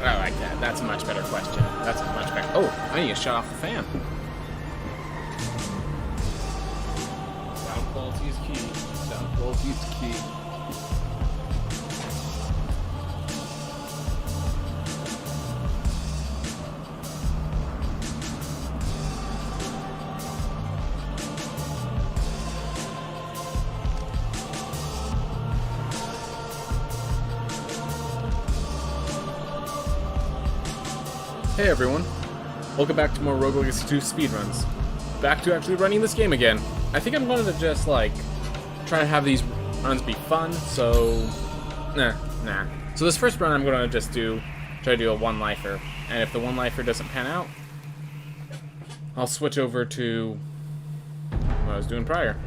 I like that. That's a much better question. That's a much better... Oh, I need to shut off the fan. Sound quality is key. Sound quality is key. Hey everyone, welcome back to more Legacy 2 Speedruns. Back to actually running this game again. I think I'm going to just, like, try to have these runs be fun, so... Nah. So this first run I'm going to just try to do a one-lifer. And if the one-lifer doesn't pan out, I'll switch over to what I was doing prior.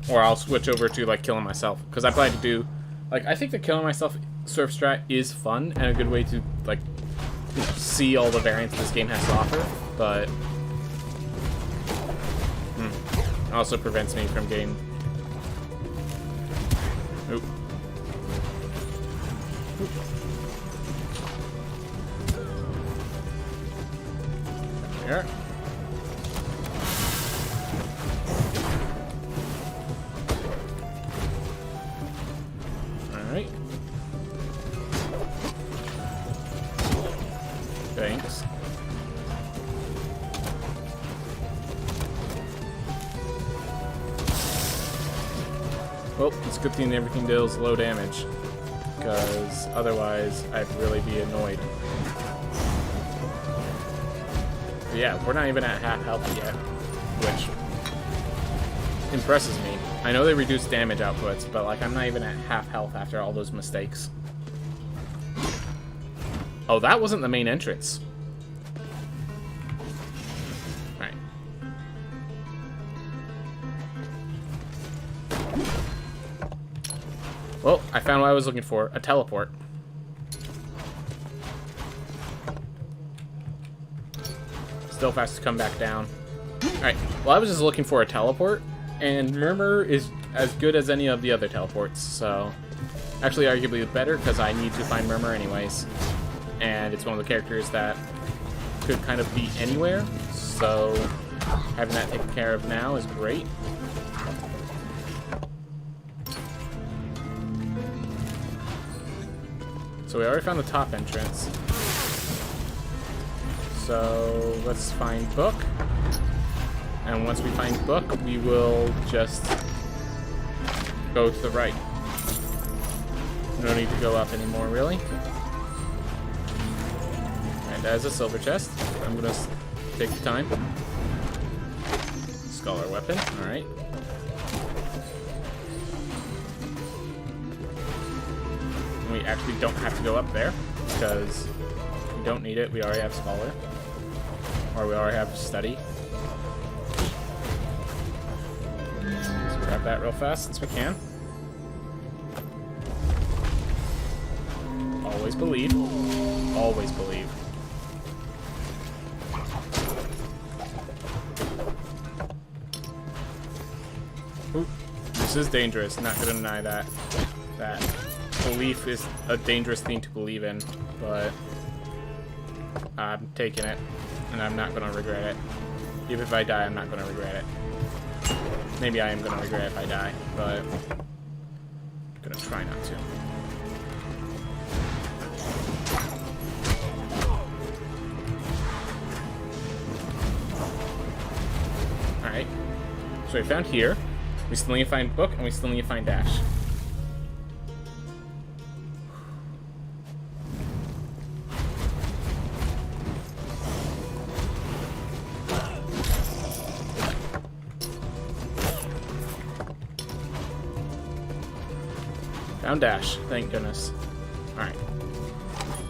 Or I'll switch over to, like, killing myself. Because I plan to do... Like, I think the killing myself surf strat is fun and a good way to, like, see all the variants this game has to offer, but also prevents me from getting... Oop. There. Alright. Thanks. Well, it's a good thing everything deals low damage, because otherwise I'd really be annoyed. But yeah, we're not even at half health yet, which impresses me. I know they reduce damage outputs, but like I'm not even at half health after all those mistakes. Oh, that wasn't the main entrance. Alright. Well, I found what I was looking for. A teleport. Still fast to come back down. Alright, well I was just looking for a teleport, and Murmur is as good as any of the other teleports, so... Actually, arguably better, because I need to find Murmur anyways. And it's one of the characters that could kind of be anywhere, so having that taken care of now is great. So we already found the top entrance. So let's find Book. And once we find Book, we will just go to the right. No need to go up anymore, really. As a silver chest, I'm gonna take the time. Scholar weapon, alright. We actually don't have to go up there, because we don't need it, we already have Scholar. Or we already have Study. Let's grab that real fast since we can. Always believe. Always believe. Ooh, this is dangerous, not gonna deny that. That belief is a dangerous thing to believe in, but I'm taking it, and I'm not gonna regret it. Even if I die, I'm not gonna regret it. Maybe I am gonna regret it if I die, but I'm gonna try not to. Alright, so we found here. We still need to find Book, and we still need to find Dash. Found Dash, thank goodness. Alright.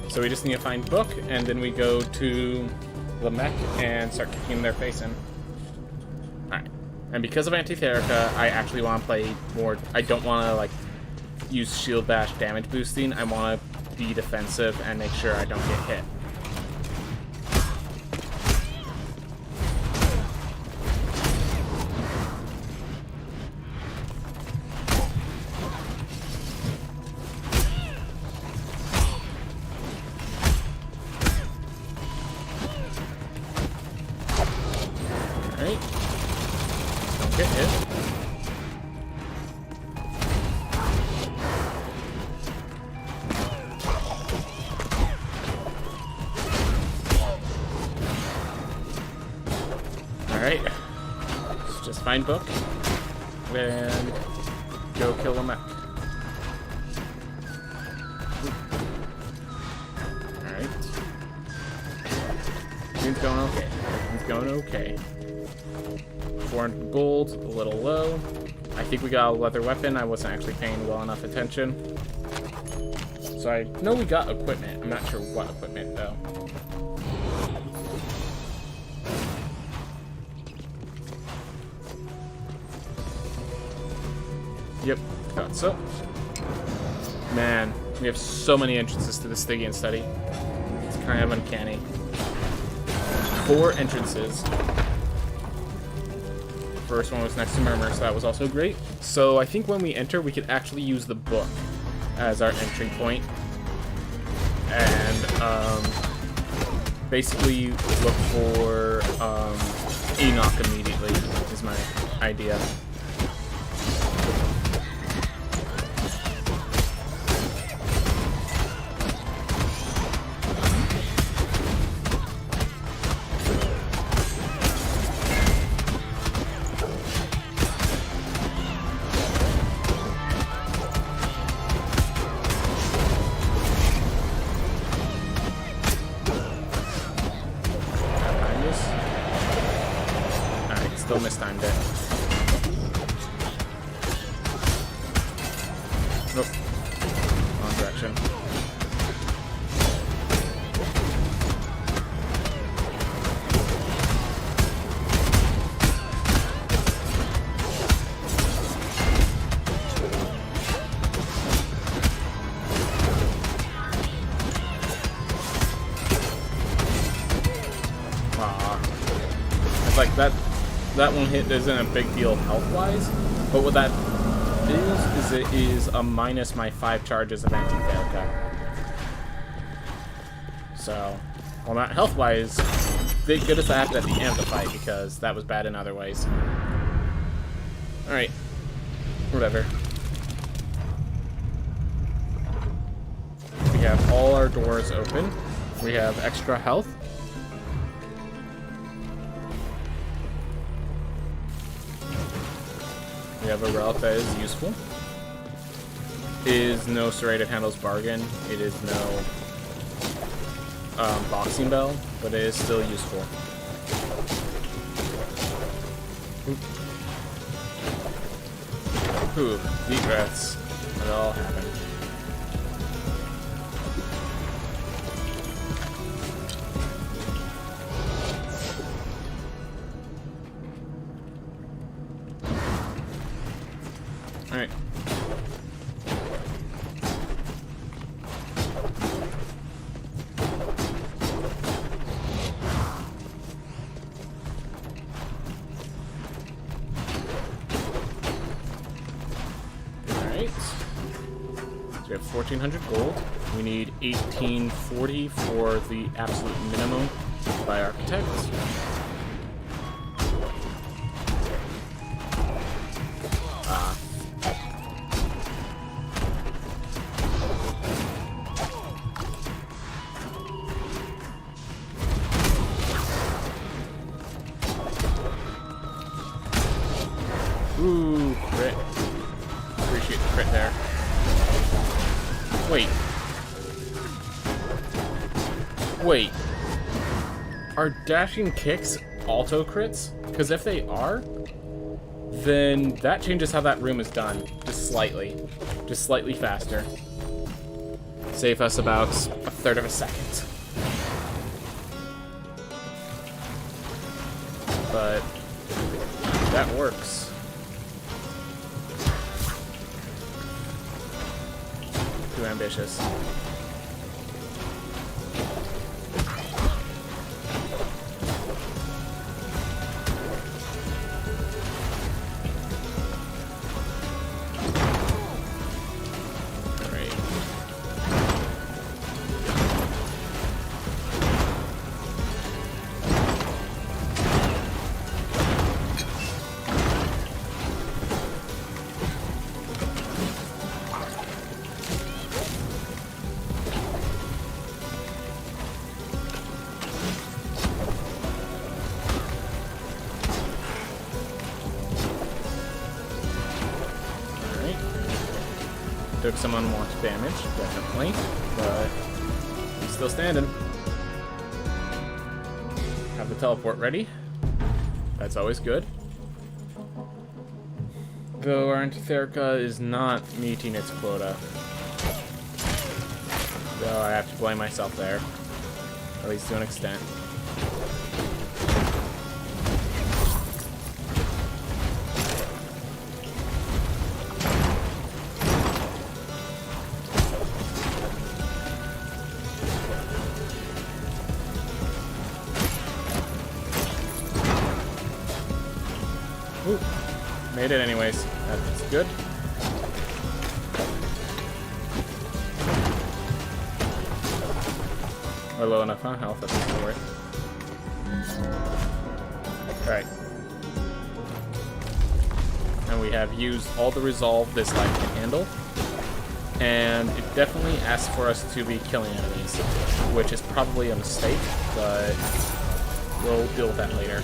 So we just need to find Book, and then we go to the mech and start kicking their face in. Alright. And because of Antitherica, I actually want to play more... I don't want to, like, use shield bash damage boosting. I want to be defensive and make sure I don't get hit. find book and go kill a mech. Alright. Everything's going okay. Everything's going okay. 400 gold, a little low. I think we got a leather weapon. I wasn't actually paying well enough attention. So I know we got equipment. I'm not sure what equipment, though. Yep, thought so. Man, we have so many entrances to the Stygian study. It's kind of uncanny. 4 entrances. First one was next to Murmur, so that was also great. So I think when we enter, we could actually use the book as our entry point. And basically look for Enoch immediately, is my idea. Still mistimed it. Nope. Wrong direction. It's like that one hit isn't a big deal health-wise, but what that is it is a minus my 5 charges of anti-fail. So, well, not health-wise, thank goodness that happened at the end of the fight, because that was bad in other ways. Alright. Whatever. We have all our doors open. We have extra health. We have a relic that is useful. Is no serrated handles bargain. It is no boxing bell, but it is still useful. Ooh, deep breaths. It all happened. Alright. Alright. So we have 1,400 gold. We need 1,840 for the absolute minimum by architect. Ooh, crit. Appreciate the crit there. Wait. Wait. Are dashing kicks auto crits? Because if they are, then that changes how that room is done. Just slightly. Just slightly faster. Save us about a third of a second. But that works. Too ambitious. Great. Took some unwanted damage, definitely, but he's still standing. Have the teleport ready. That's always good. Though our Antitherica is not meeting its quota. Though I have to blame myself there. At least to an extent. Ooh, made it anyways. That's good. We're low enough on health, that's not worth. Alright. And we have used all the resolve this life can handle. And it definitely asks for us to be killing enemies, which is probably a mistake, but we'll deal with that later.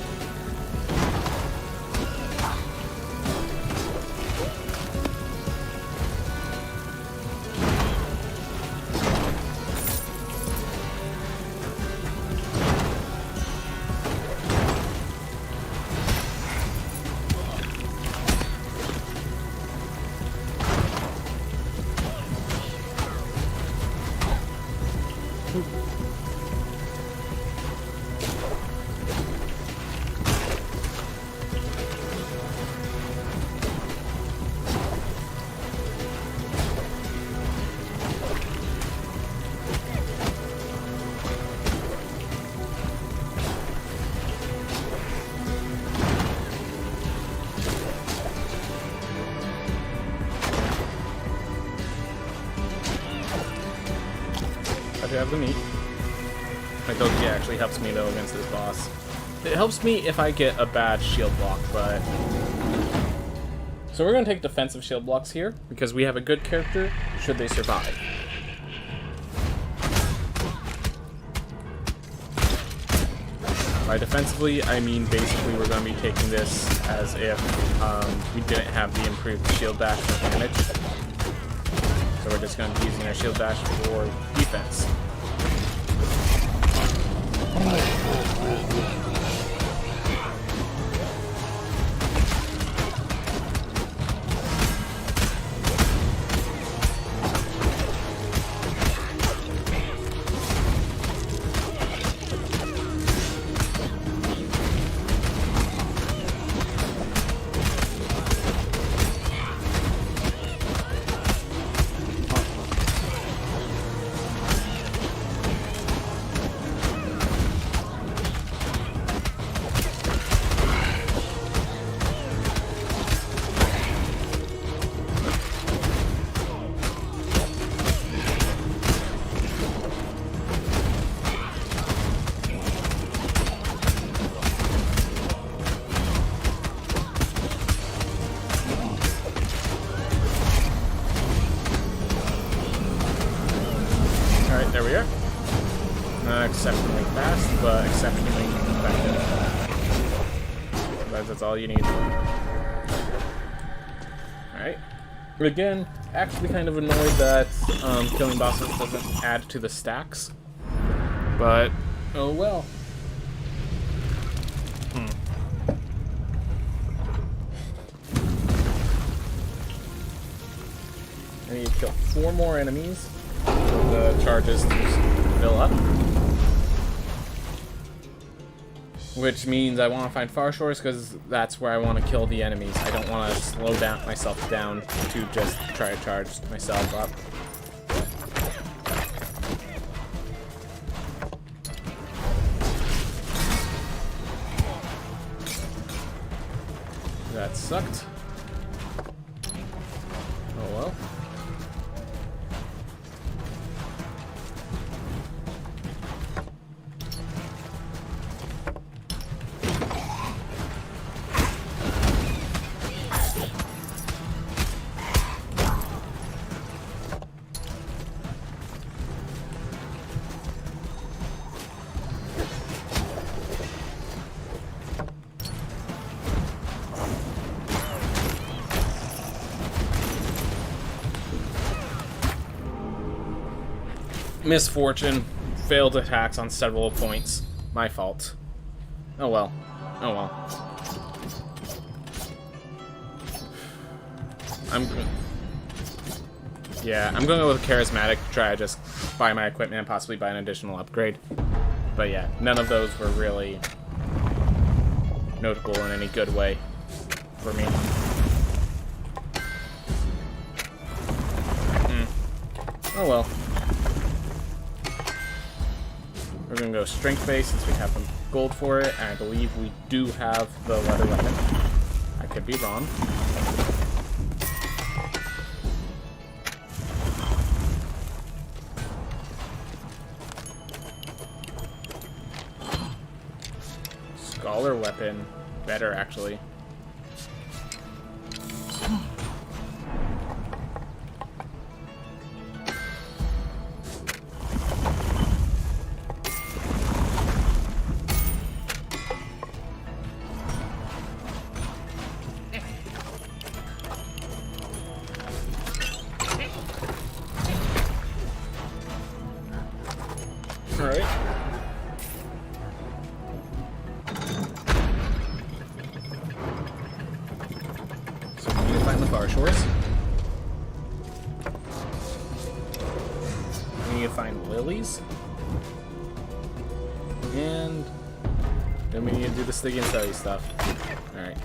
I have the meat. My Doki actually helps me though against this boss. It helps me if I get a bad shield block, but... So we're going to take defensive shield blocks here, because we have a good character should they survive. By defensively, I mean basically we're going to be taking this as if we didn't have the improved shield dash for damage. So we're just going to be using our shield dash for defense. There we are. Not exceptionally fast, but exceptionally effective. That's all you need. Alright. Again, actually kind of annoyed that killing bosses doesn't add to the stacks. But, oh well. I need to kill 4 more enemies. The charges to fill up, which means I want to find far shores because that's where I want to kill the enemies. I don't want to slow down myself down to just try to charge myself up. That sucked. Oh well. Misfortune. Failed attacks on several points. My fault. Oh well. Oh well. Yeah, I'm going to go with Charismatic to try to just buy my equipment and possibly buy an additional upgrade. But yeah, none of those were really notable in any good way for me. Oh well. We're going to go Strength base since we have some gold for it, and I believe we do have the leather weapon. I could be wrong. Scholar weapon. Better, actually. Alright. So we need to find the far shores. We need to find lilies. And then we need to do the sticky and study stuff. Alright.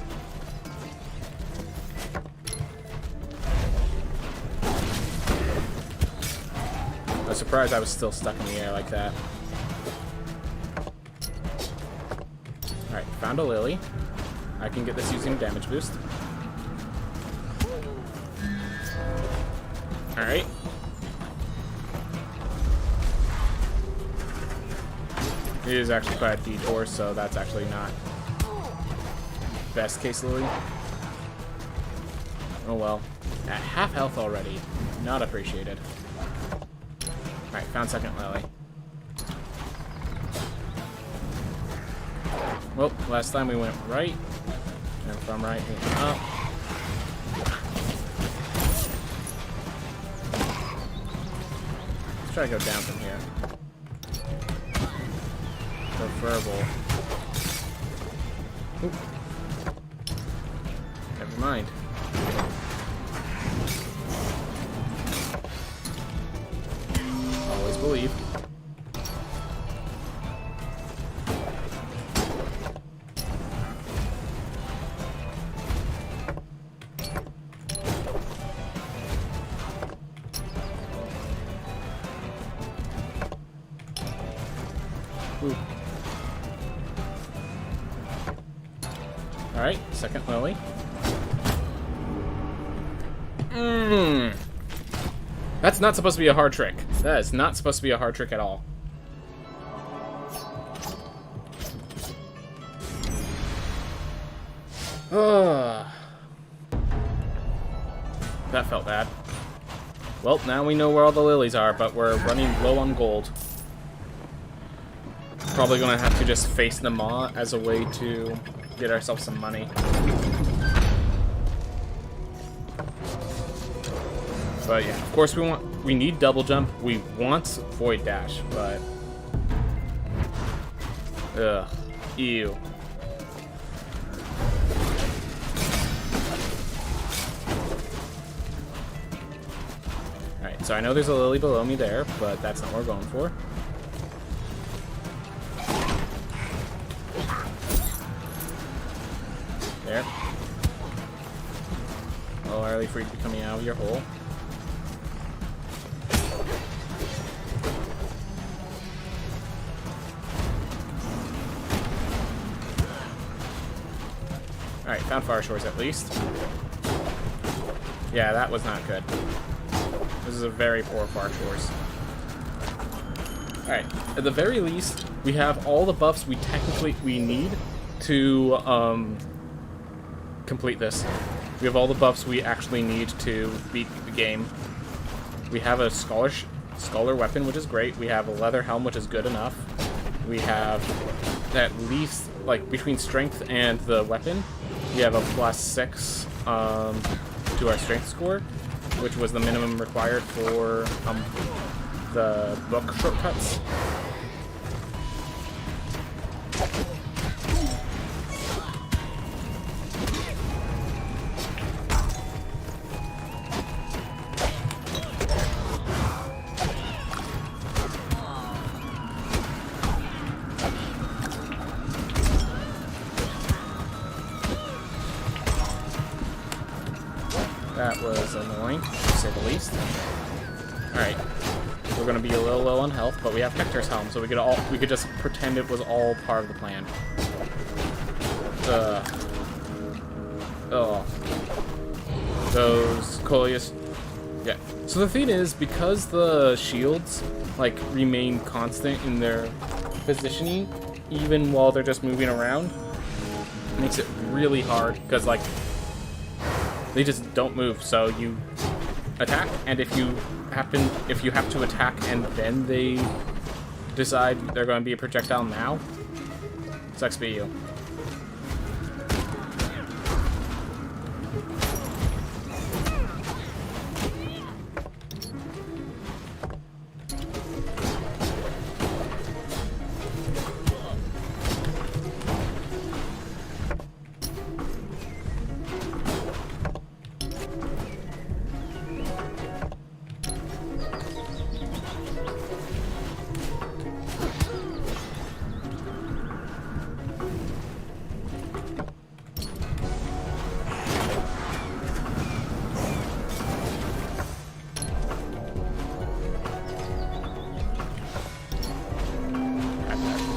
I was surprised I was still stuck in the air like that. Alright, found a lily. I can get this using a damage boost. Alright. It is actually quite a detour, so that's actually not best case lily. Oh well. At half health already. Not appreciated. Alright, found second lily. Well, last time we went right. And from right, we went up. Let's try to go down from here. Preferable. Oop. Never mind. Always believe. Ooh. Alright, second lily. That's not supposed to be a hard trick. That is not supposed to be a hard trick at all. That felt bad. Well, now we know where all the lilies are, but we're running low on gold. Probably gonna have to just face the maw as a way to get ourselves some money. But yeah, of course we need double jump. We want void dash, but ugh, ew. Alright, so I know there's a lily below me there, but that's not what we're going for. There. Oh, early freak be coming out of your hole. Alright, found far shores at least. Yeah, that was not good. This is a very poor far shores. Alright, at the very least, we have all the buffs we need to complete this. We have all the buffs we actually need to beat the game. We have a scholar weapon, which is great. We have a leather helm, which is good enough. We have at least, like, between strength and the weapon, we have a +6 to our strength score, which was the minimum required for the book shortcuts. That was annoying, to say the least. Alright. We're gonna be a little low on health, but we have Hector's helm, so we could just pretend it was all part of the plan. Oh. Those Coleus. Yeah. So the thing is, because the shields like remain constant in their positioning, even while they're just moving around, it makes it really hard because like they just don't move. So you attack, and if you have to attack and then they decide they're going to be a projectile now, sucks be you.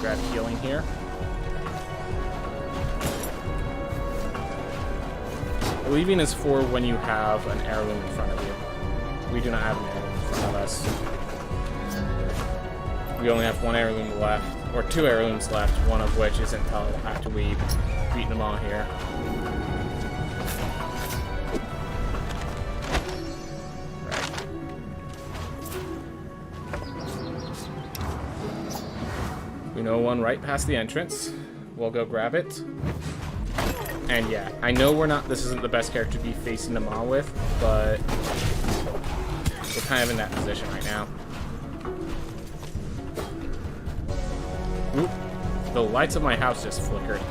Grab healing here. Leaving is for when you have an heirloom in front of you. We do not have an heirloom in front of us. We only have one heirloom left, or two heirlooms left, one of which isn't until after we've beaten them all here. We know one right past the entrance. We'll go grab it. And yeah, I know this isn't the best character to be facing them all with, but we're kind of in that position right now. Oop, the lights of my house just flickered.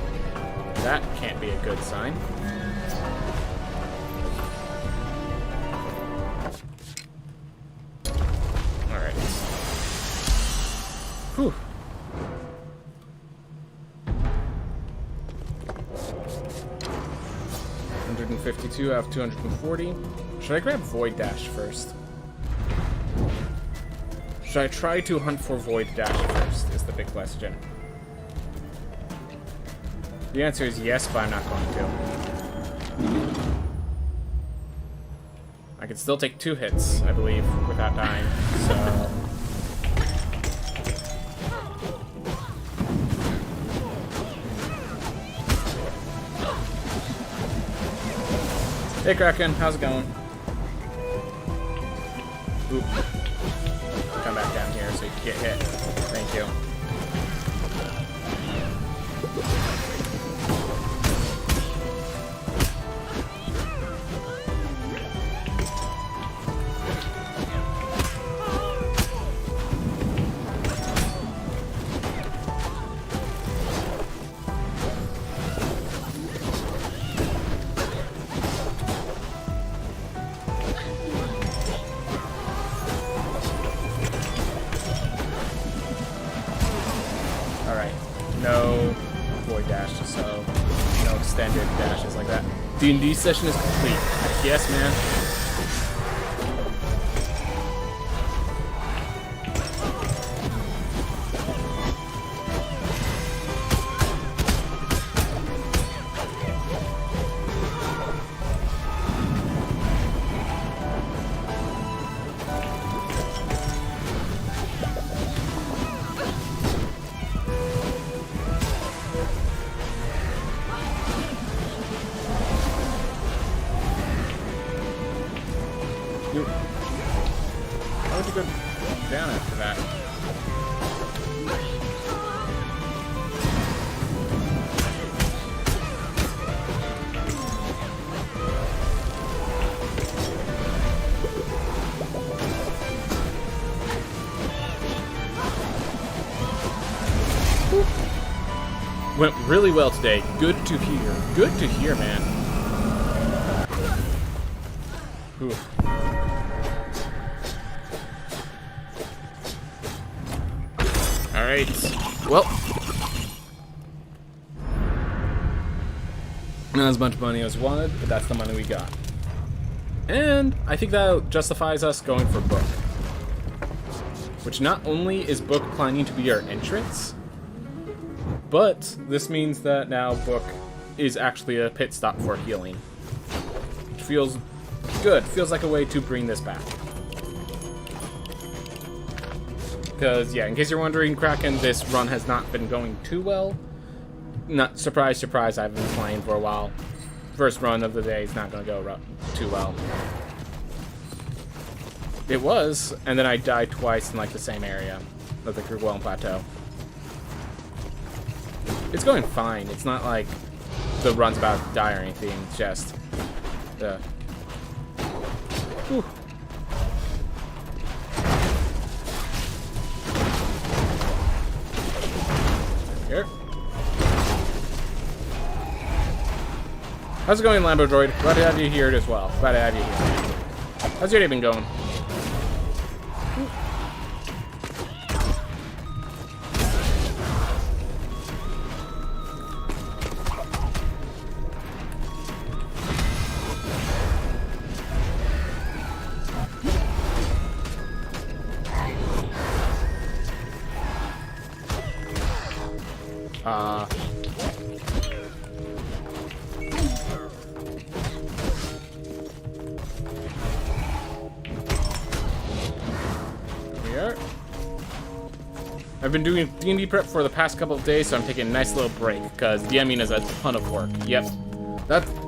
That can't be a good sign. Alright. Whew. 152 out of 240. Should I grab Void Dash first? Should I try to hunt for Void Dash first, is the big question. The answer is yes, but I'm not going to. I can still take 2 hits, I believe, without dying, so... Hey Kraken, how's it going? Oop. Come back down here so you can get hit. Thank you. No void dashes, so no extended dashes like that. D&D session is complete. Yes, man. How would you go down after that? went really well today. Good to hear. Good to hear, man. Ooh. Alright. Well. Not as much money as wanted, but that's the money we got. And I think that justifies us going for Book. Which not only is Book planning to be our entrance, but this means that now Book is actually a pit stop for healing. Which feels good. Feels like a way to bring this back. Because, yeah, in case you're wondering, Kraken, this run has not been going too well. Not surprise, surprise, I've been playing for a while. First run of the day is not going to go too well. It was, and then I died twice in like the same area of the Kerguelen Plateau. It's going fine. It's not like the run's about to die or anything. It's just the. Whew. Here. How's it going, Lambo Droid? Glad to have you here as well. Glad to have you here. How's your day been going? I've been doing D&D prep for the past couple of days, so I'm taking a nice little break, because DMing is a ton of work. Yep.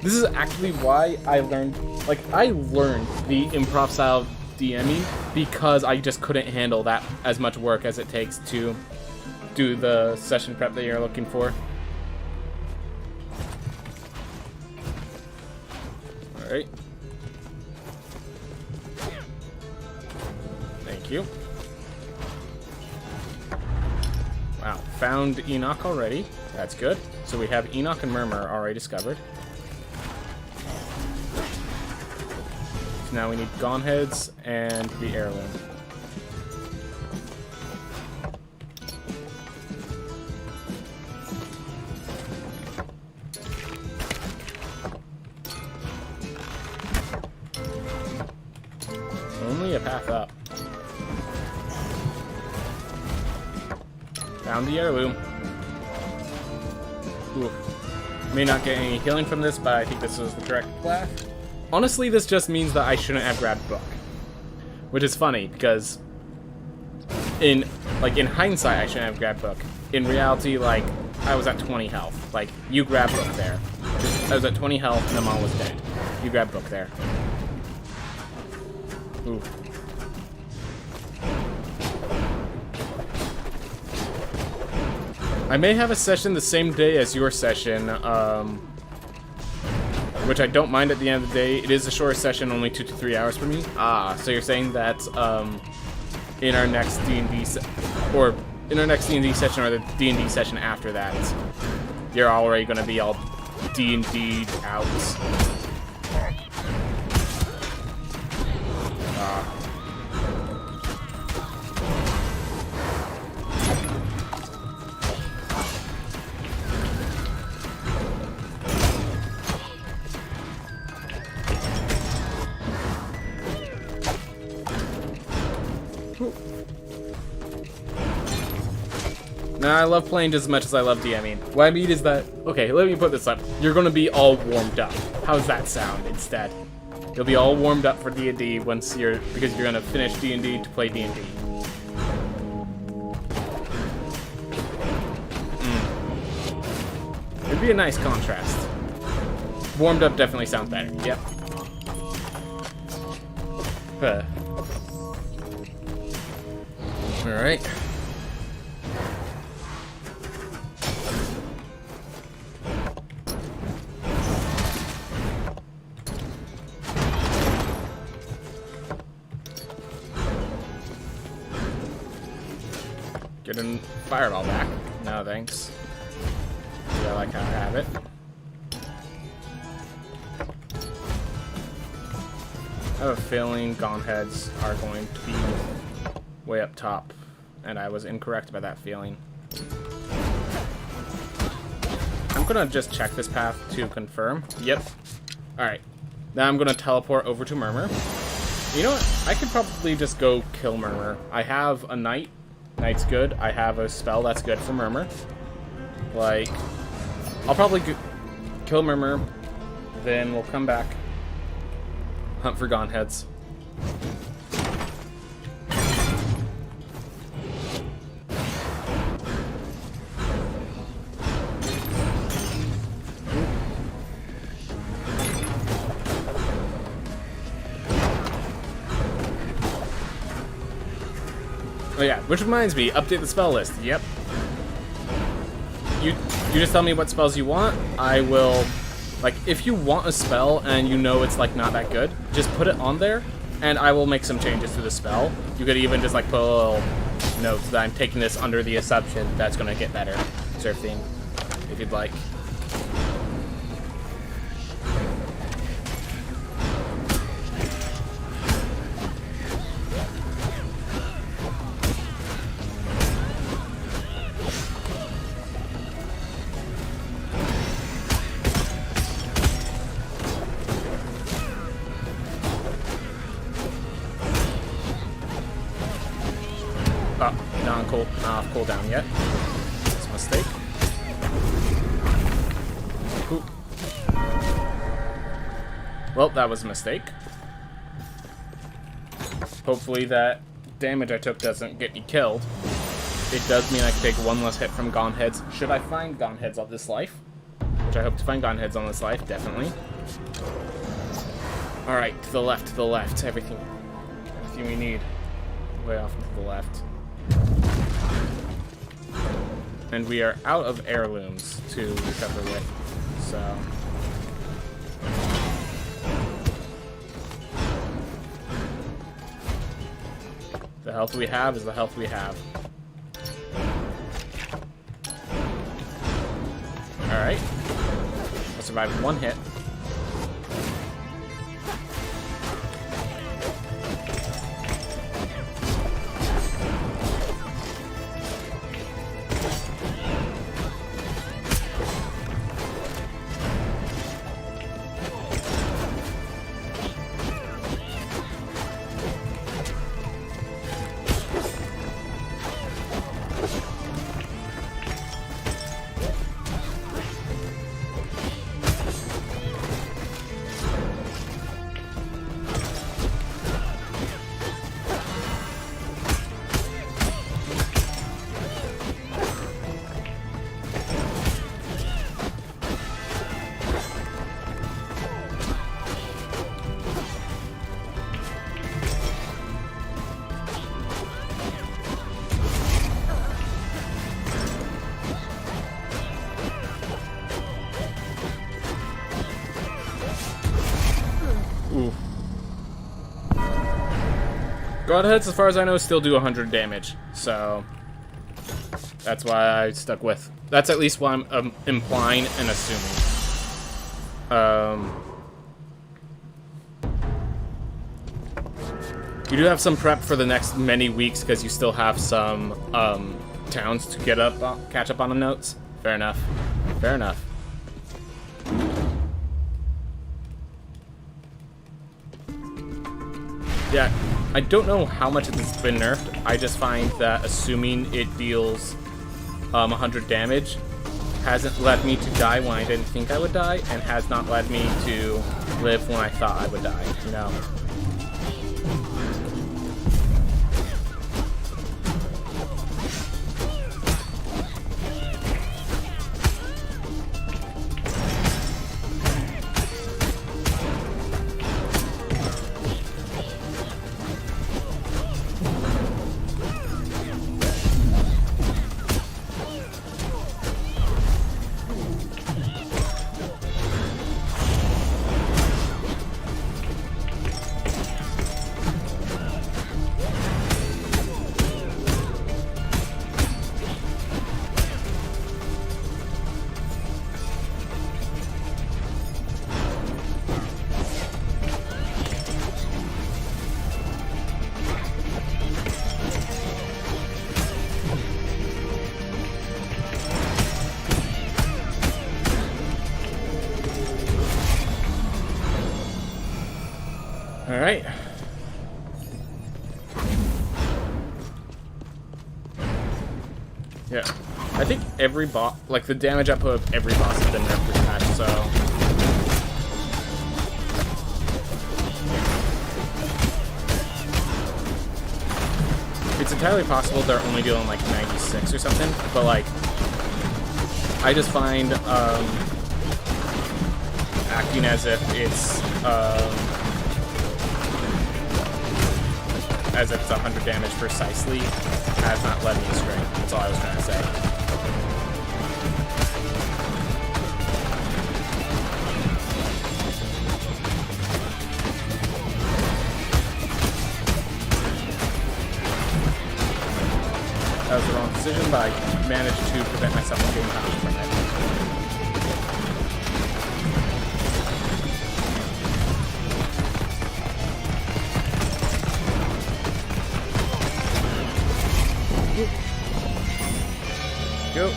This is actually why I learned the improv style DMing, because I just couldn't handle that as much work as it takes to do the session prep that you're looking for. Alright. Thank you. Wow, found Enoch already. That's good. So we have Enoch and Murmur already discovered. So now we need Gauntheads and the heirloom. Only a path up. Found the heirloom. Ooh. May not get any healing from this, but I think this was the correct path. Honestly, this just means that I shouldn't have grabbed Book. Which is funny, because in hindsight, I shouldn't have grabbed Book. In reality, like, I was at 20 health. Like, you grabbed Book there. I was at 20 health, and Amal was dead. You grabbed Book there. Ooh. I may have a session the same day as your session, which I don't mind at the end of the day. It is a short session, only 2 to 3 hours for me. Ah, so you're saying that in our next D&D session or the D&D session after that, you're already going to be all D&D'd out. Nah, I love playing just as much as I love DMing. What I mean is that, okay, let me put this up. You're gonna be all warmed up. How's that sound instead? You'll be all warmed up for D&D because you're gonna finish D&D to play D&D. It'd be a nice contrast. Warmed up definitely sounds better. Yep. Alright. Get a fireball back. No, thanks. I like how I have it. I have a feeling Gone Heads are going to be way up top, and I was incorrect about that feeling. I'm gonna just check this path to confirm. Yep. Alright. Now I'm gonna teleport over to Murmur. You know what? I could probably just go kill Murmur. I have a Knight. Knight's good. I have a spell that's good for Murmur. Like, I'll probably kill Murmur, then we'll come back. Hunt for Gone Heads. Oh yeah, which reminds me, update the spell list. Yep. You just tell me what spells you want. I will, like, if you want a spell and you know it's like not that good, just put it on there, and I will make some changes to the spell. You could even just like put a little note that I'm taking this under the assumption that's gonna get better, sort of thing, if you'd like. Oh, not off cooldown yet. That's a mistake. Ooh. Well, that was a mistake. Hopefully that damage I took doesn't get me killed. It does mean I can take one less hit from Gone Heads. Should I find Gone Heads on this life? Which I hope to find Gone Heads on this life, definitely. Alright, to the left, everything we need. Way off to the left. And we are out of heirlooms to recover with, so... The health we have is the health we have. Alright. I survived one hit. Ooh. Godheads, as far as I know, still do 100 damage, so that's why I stuck with. That's at least what I'm implying and assuming. You do have some prep for the next many weeks because you still have some towns to catch up on the notes. Fair enough. Fair enough. Yeah, I don't know how much it's been nerfed. I just find that assuming it deals 100 damage hasn't led me to die when I didn't think I would die, and has not led me to live when I thought I would die, you know? Alright. Yeah. I think every boss, like the damage output of every boss has been nerfed this patch, so. It's entirely possible they're only doing like 96 or something, but like, I just find acting as if it's 100 damage precisely has not led me astray. That's all I was trying to say. That was the wrong decision, but I managed to prevent myself from getting punished from it. Go.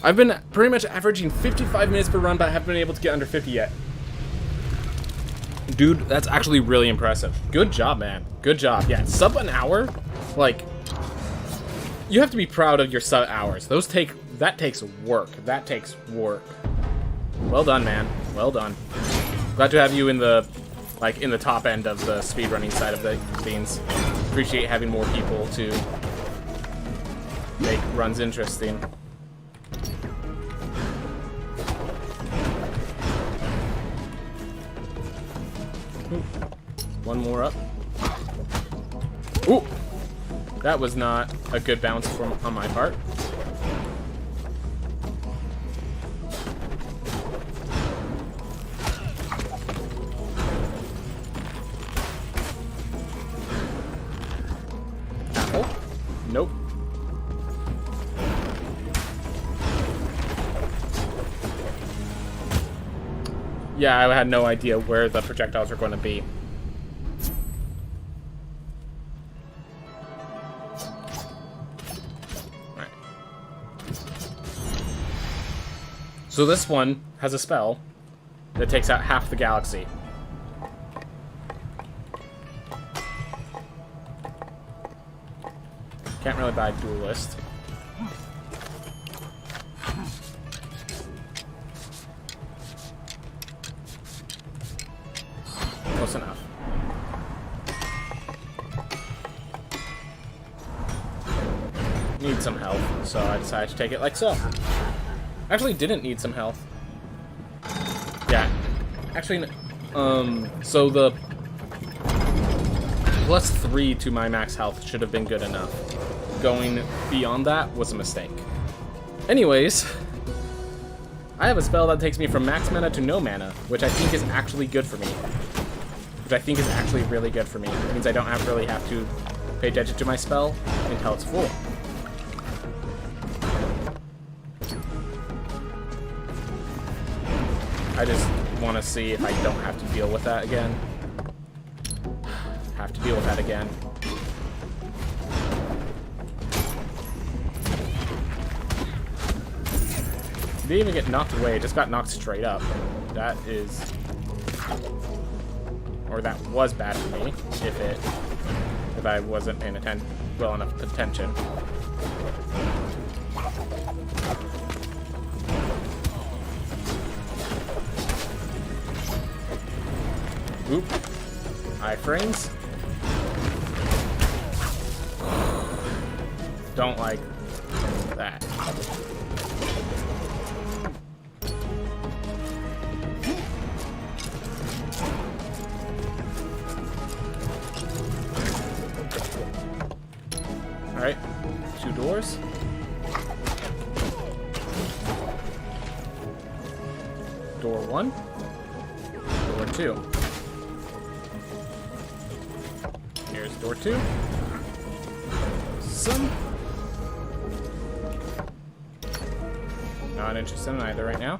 I've been pretty much averaging 55 minutes per run, but I haven't been able to get under 50 yet. Dude, that's actually really impressive. Good job, man. Good job. Yeah, sub an hour? Like, you have to be proud of your sub hours. That takes work. That takes work. Well done, man. Well done. Glad to have you in the top end of the speedrunning side of the things. Appreciate having more people to make runs interesting. Ooh. One more up. Ooh! That was not a good bounce on my part. Apple? Nope. Yeah, I had no idea where the projectiles were going to be. Alright. So this one has a spell that takes out half the galaxy. Can't really buy Duelist. Close enough. Need some health, so I decided to take it like so. Actually, didn't need some health. Yeah. Actually, so the +3 to my max health should have been good enough. Going beyond that was a mistake. Anyways, I have a spell that takes me from max mana to no mana, which I think is actually good for me. Which I think is actually really good for me. It means I don't really have to pay attention to my spell until it's full. I just want to see if I don't have to deal with that again. Have to deal with that again. Didn't even get knocked away, just got knocked straight up. That is... Or that was bad for me, if I wasn't paying well enough attention. Oop. Iframes. Don't like that. Alright, 2 doors. Door 1. Door 2. Here's door 2. Some. Not interested in either right now.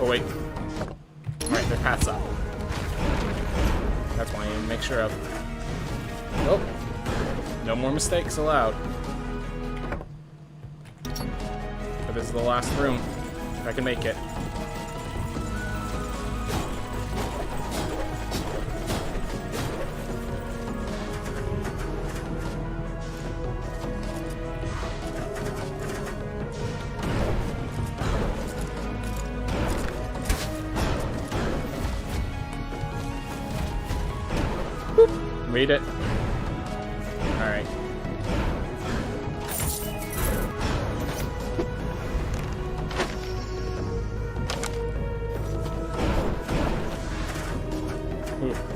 Oh, wait. Alright, their path's up. That's one I need to make sure of. Oh. No more mistakes allowed. But this is the last room. If I can make it. Read it. Alright.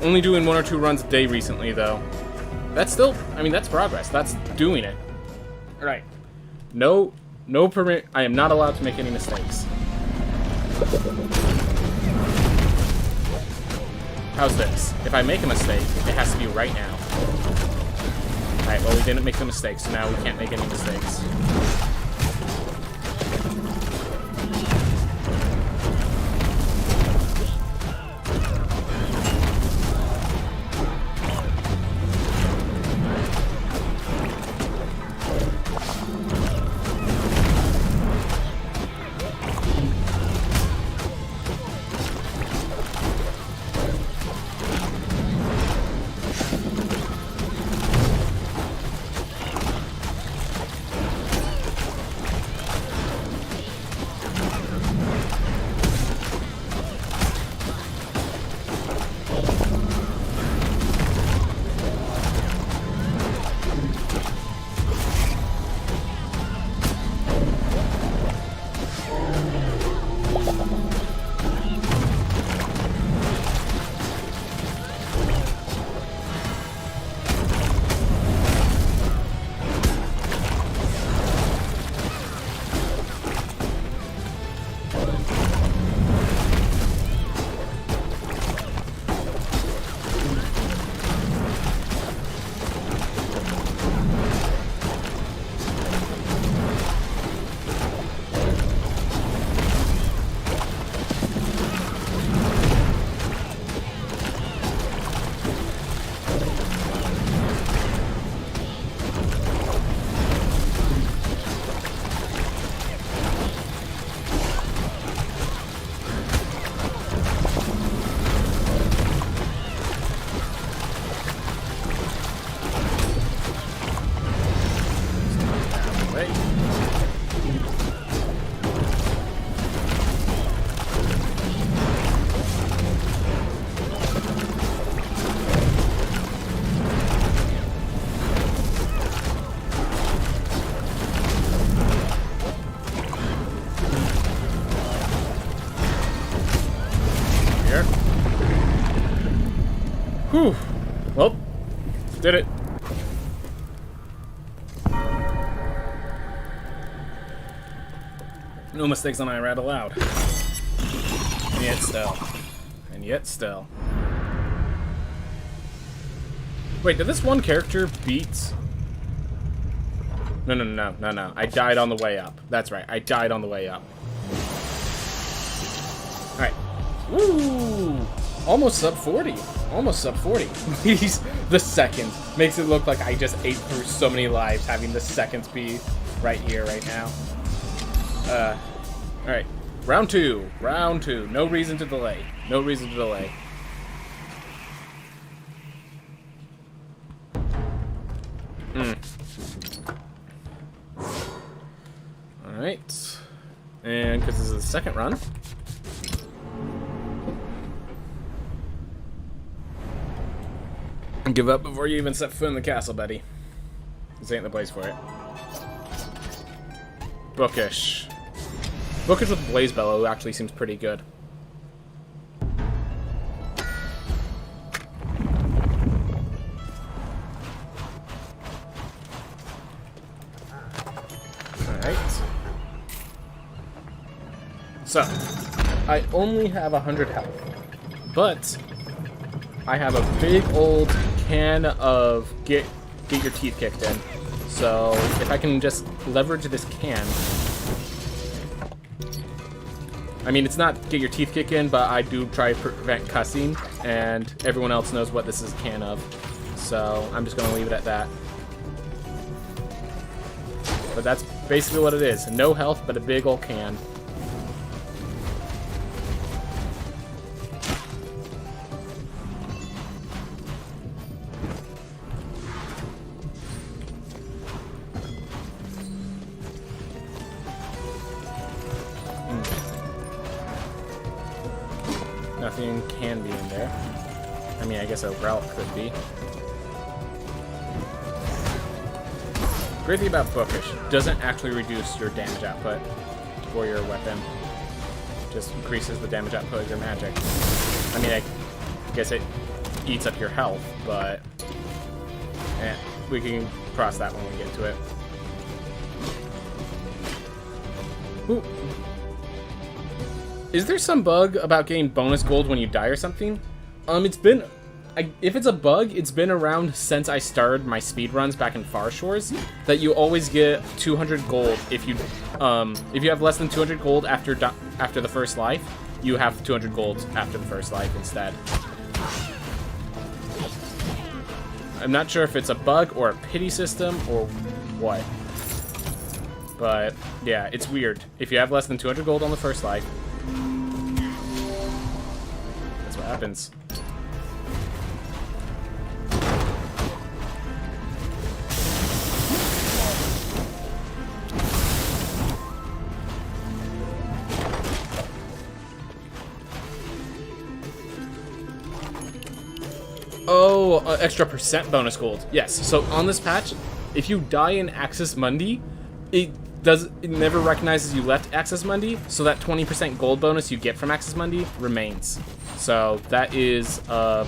Only doing 1 or 2 runs a day recently, though. That's still, I mean, that's progress. That's doing it. Alright. No permit. I am not allowed to make any mistakes. How's this? If I make a mistake, it has to be right now. Alright, well, we didn't make the mistake, so now we can't make any mistakes. Whew. Well, did it. No mistakes on IRAD allowed. And yet still. And yet still. Wait, did this one character beat... No. I died on the way up. That's right. I died on the way up. Alright. Woo! Almost sub 40. Almost sub 40. Please, the second. Makes it look like I just ate through so many lives having the seconds be right here, right now. Alright. Round 2. Round 2. No reason to delay. No reason to delay. Alright. And because this is the second run. Give up before you even set foot in the castle, buddy. This ain't the place for it. Bookish. Bookish with Blaze Bellow actually seems pretty good. Alright. So, I only have 100 health, but I have a big old can of get your teeth kicked in. So if I can just leverage this can I mean, it's not get your teeth kicked in, but I do try to prevent cussing, and everyone else knows what this is a can of. So I'm just going to leave it at that. But that's basically what it is. No health, but a big ol' can. Nothing can be in there. I mean, I guess a relic could be. Great thing about Bookish, doesn't actually reduce your damage output for your weapon. Just increases the damage output of your magic. I mean, I guess it eats up your health, but we can cross that when we get to it. Ooh. Is there some bug about getting bonus gold when you die or something? It's been... if it's a bug, it's been around since I started my speedruns back in Far Shores, that you always get 200 gold if you have less than 200 gold after the first life, you have 200 gold after the first life instead. I'm not sure if it's a bug or a pity system or what. But, yeah, it's weird. If you have less than 200 gold on the first life, that's what happens. Oh, extra percent bonus gold. Yes, so on this patch, if you die in Axis Mundi, it never recognizes you left Axis Mundi, so that 20% gold bonus you get from Axis Mundi remains. So that is a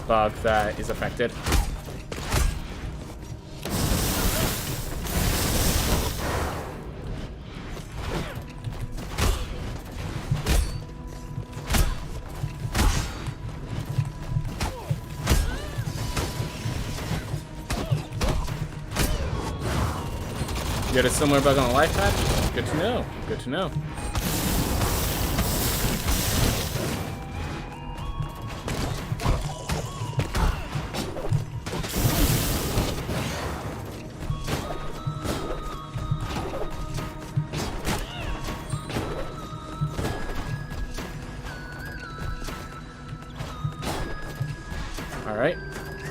bug that is affected. You had a similar bug on the life patch? Good to know. Good to know. Alright,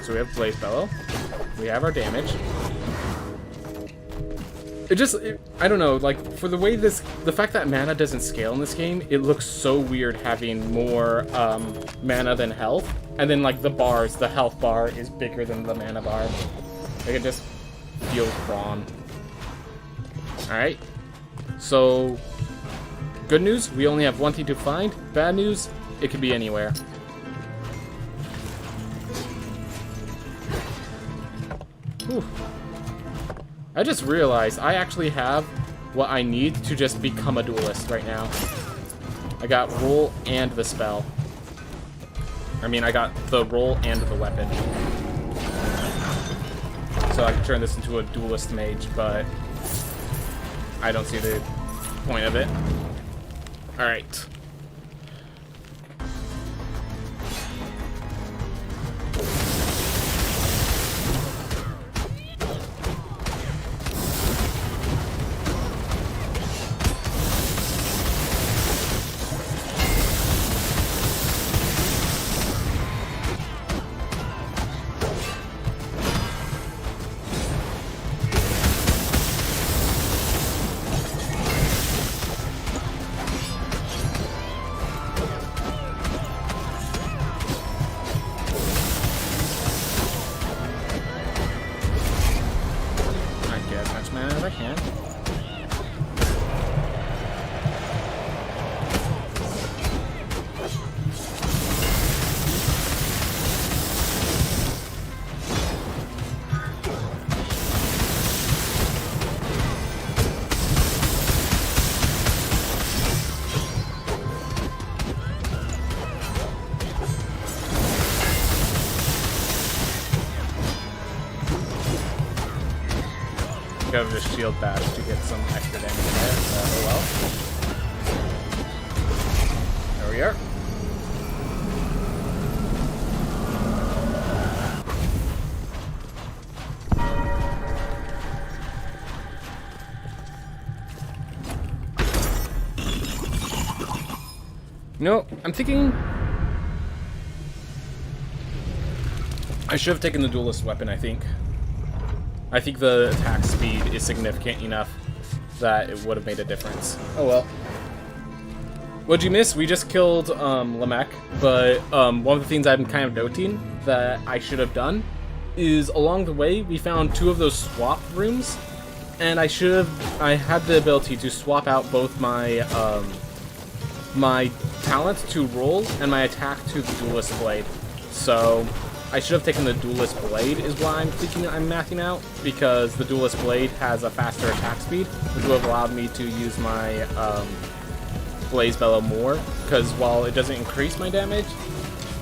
so we have Blaze Bellow. We have our damage. I don't know, like, for the way the fact that mana doesn't scale in this game, it looks so weird having more mana than health. And then, like, the health bar is bigger than the mana bar. Like, it just feels wrong. Alright, so, good news, we only have one thing to find. Bad news, it could be anywhere. Whew. I just realized I actually have what I need to just become a duelist right now. I got roll and the spell. I mean, I got the roll and the weapon. So I can turn this into a duelist mage, but I don't see the point of it. Alright. Of the shield badge to get some extra damage there, oh well. we are. No, I'm thinking I should have taken the duelist weapon, I think. I think the attack speed is significant enough that it would have made a difference. Oh well. What'd you miss? We just killed Lamech, but one of the things I'm kind of noting that I should have done is along the way we found 2 of those swap rooms, and I had the ability to swap out both my my talent to roll and my attack to the duelist blade. So I should have taken the duelist blade is what I'm thinking I'm mathing out, because the duelist blade has a faster attack speed, which would have allowed me to use my Blaze Bellow more, because while it doesn't increase my damage,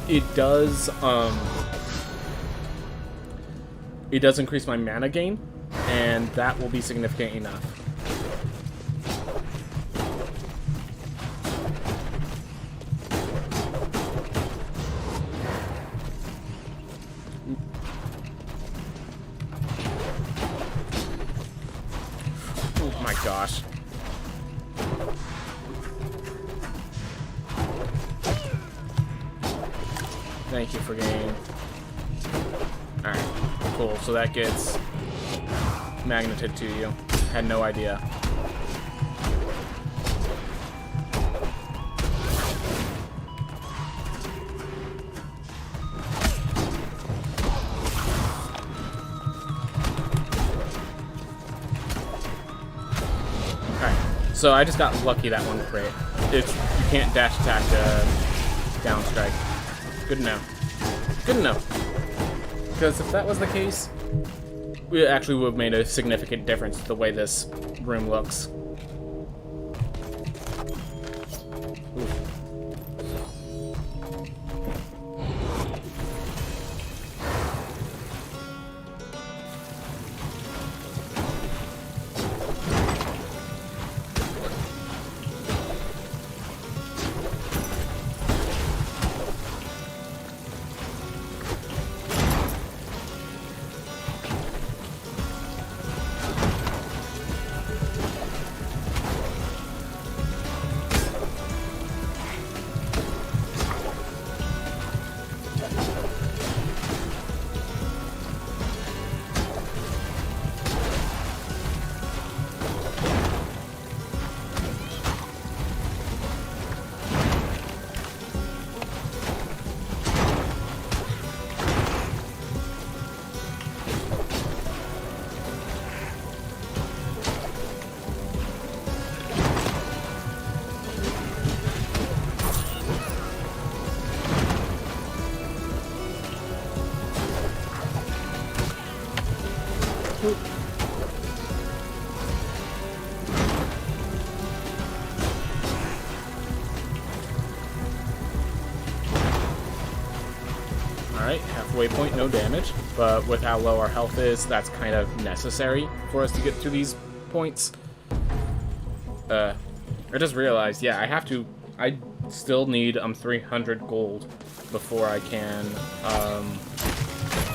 it does increase my mana gain, and that will be significant enough. Oh my gosh. Thank you for game. Alright, cool. So that gets magneted to you. Had no idea. Alright, so I just got lucky that one crit. You can't dash attack down strike. Good enough. Good enough. Because if that was the case, we actually would have made a significant difference to the way this room looks. Alright, halfway point, no damage, but with how low our health is, that's kind of necessary for us to get to these points. I just realized, yeah, I still need 300 gold before I can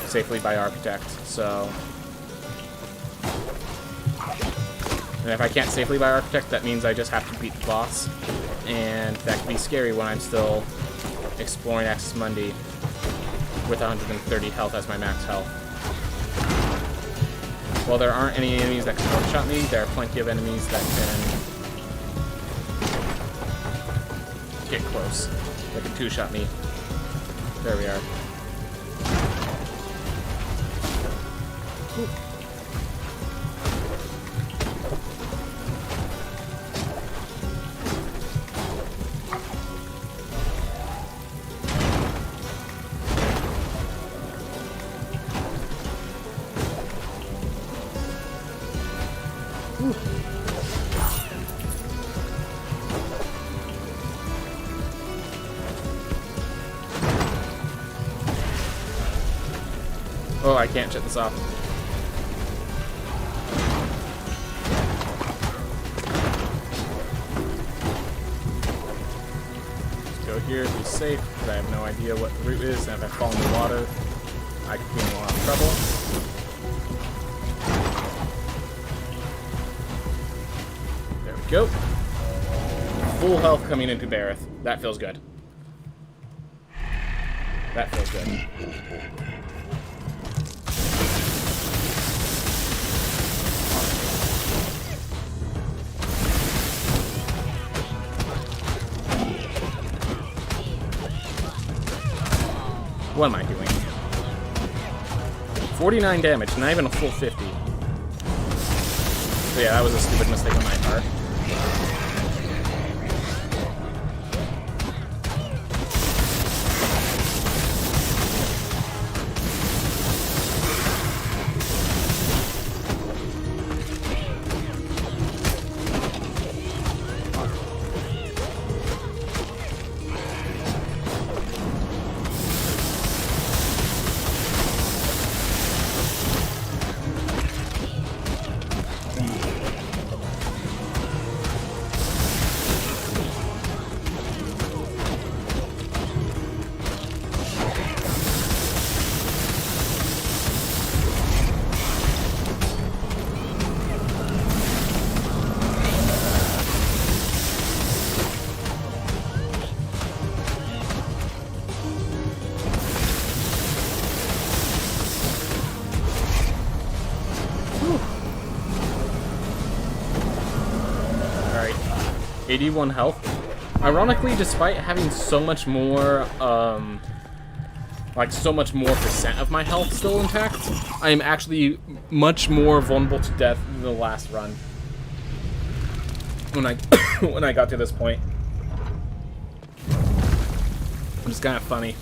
safely buy Architect, so... And if I can't safely buy Architect, that means I just have to beat the boss, and that can be scary when I'm still exploring Axis Mundi with 130 health as my max health. While there aren't any enemies that can one-shot me, there are plenty of enemies that can get close. They can two-shot me. There we are. Ooh. Oh, I can't shut this off. Let's go here, be safe, because I have no idea what the route is, and if I fall in the water, I could be in a lot of trouble. There we go. Full health coming into Bareth. That feels good. That feels good. What am I doing? 49 damage, not even a full 50. So yeah, that was a stupid mistake on my part. Alright, 81 health. Ironically, despite having so much more, like so much more percent of my health still intact, I am actually much more vulnerable to death than the last run. When I when I got to this point. It's kind of funny.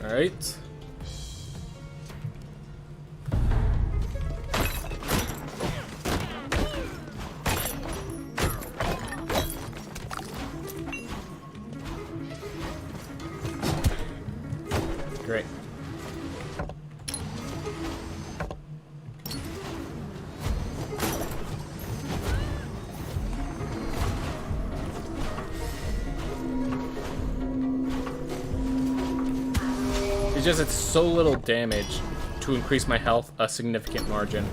Alright. Great. It's just it's so little damage to increase my health a significant margin.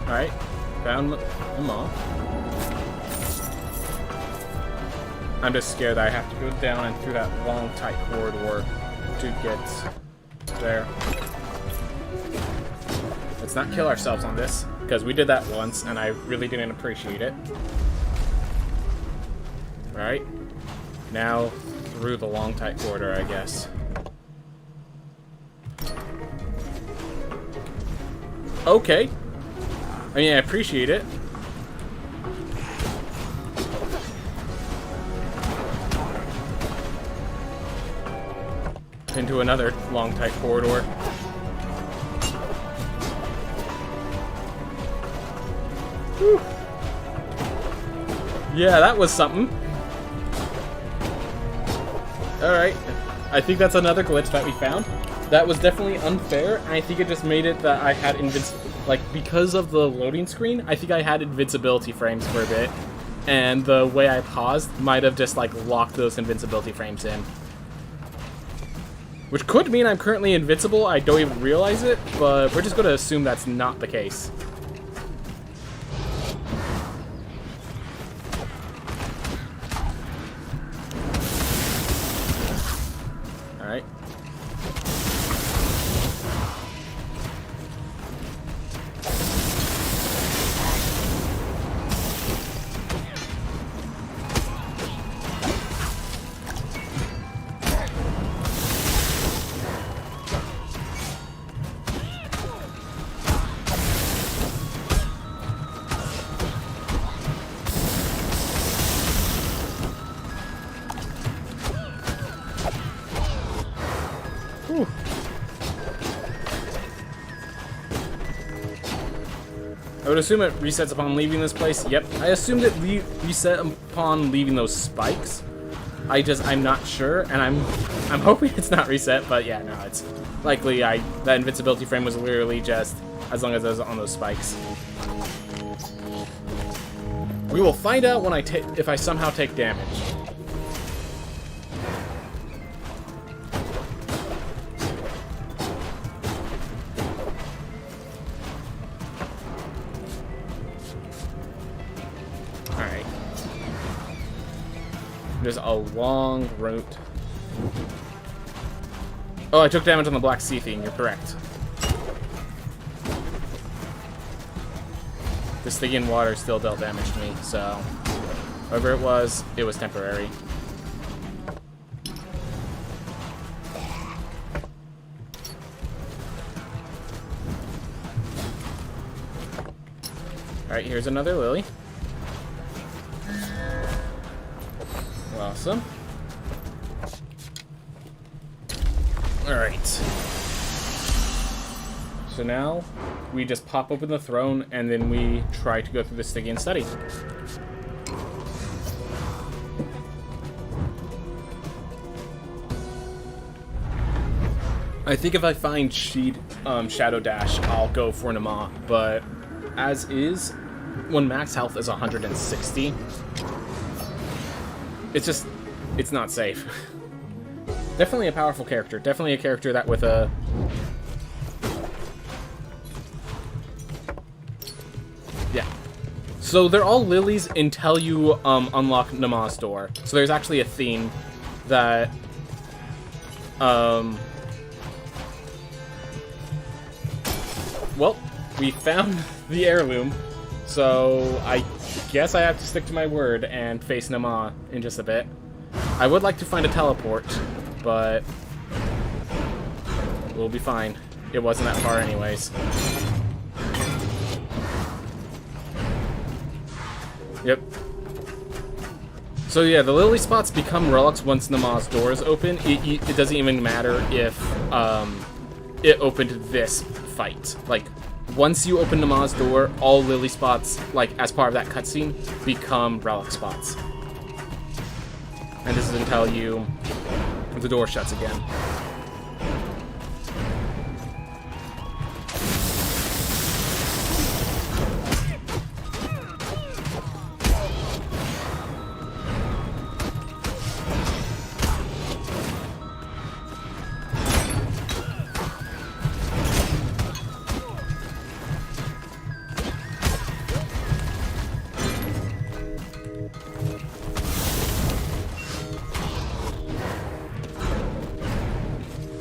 Alright, found them all. I'm just scared that I have to go down and through that long, tight corridor to get there. Let's not kill ourselves on this, because we did that once, and I really didn't appreciate it. Alright, now through the long, tight corridor, I guess. Okay. I mean, I appreciate it. Into another long, tight corridor. Whew. Yeah, that was something. Alright. I think that's another glitch that we found. That was definitely unfair, and I think it just made it that I had like, because of the loading screen, I think I had invincibility frames for a bit, and the way I paused might have just, like, locked those invincibility frames in. Which could mean I'm currently invincible, I don't even realize it, but we're just going to assume that's not the case. Alright. Whew. I would assume it resets upon leaving this place. Yep, I assumed it reset upon leaving those spikes. I'm not sure, and I'm hoping it's not reset, but yeah, no, it's likely that invincibility frame was literally just as long as I was on those spikes. We will find out when if I somehow take damage. Alright. There's a long route. Oh, I took damage on the Black Sea thing, you're correct. This thing in water still dealt damage to me, so whatever it was temporary. Alright, here's another lily. Awesome. Alright. So now, we just pop open the throne, and then we try to go through the Stygian study. I think if I find Shadow Dash, I'll go for Nama, but as is, when max health is 160, it's not safe. Definitely a powerful character. Definitely a character that with a... Yeah. So they're all lilies until you unlock Nama's door. So there's actually a theme that... Well, we found the heirloom, so I guess I have to stick to my word and face Nama in just a bit. I would like to find a teleport, but we'll be fine. It wasn't that far anyways. Yep. So yeah, the lily spots become relics once Nama's door is open. It doesn't even matter if it opened this fight. Like, once you open Nama's door, all lily spots, like, as part of that cutscene, become relic spots. And this is until the door shuts again.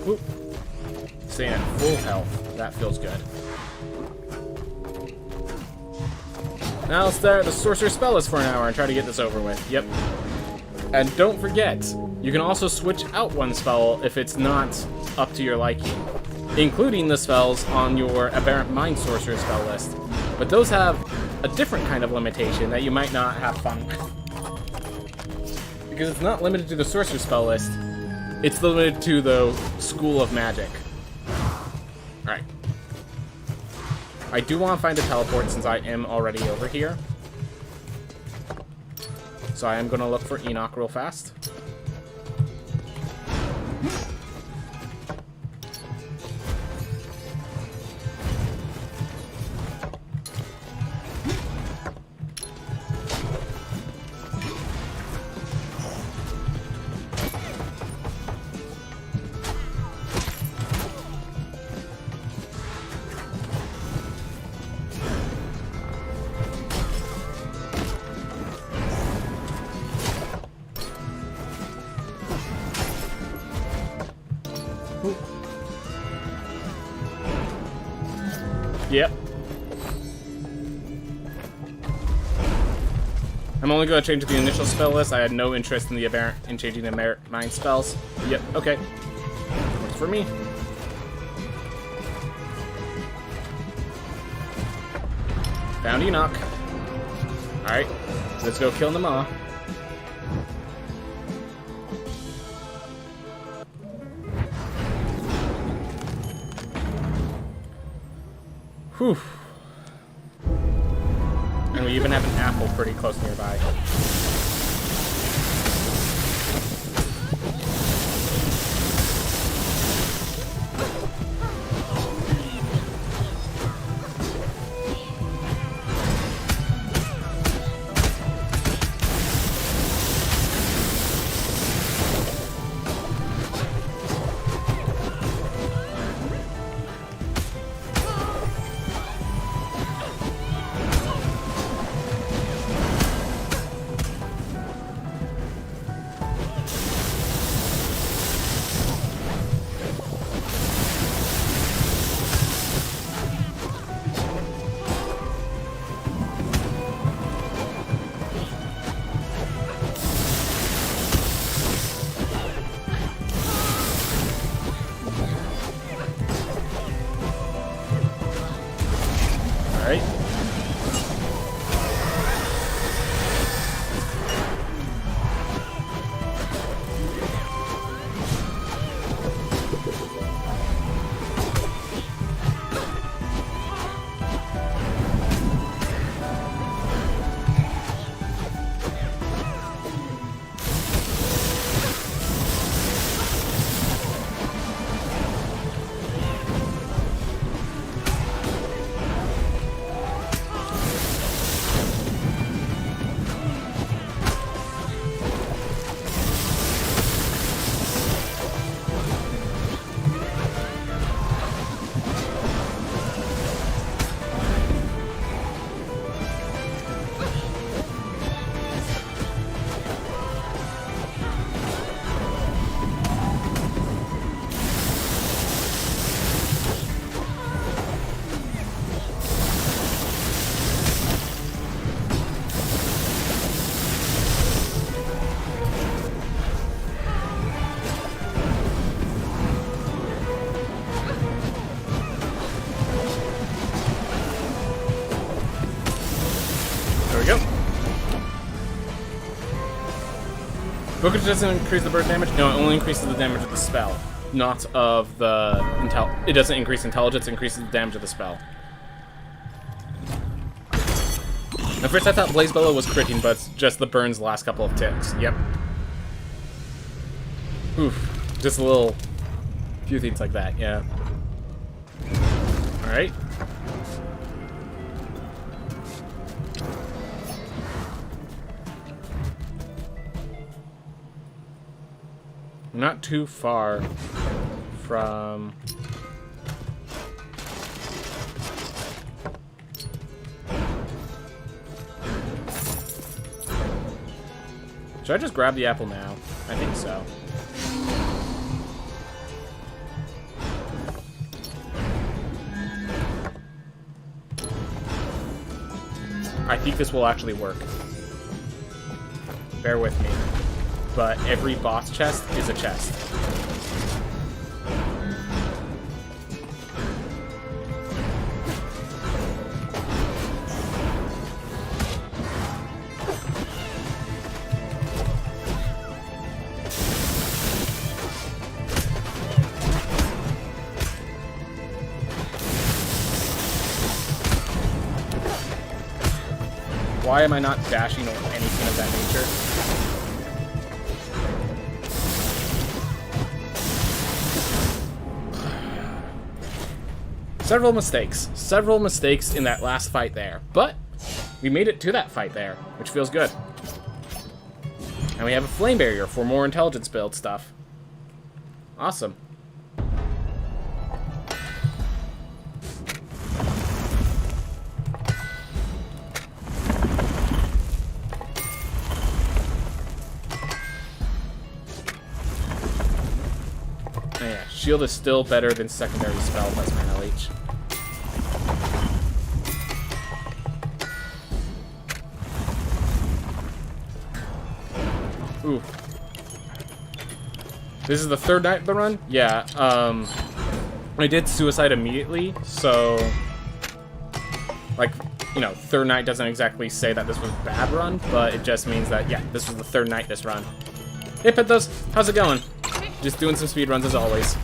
Oop. Staying at full health. That feels good. Now let's stare at the Sorcerer's Spell list for an hour and try to get this over with. Yep. And don't forget, you can also switch out one spell if it's not up to your liking, including the spells on your Aberrant Mind Sorcerer spell list. But those have a different kind of limitation that you might not have fun with. Because it's not limited to the Sorcerer spell list. It's limited to the School of Magic. Alright. I do want to find a teleport since I am already over here. So I am going to look for Enoch real fast. Yep. I'm only going to change the initial spell list. I had no interest in changing the Aberrant Mind spells. Yep, okay. Works for me. Found Enoch. Alright, let's go kill Nama. Whew. And we even have an apple pretty close nearby. Focus doesn't increase the bird damage? No, it only increases the damage of the spell, not of the it doesn't increase intelligence, it increases the damage of the spell. At first I thought Blaze Bellow was critting, but it's just the burn's last couple of ticks. Yep. Oof. Just a few things like that, yeah. Alright. Not too far from... Should I just grab the apple now? I think so. I think this will actually work. Bear with me. But every boss chest is a chest. Why am I not dashing or anything of that nature? Several mistakes in that last fight there, but we made it to that fight there, which feels good. And we have a flame barrier for more intelligence build stuff. Awesome. Oh yeah, shield is still better than secondary spell plus mana leech. Ooh. This is the third night of the run? Yeah, I did suicide immediately, so... Like, you know, third night doesn't exactly say that this was a bad run, but it just means that, yeah, this was the third night this run. Hey, Pithos, how's it going? Just doing some speedruns as always.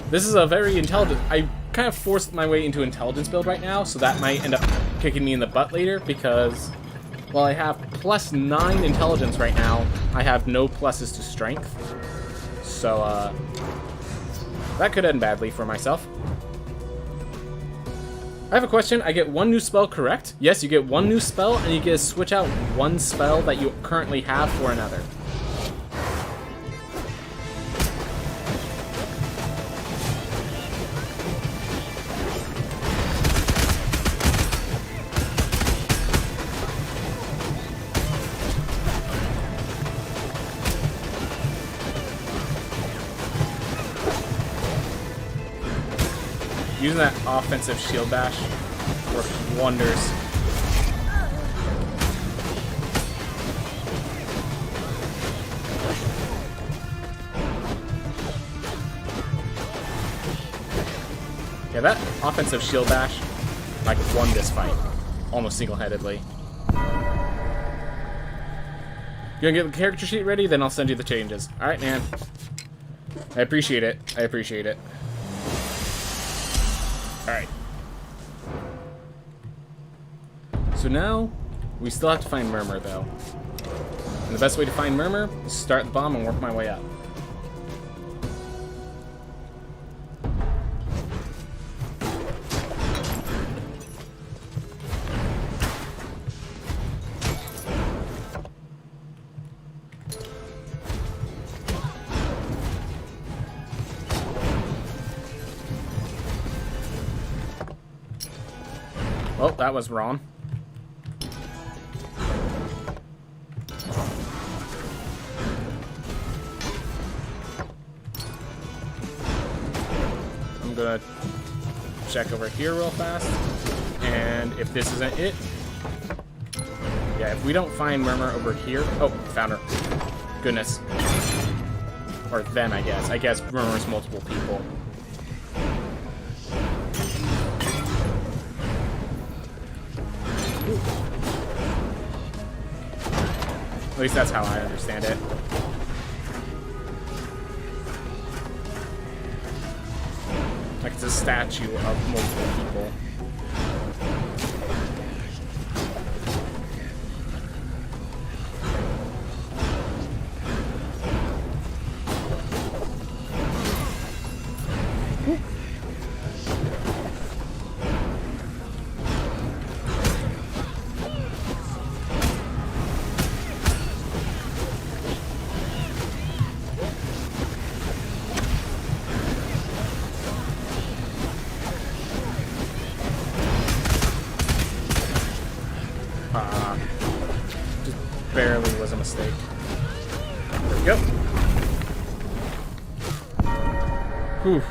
This is a very intelligent... I kind of forced my way into intelligence build right now, so that might end up kicking me in the butt later, because while I have +9 intelligence right now, I have no pluses to strength. So, that could end badly for myself. I have a question. I get one new spell, correct? Yes, you get one new spell, and you get to switch out one spell that you currently have for another. Using that offensive shield bash works wonders. Yeah, that offensive shield bash, like, won this fight. Almost single-handedly. You gonna get the character sheet ready? Then I'll send you the changes. Alright, man. I appreciate it. I appreciate it. Alright. So now, we still have to find Murmur, though. And the best way to find Murmur is start the bomb and work my way up. Oh, that was wrong. I'm gonna check over here real fast. And if this isn't it... Yeah, if we don't find Murmur over here... Oh, found her. Goodness. Or them, I guess. I guess Murmur's multiple people. At least that's how I understand it. Like it's a statue of multiple people. Just barely was a mistake. There we go. Whew.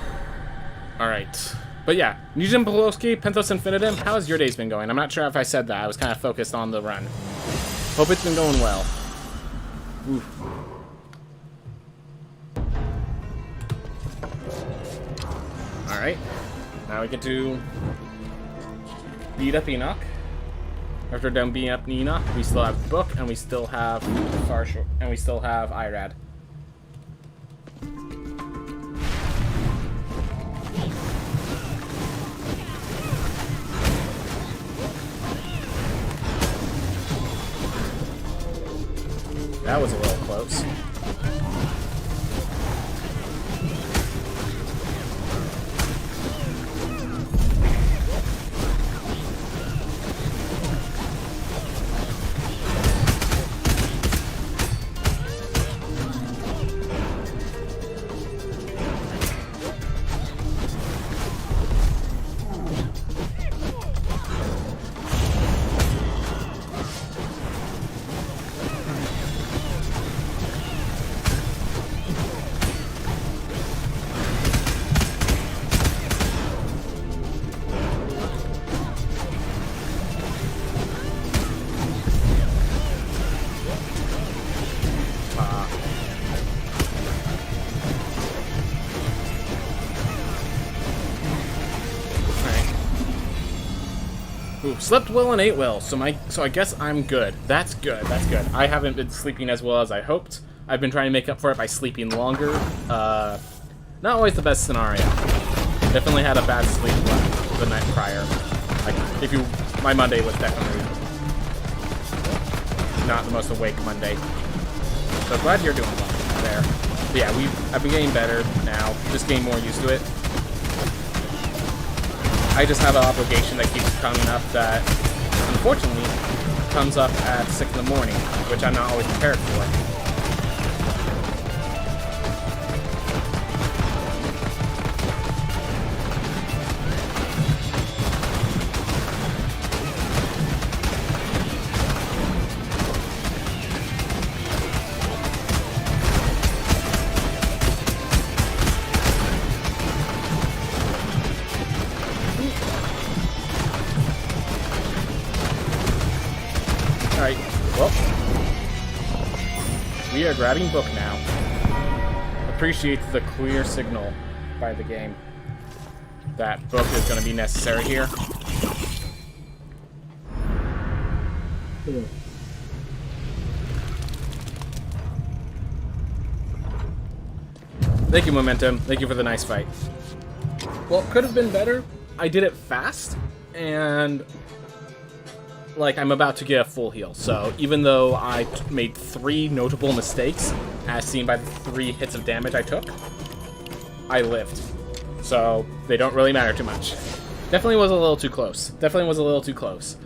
Alright. But yeah, Nugent Poloski, Penthos Infinitum, how has your days been going? I'm not sure if I said that. I was kind of focused on the run. Hope it's been going well. Oof. Alright. Now we get to beat up Enoch. After done beating up Enoch, we still have Book, and we still have Farshore, and we still have Irad. That was a little close. Ooh, slept well and ate well, so I guess I'm good. That's good, that's good. I haven't been sleeping as well as I hoped. I've been trying to make up for it by sleeping longer. Not always the best scenario. Definitely had a bad sleep the night prior. Like, my Monday was definitely not the most awake Monday. So glad you're doing well there. But yeah, I've been getting better now. Just getting more used to it. I just have an obligation that keeps coming up that, unfortunately, comes up at 6 in the morning, which I'm not always prepared for. Alright, well, we are grabbing book now. Appreciate the clear signal by the game that book is going to be necessary here. Thank you, Momentum. Thank you for the nice fight. Well, it could have been better. I did it fast, and like, I'm about to get a full heal, so even though I made 3 notable mistakes, as seen by the 3 hits of damage I took, I lived. So, they don't really matter too much. Definitely was a little too close. Definitely was a little too close.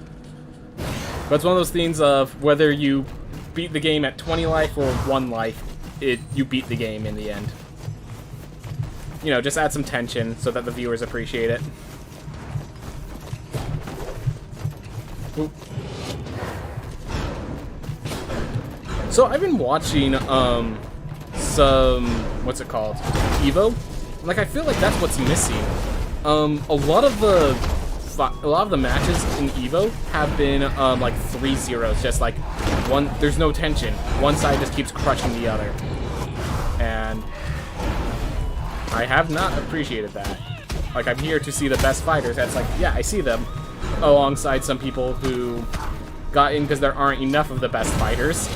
But it's one of those things of whether you beat the game at 20 life or 1 life, you beat the game in the end. You know, just add some tension so that the viewers appreciate it. Ooh. So I've been watching some, what's it called, Evo. Like, I feel like that's what's missing. A lot of the matches in Evo have been like 3-0s, just like one. There's no tension. One side just keeps crushing the other, and I have not appreciated that. Like, I'm here to see the best fighters. That's like, yeah, I see them, alongside some people who got in because there aren't enough of the best fighters,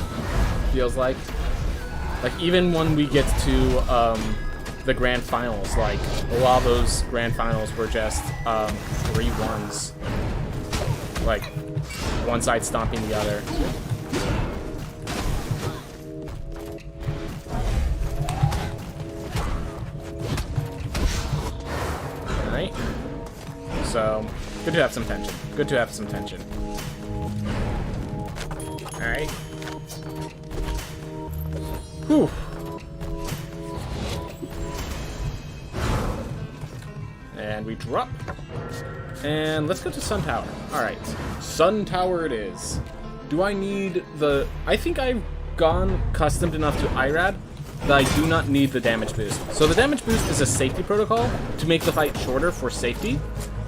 feels like. Like, even when we get to the grand finals, like, a lot of those grand finals were just 3-1s. Like, one side stomping the other. Alright. So, good to have some tension. Good to have some tension. Alright. Whew. And we drop. And let's go to Sun Tower. Alright. Sun Tower it is. Do I need the... I think I've gone customed enough to IRAD that I do not need the damage boost. So the damage boost is a safety protocol to make the fight shorter for safety.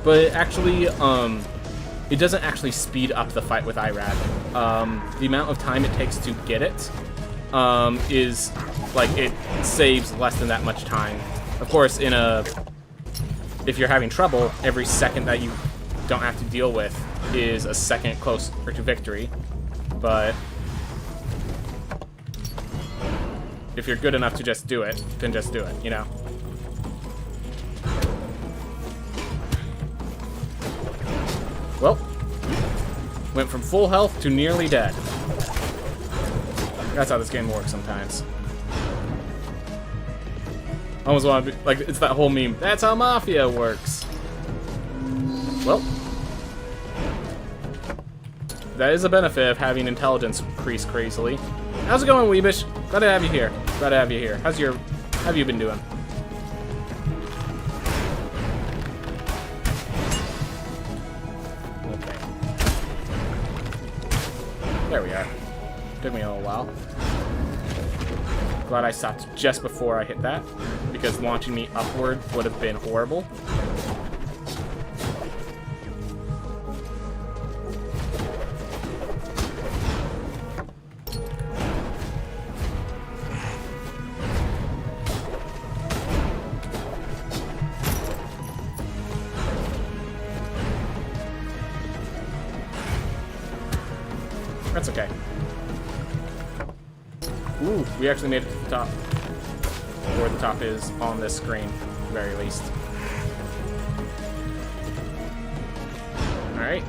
But it actually, it doesn't actually speed up the fight with IRAD. The amount of time it takes to get it is, like, it saves less than that much time. Of course, if you're having trouble, every second that you don't have to deal with is a second closer to victory. But if you're good enough to just do it, then just do it, you know? Well, went from full health to nearly dead. That's how this game works sometimes. Almost want to be, like, it's that whole meme. That's how Mafia works. Well, that is a benefit of having intelligence increase crazily. How's it going, Weebish? Glad to have you here. Glad to have you here. How have you been doing? There we are. Took me a little while. Glad I stopped just before I hit that, because launching me upward would have been horrible. That's okay. Ooh, we actually made it to the top. Or the top is on this screen, at the very least. Alright.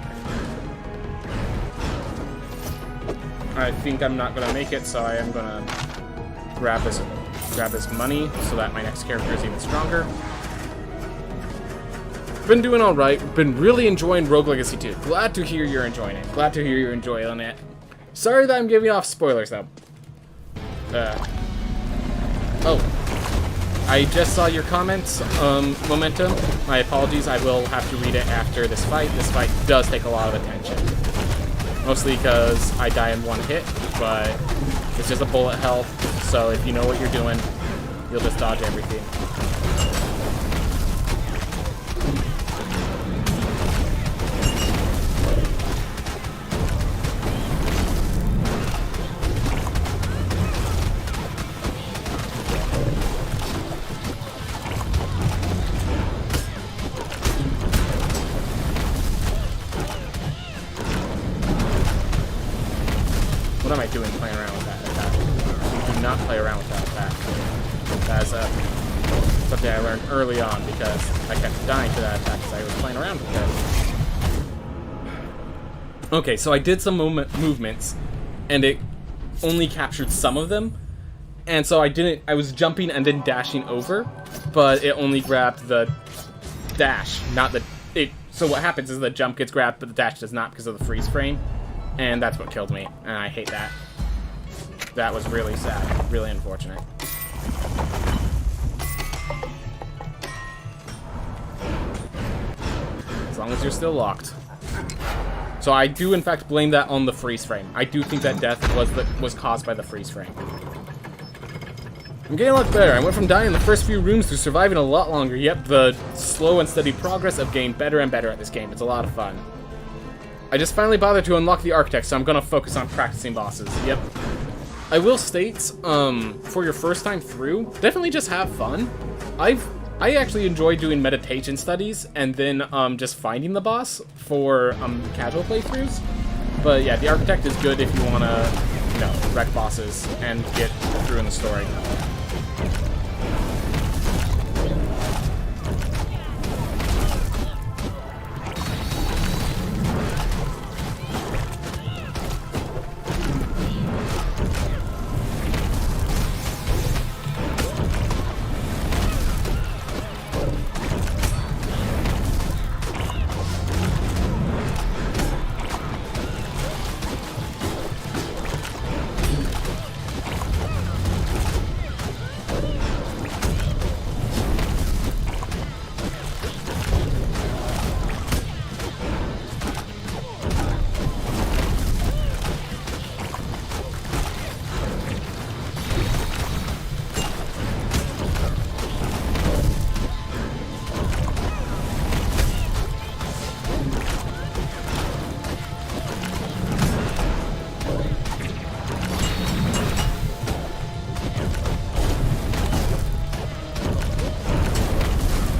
I think I'm not gonna make it, so I am gonna grab this money so that my next character is even stronger. Been doing alright. Been really enjoying Rogue Legacy 2. Glad to hear you're enjoying it. Glad to hear you're enjoying it. Sorry that I'm giving off spoilers, though. Oh. I just saw your comments, Momentum. My apologies. I will have to read it after this fight. This fight does take a lot of attention. Mostly because I die in one hit, but it's just a bullet health. So if you know what you're doing, you'll just dodge everything. What am I doing playing around with that attack? You do not play around with that attack. That's something I learned early on because I kept dying to that attack because I was playing around with it. Okay, so I did some movements, and it only captured some of them. And so I was jumping and then dashing over, but it only grabbed the dash, not the... So what happens is the jump gets grabbed, but the dash does not because of the freeze frame. And that's what killed me, and I hate that. That was really sad, really unfortunate. As long as you're still locked. So I do in fact blame that on the freeze frame. I do think that death was caused by the freeze frame. I'm getting a lot better. I went from dying in the first few rooms to surviving a lot longer. Yep, the slow and steady progress of getting better and better at this game. It's a lot of fun. I just finally bothered to unlock the architect, so I'm gonna focus on practicing bosses. Yep. I will state, for your first time through, definitely just have fun. I actually enjoy doing meditation studies and then just finding the boss for casual playthroughs. But yeah, the architect is good if you wanna, you know, wreck bosses and get through in the story.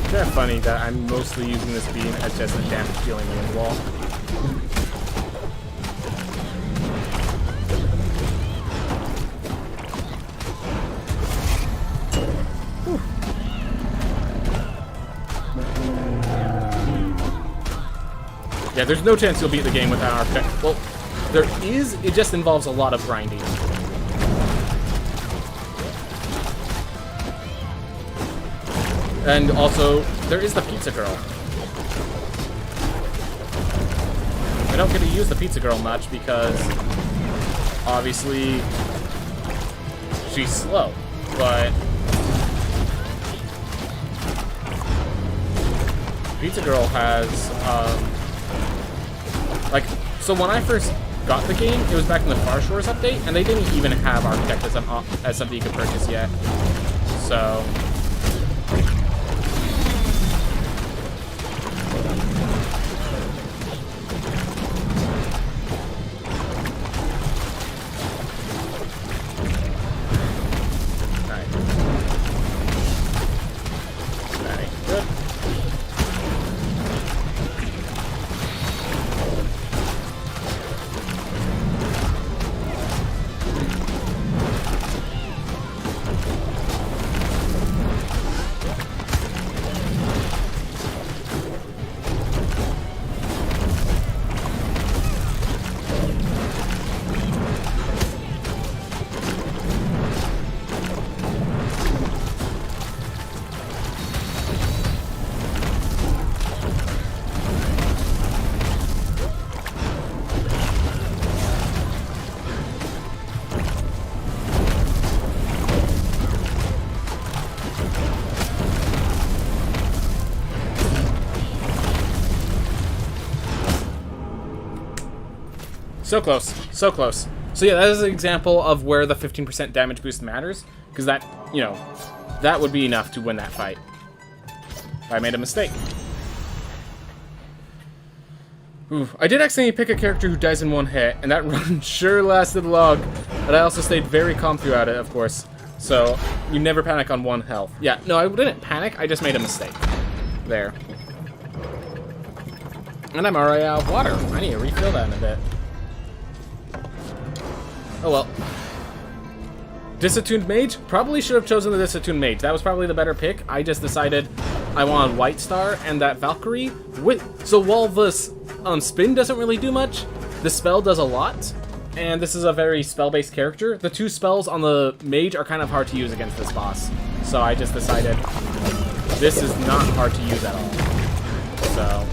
It's kind of funny that I'm mostly using this beam as just a damage dealing wind wall. Whew. Yeah, there's no chance you'll beat the game without architect. Well, there is, it just involves a lot of grinding. And also, there is the Pizza Girl. I don't get to use the Pizza Girl much because, obviously, she's slow, but Pizza Girl has, like, so when I first got the game, it was back in the Far Shores update, and they didn't even have Architect as something you could purchase yet, so... So close. So close. So yeah, that is an example of where the 15% damage boost matters. Because that, you know, that would be enough to win that fight. I made a mistake. Ooh, I did accidentally pick a character who dies in one hit, and that run sure lasted long. But I also stayed very calm throughout it, of course. So, you never panic on 1 health. Yeah, no, I didn't panic, I just made a mistake. There. And I'm already out of water. I need to refill that in a bit. Oh well. Disattuned Mage? Probably should have chosen the Disattuned Mage. That was probably the better pick. I just decided I wanted White Star and that Valkyrie. So while this spin doesn't really do much, the spell does a lot. And this is a very spell-based character. The 2 spells on the Mage are kind of hard to use against this boss. So I just decided this is not hard to use at all. So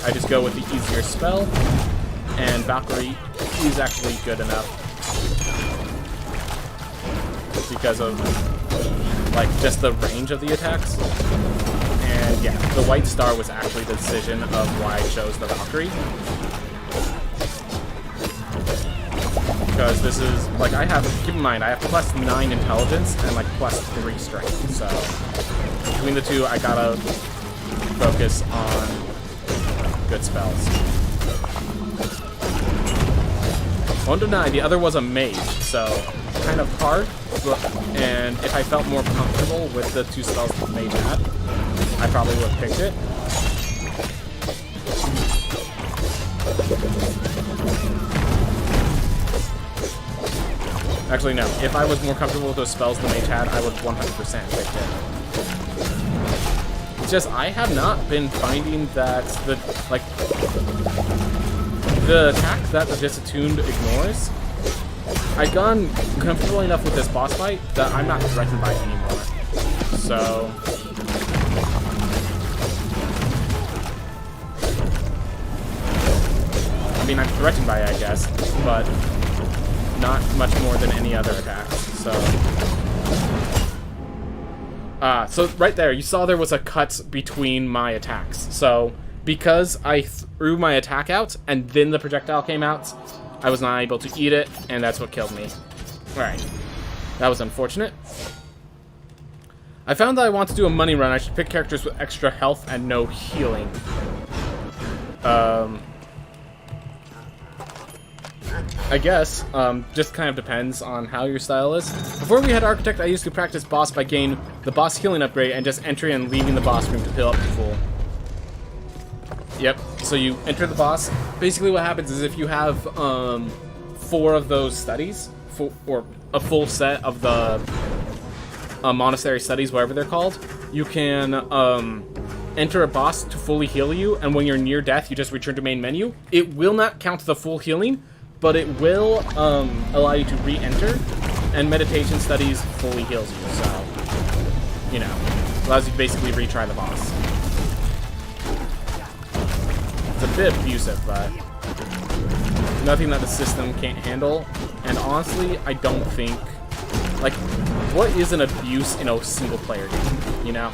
I just go with the easier spell. And Valkyrie is actually good enough. Because of, like, just the range of the attacks. And yeah, the White Star was actually the decision of why I chose the Valkyrie. Because this is, like, I have, keep in mind, I have +9 intelligence and, like, +3 strength. So, between the two, I gotta focus on good spells. 1 to 9, the other was a mage, so kind of hard. And if I felt more comfortable with the 2 spells the mage had, I probably would have picked it. Actually, no. If I was more comfortable with those spells the mage had, I would 100% pick it. It's just, I have not been finding that the, like, the attack that the Disattuned ignores, I've gone comfortable enough with this boss fight that I'm not threatened by it anymore. So I mean, I'm threatened by it, I guess, but not much more than any other attacks. So right there, you saw there was a cut between my attacks. So because I threw my attack out and then the projectile came out, I was not able to eat it, and that's what killed me. Alright. That was unfortunate. I found that I want to do a money run. I should pick characters with extra health and no healing. I guess. Just kind of depends on how your style is. Before we had Architect, I used to practice boss by getting the boss healing upgrade and just entering and leaving the boss room to fill up to full. Yep, so you enter the boss. Basically what happens is if you have 4 of those studies, or a full set of the monastery studies, whatever they're called, you can enter a boss to fully heal you, and when you're near death, you just return to main menu. It will not count the full healing, but it will allow you to re-enter, and meditation studies fully heals you, so, you know, allows you to basically retry the boss. It's a bit abusive, but nothing that the system can't handle. And honestly, I don't think, like, what is an abuse in a single player game, you know?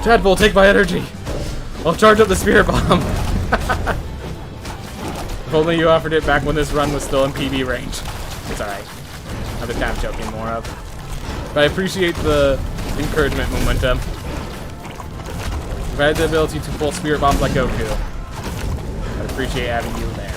Tadpole, take my energy! I'll charge up the spirit bomb! If only you offered it back when this run was still in PB range. It's alright. I'm just kind of joking more of. But I appreciate the encouragement, Momentum. If I had the ability to pull spirit bombs like Goku, I'd appreciate having you there.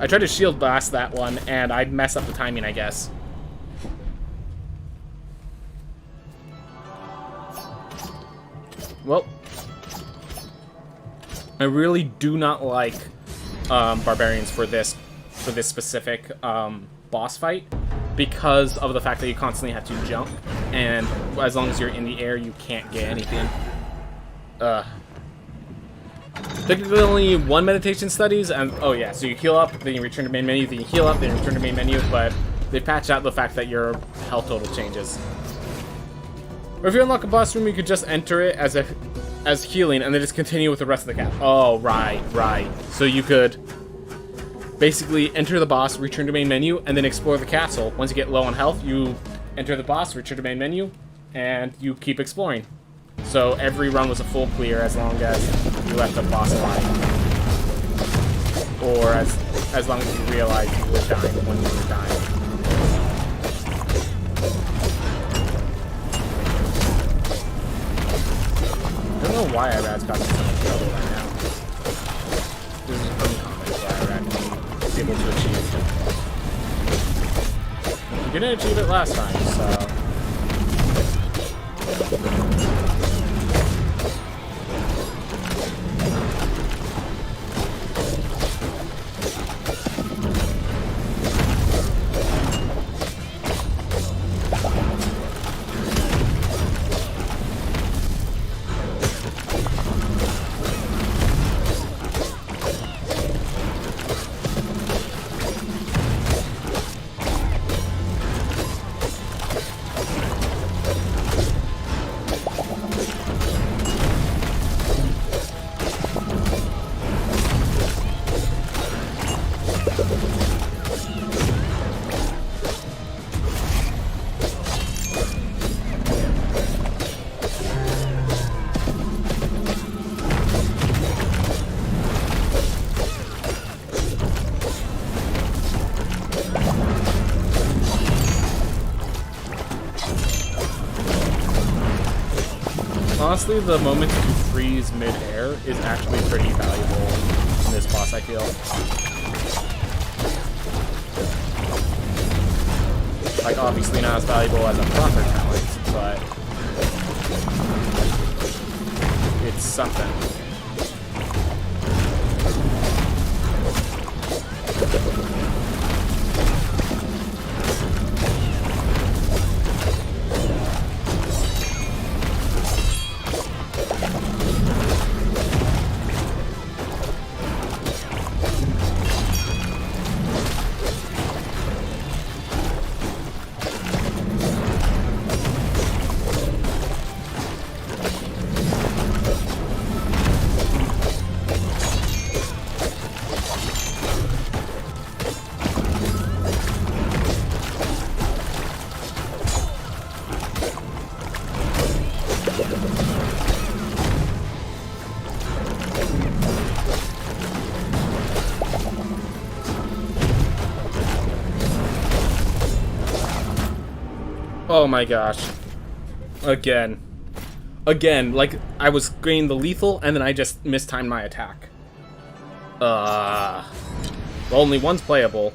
I tried to shield blast that one, and I'd mess up the timing, I guess. Well, I really do not like barbarians for this specific boss fight, because of the fact that you constantly have to jump, and as long as you're in the air, you can't get anything. Technically only one meditation studies, and oh yeah, so you heal up, then you return to main menu, then you heal up, then you return to main menu, but they patch out the fact that your health total changes. Or if you unlock a boss room, you could just enter it as healing, and then just continue with the rest of the cap. Oh, right. So you could basically enter the boss, return to main menu, and then explore the castle. Once you get low on health, you enter the boss, return to main menu, and you keep exploring. So every run was a full clear as long as you left the boss fight. Or as long as you realized you were dying when you were dying. I don't know why Irad's got so much trouble right now. This is uncommon for Irad to be able to achieve it. You didn't achieve it last time, so... Honestly, the moment to freeze mid-air is actually pretty valuable in this boss, I feel. Like, obviously not as valuable as a proper talent, but it's something. Oh my gosh. Again, like, I was getting the lethal, and then I just mistimed my attack. Well, only one's playable.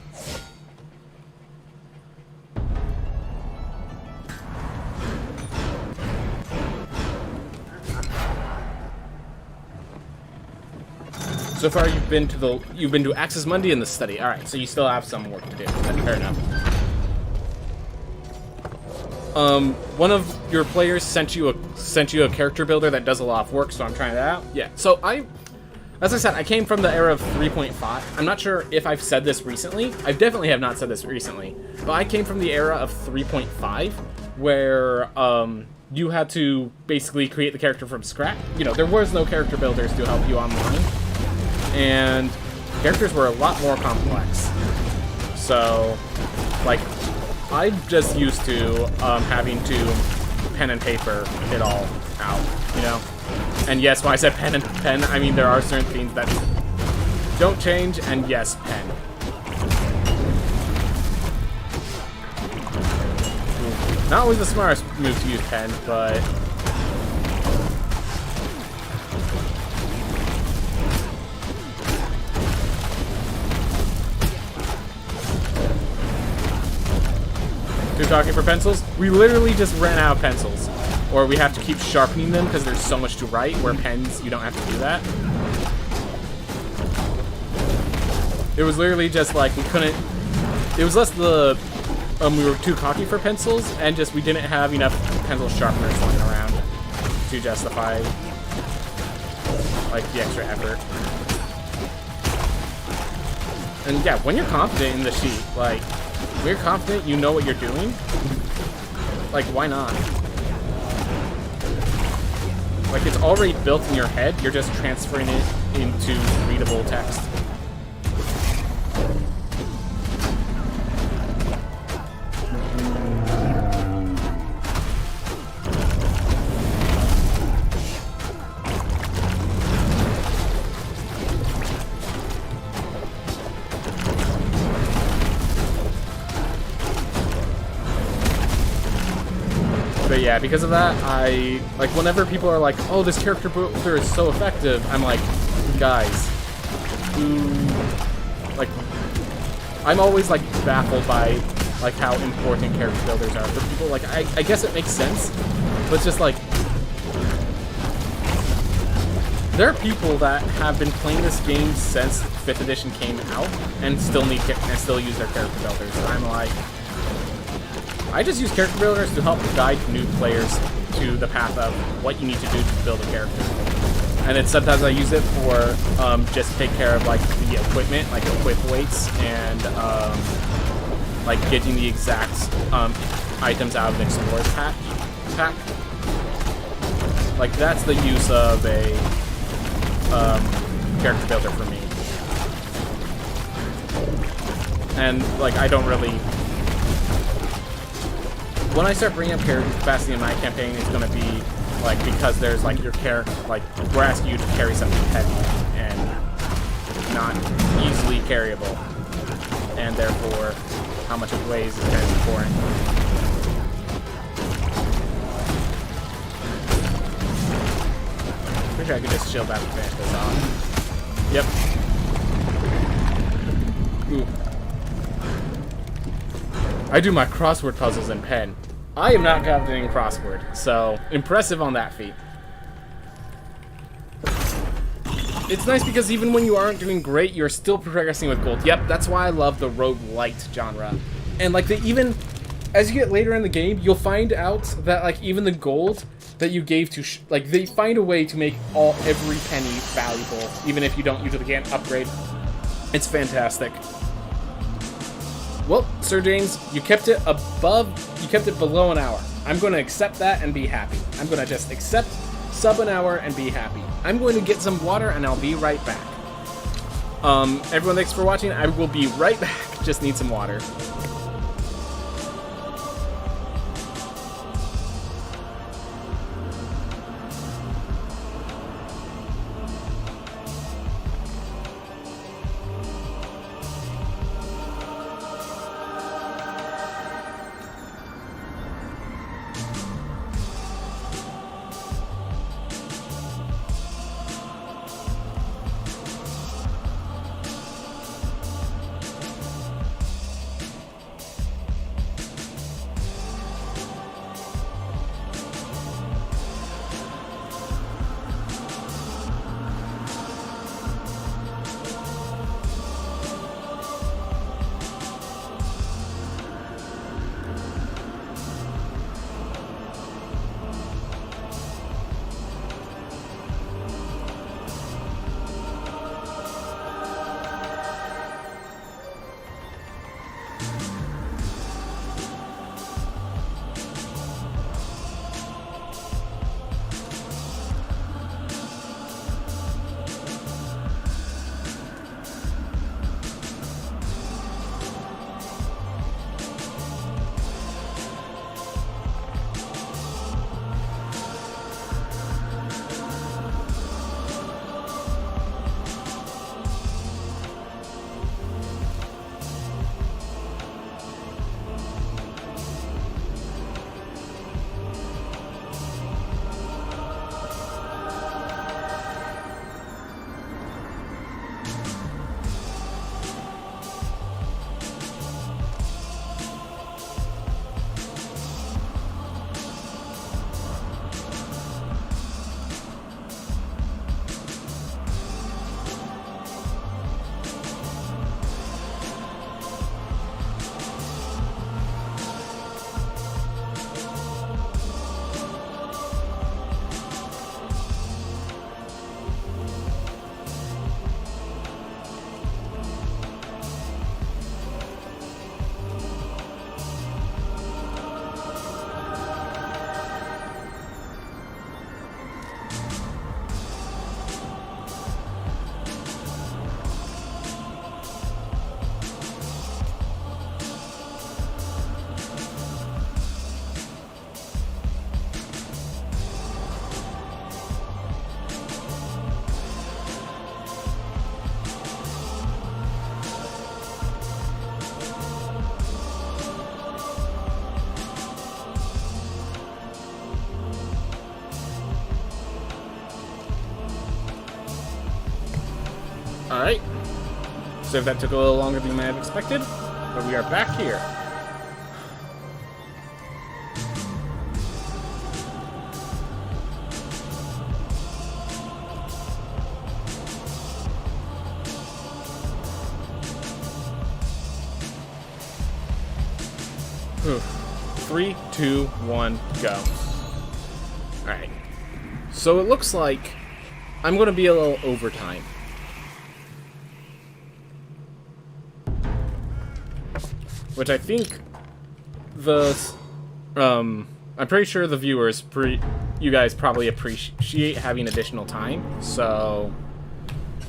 So far, you've been to Axis Mundi in the study. All right, so you still have some work to do. Fair enough. One of your players sent you a character builder that does a lot of work, so I'm trying that out. Yeah. So as I said, I came from the era of 3.5. I'm not sure if I've said this recently. I definitely have not said this recently, but I came from the era of 3.5, where you had to basically create the character from scratch. You know, there was no character builders to help you online, and characters were a lot more complex. So, like, I'm just used to having to pen and paper it all out, you know? And yes, when I said pen, I mean there are certain things that don't change, and yes, pen. Not always the smartest move to use pen, but... talking for pencils. We literally just ran out of pencils. Or we have to keep sharpening them because there's so much to write, where pens, you don't have to do that. It was literally just like we couldn't... It was less the... we were too cocky for pencils, and just we didn't have enough pencil sharpeners lying around to justify, like, the extra effort. And yeah, when you're confident in the sheet, like, when you're confident you know what you're doing, like, why not? Like, it's already built in your head, you're just transferring it into readable text. But yeah, because of that, I, like, whenever people are like, oh, this character builder is so effective, I'm like, guys, like, I'm always, like, baffled by, like, how important character builders are for people. Like, I guess it makes sense, but it's just, like, there are people that have been playing this game since 5th edition came out and still use their character builders. And I'm like, I just use character builders to help guide new players to the path of what you need to do to build a character. And then sometimes I use it for just take care of like the equipment, like equip weights and like getting the exact items out of the Explorer's pack. Like that's the use of a character builder for me. And like I don't really... When I start bringing up character capacity in my campaign, it's going to be, like, because there's, like, your character, like, we're asking you to carry something heavy and not easily carryable. And therefore, how much it weighs is kind of important. Pretty sure I could just chill back and finish this off. Yep. Ooh. I do my crossword puzzles in pen. I am not confident in crossword, so impressive on that feat. It's nice because even when you aren't doing great, you're still progressing with gold. Yep, that's why I love the roguelite genre. And like even as you get later in the game, you'll find out that like even the gold that you gave to like they find a way to make every penny valuable, even if you don't usually get upgrade. It's fantastic. Well, Sir James, you kept it below an hour. I'm going to accept that and be happy. I'm going to just accept sub an hour and be happy. I'm going to get some water and I'll be right back. Everyone, thanks for watching. I will be right back. Just need some water. Alright. So if that took a little longer than you might have expected, but we are back here. Oof. 3, 2, 1, go. Alright. So it looks like I'm going to be a little overtime. Which I think I'm pretty sure the viewers, you guys probably appreciate having additional time, so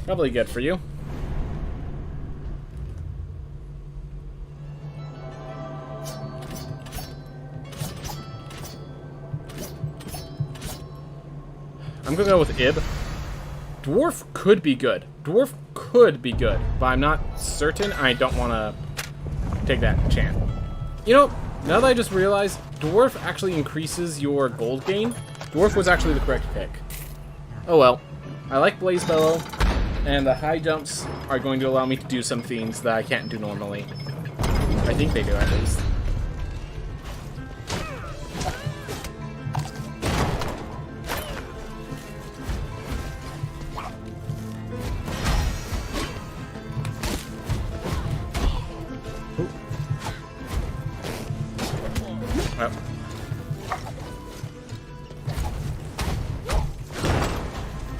probably good for you. I'm gonna go with Ib. Dwarf could be good. Dwarf could be good, but I'm not certain. I don't want to take that chance. You know, now that I just realized, Dwarf actually increases your gold gain. Dwarf was actually the correct pick. Oh well. I like Blaze Bellow, and the high jumps are going to allow me to do some things that I can't do normally. I think they do, at least.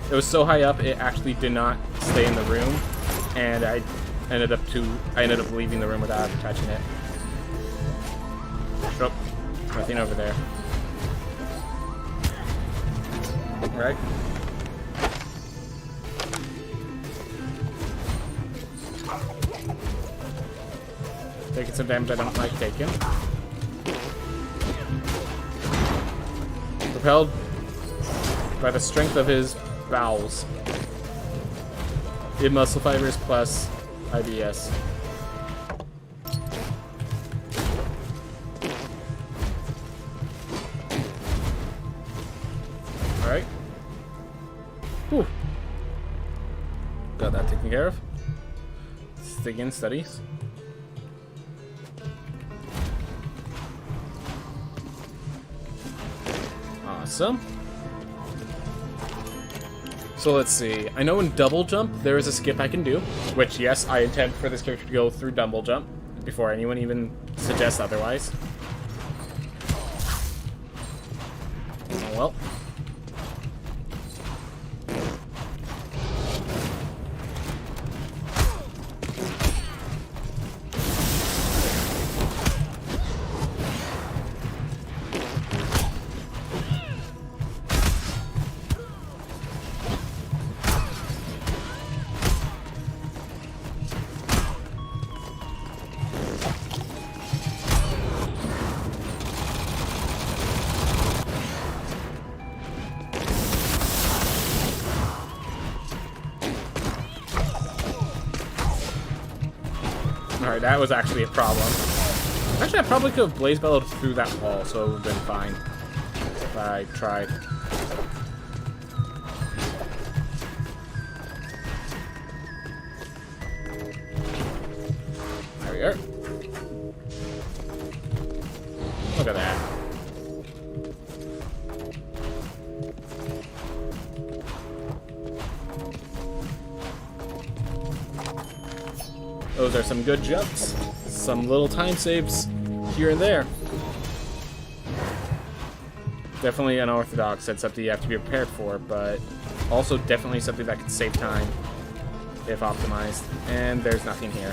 It was so high up, it actually did not stay in the room, and I ended up leaving the room without touching it. Oh, nothing over there. All right. Taking some damage I don't like taking. Propelled by the strength of his bowels. Ib muscle fibers plus IBS. Alright. Whew. Got that taken care of. Stick in studies. Awesome. So let's see. I know in double jump there is a skip I can do, which yes, I intend for this character to go through double jump before anyone even suggests otherwise. Oh well. Alright, that was actually a problem. Actually, I probably could have Blaze Bellowed through that wall, so it would have been fine if I tried. There we are. Look at that. Those are some good jumps. Some little time saves here and there. Definitely unorthodox. That's something you have to be prepared for, but also definitely something that can save time if optimized. And there's nothing here.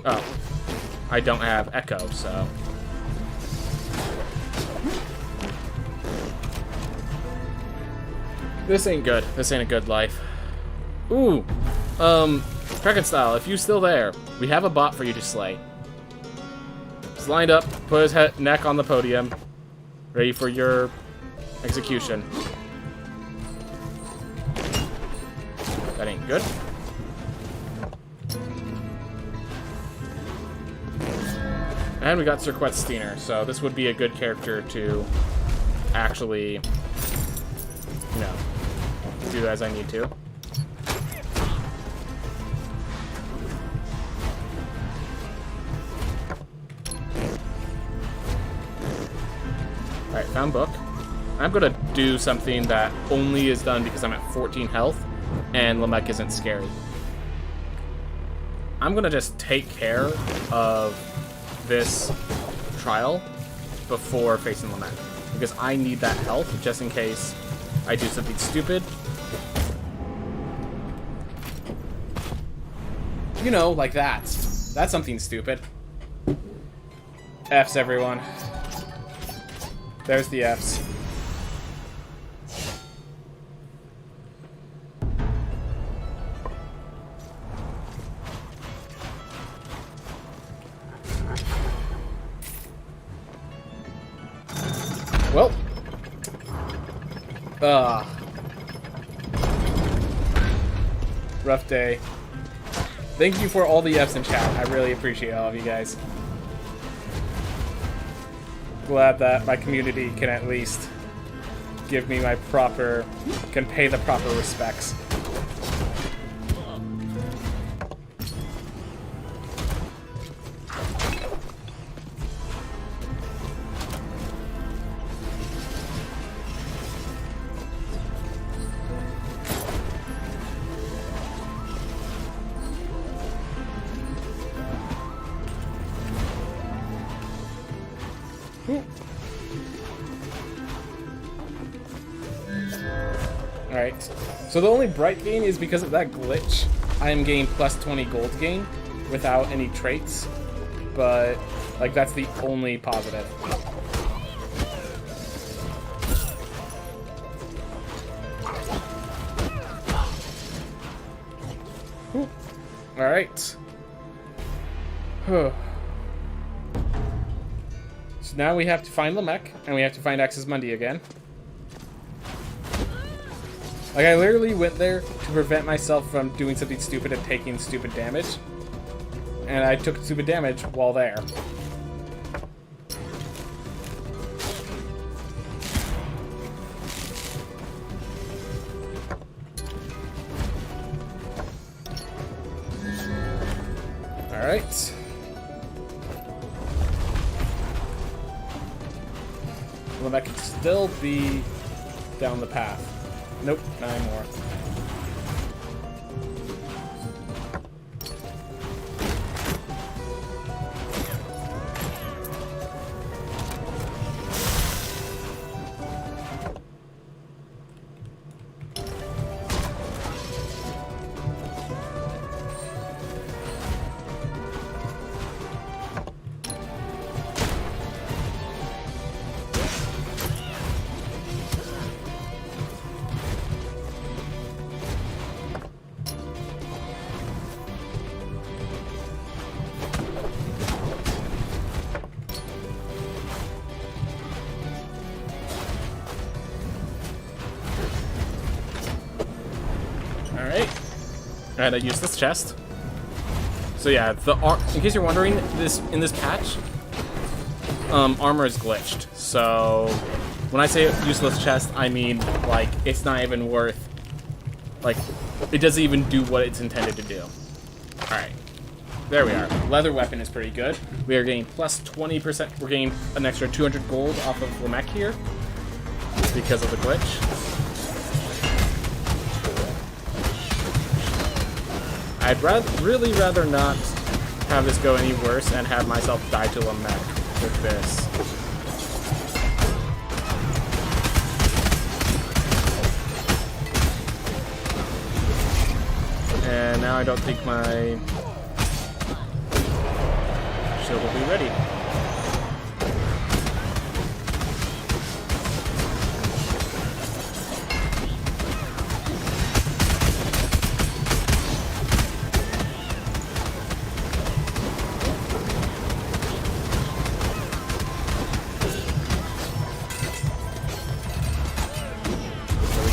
Oh. I don't have Echo, so... This ain't good. This ain't a good life. Ooh. Style, if you're still there, we have a bot for you to slay. He's lined up, put his neck on the podium, ready for your execution. That ain't good. And we got Sir Quetzsteiner, so this would be a good character to actually, you know, do as I need to. Alright, found book. I'm gonna do something that only is done because I'm at 14 health and Lamech isn't scary. I'm gonna just take care of this trial before facing Lamech, because I need that health just in case I do something stupid. You know, like that. That's something stupid. F's, everyone. There's the F's. Well. Rough day. Thank you for all the F's in chat. I really appreciate all of you guys. Glad that my community can at least give me my proper, can pay the proper respects. Alright, so the only bright gain is because of that glitch. I am getting plus 20 gold gain without any traits, but like that's the only positive. Alright. So now we have to find Lamech, and we have to find Axis Mundi again. Like, I literally went there to prevent myself from doing something stupid and taking stupid damage. And I took stupid damage while there. Alright. Well, that could still be down the path. Nope, 9 more. And I use this chest. So yeah, in case you're wondering, in this patch, armor is glitched. So when I say useless chest, I mean like it's not even worth, like it doesn't even do what it's intended to do. All right, there we are. Leather weapon is pretty good. We are getting plus 20%. We're getting an extra 200 gold off of Lamech here because of the glitch. I'd really rather not have this go any worse and have myself die to Lamech with this. And now I don't think my shield will be ready.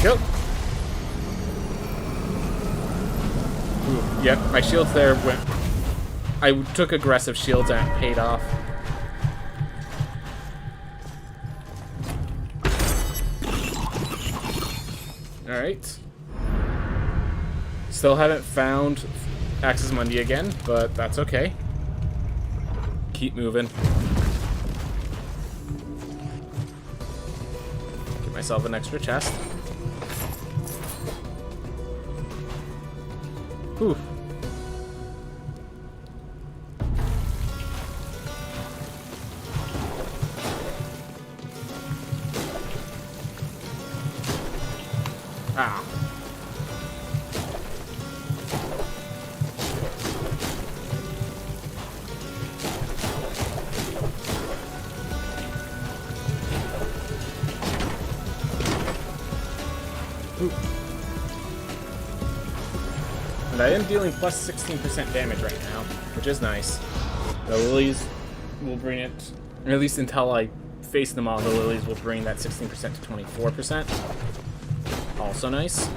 Go. Ooh, yep, my shields there went. I took aggressive shields and it paid off. Alright. Still haven't found Axis Mundi again, but that's okay. Keep moving. Get myself an extra chest. Whew. Ah. Ooh. And I am dealing plus 16% damage right now, which is nice. The lilies will bring it, or at least until I face them all, the lilies will bring that 16% to 24%. Also nice.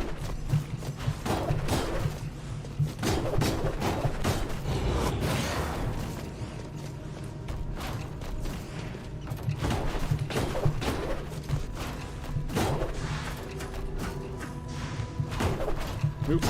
Oop.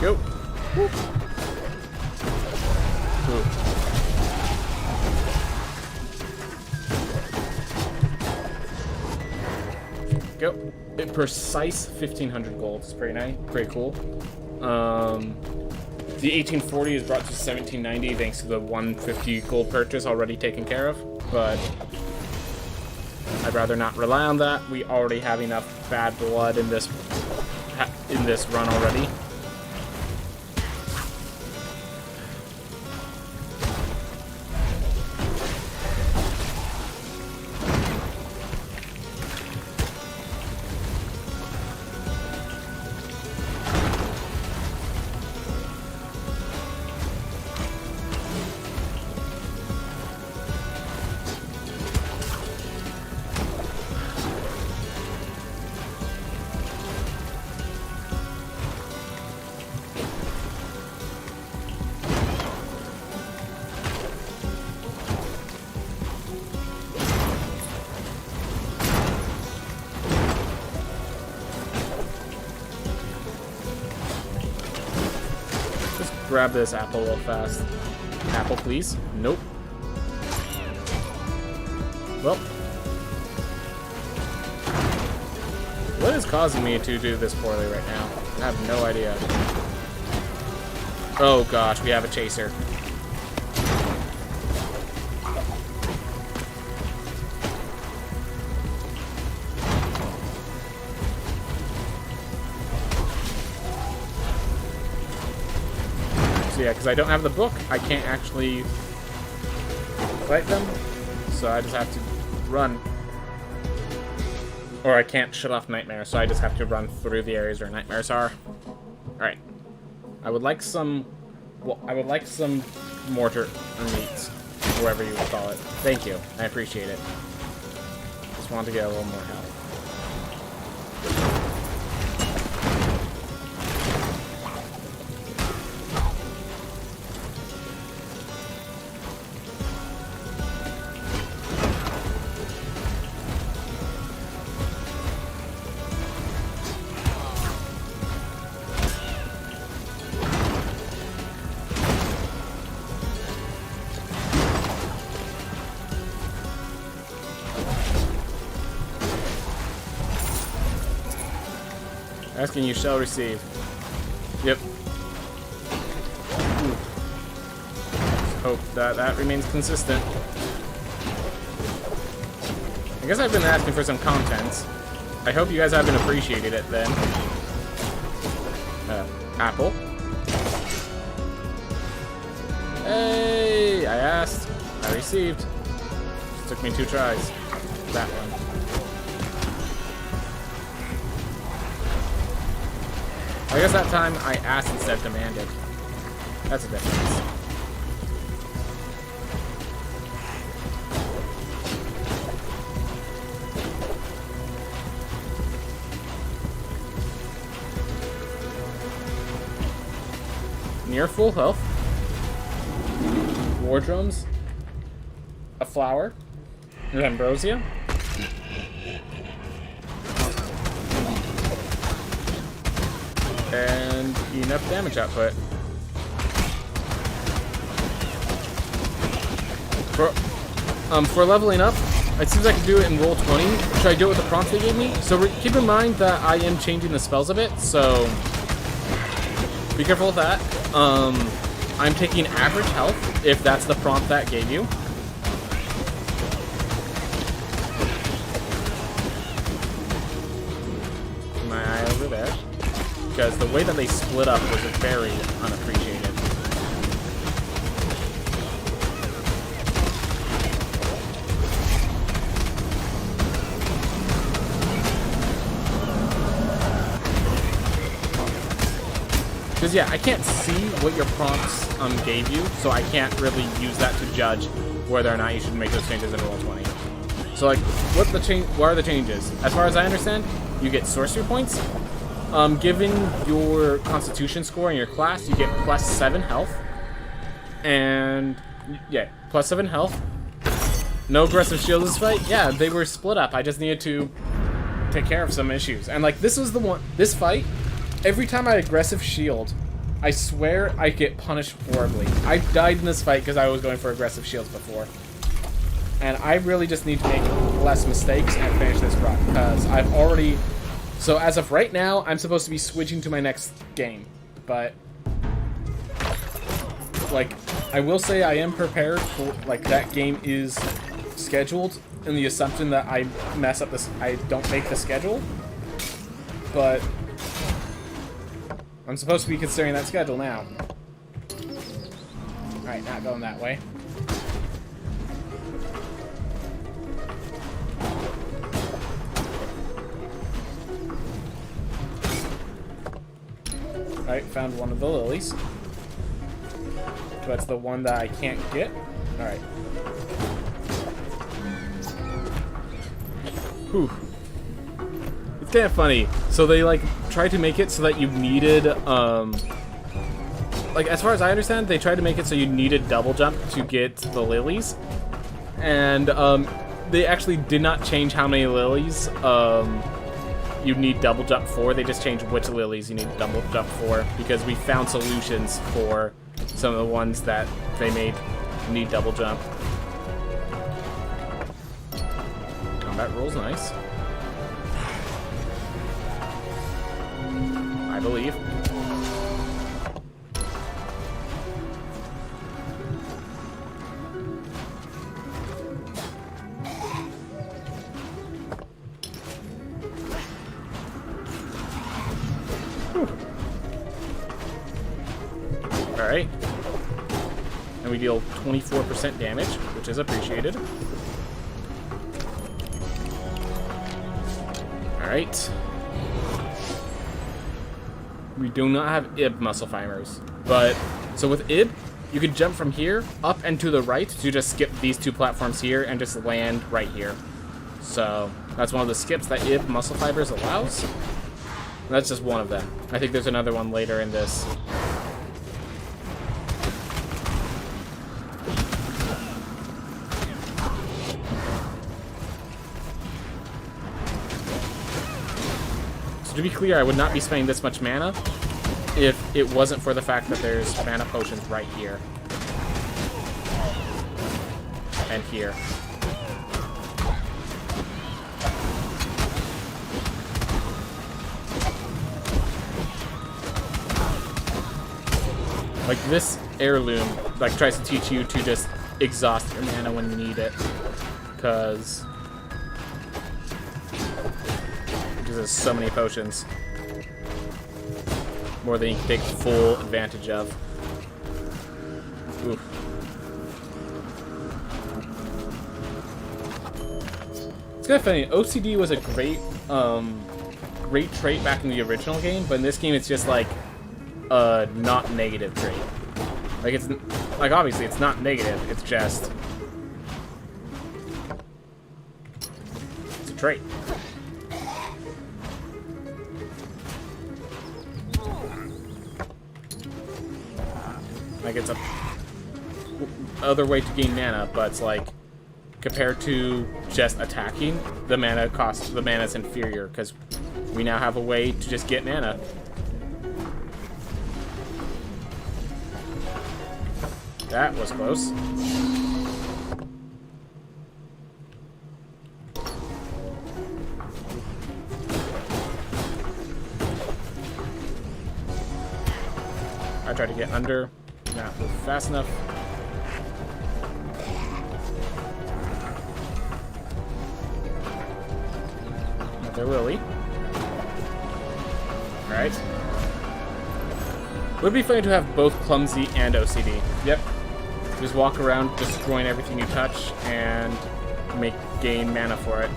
Go. Woo. Go. Precise 1,500 gold. It's pretty nice. Pretty cool. The 1840 is brought to 1,790 thanks to the 150 gold purchase already taken care of, but I'd rather not rely on that. We already have enough bad blood in this run already. Grab this apple real fast. Apple, please. Nope. Well. What is causing me to do this poorly right now? I have no idea. Oh gosh, we have a chaser. So yeah, because I don't have the book, I can't actually fight them, so I just have to run. Or I can't shut off nightmares, so I just have to run through the areas where nightmares are. Alright. I would like some... Well, I would like some mortar or meat, whatever you would call it. Thank you. I appreciate it. Just wanted to get a little more health. Asking you shall receive. Yep. Ooh. Hope that remains consistent. I guess I've been asking for some content. I hope you guys haven't appreciated it then. Apple. Hey! I asked. I received. Just took me 2 tries. That one. I guess that time I asked instead of demanded. That's a difference. Near full health. Wardrooms. A flower. An ambrosia. And enough damage output. For leveling up, it seems I can do it in roll 20. Should I do it with the prompts they gave me? So keep in mind that I am changing the spells a bit, so be careful with that. I'm taking average health, if that's the prompt that gave you. My eye over there. Because the way that they split up was very unappreciated. Because yeah, I can't see what your prompts gave you, so I can't really use that to judge whether or not you should make those changes in roll 20. So like, what are the changes? As far as I understand, you get sorcery points. Given your constitution score in your class, you get +7 health. And yeah, +7 health. No aggressive shield this fight. Yeah, they were split up. I just needed to take care of some issues. And like, this was the one, this fight, every time I aggressive shield, I swear I get punished horribly. I died in this fight because I was going for aggressive shields before. And I really just need to make less mistakes and finish this run, because I've already... So as of right now, I'm supposed to be switching to my next game. But, like, I will say I am prepared for, like, that game is scheduled in the assumption that I mess up this, I don't make the schedule. But I'm supposed to be considering that schedule now. Alright, not going that way. Alright, found one of the lilies. That's the one that I can't get. Alright. Whew. It's kind of funny. So they, like, tried to make it so that you needed, like, as far as I understand, they tried to make it so you needed double jump to get the lilies. And, they actually did not change how many lilies, you need double jump for. They just changed which lilies you need double jump for, because we found solutions for some of the ones that they made need double jump. Combat rules nice, I believe. Alright. And we deal 24% damage, which is appreciated. Alright. We do not have Ib muscle fibers. But, so with Ib, you can jump from here up and to the right to just skip these two platforms here and just land right here. So, that's one of the skips that Ib muscle fibers allows. That's just one of them. I think there's another one later in this. To be clear, I would not be spending this much mana if it wasn't for the fact that there's mana potions right here. And here. Like, this heirloom, like, tries to teach you to just exhaust your mana when you need it. Because there's so many potions. More than you can take full advantage of. Oof. It's kind of funny. OCD was a great, great trait back in the original game, but in this game it's just like a not negative trait. Like, it's, like, obviously it's not negative, it's just... it's a trait. Like, it's a other way to gain mana, but it's like, compared to just attacking, the mana cost, the mana is inferior, because we now have a way to just get mana. That was close. I tried to get under, not move fast enough. Another Lily. Alright. Would be funny to have both clumsy and OCD. Yep. Just walk around destroying everything you touch and gain mana for it.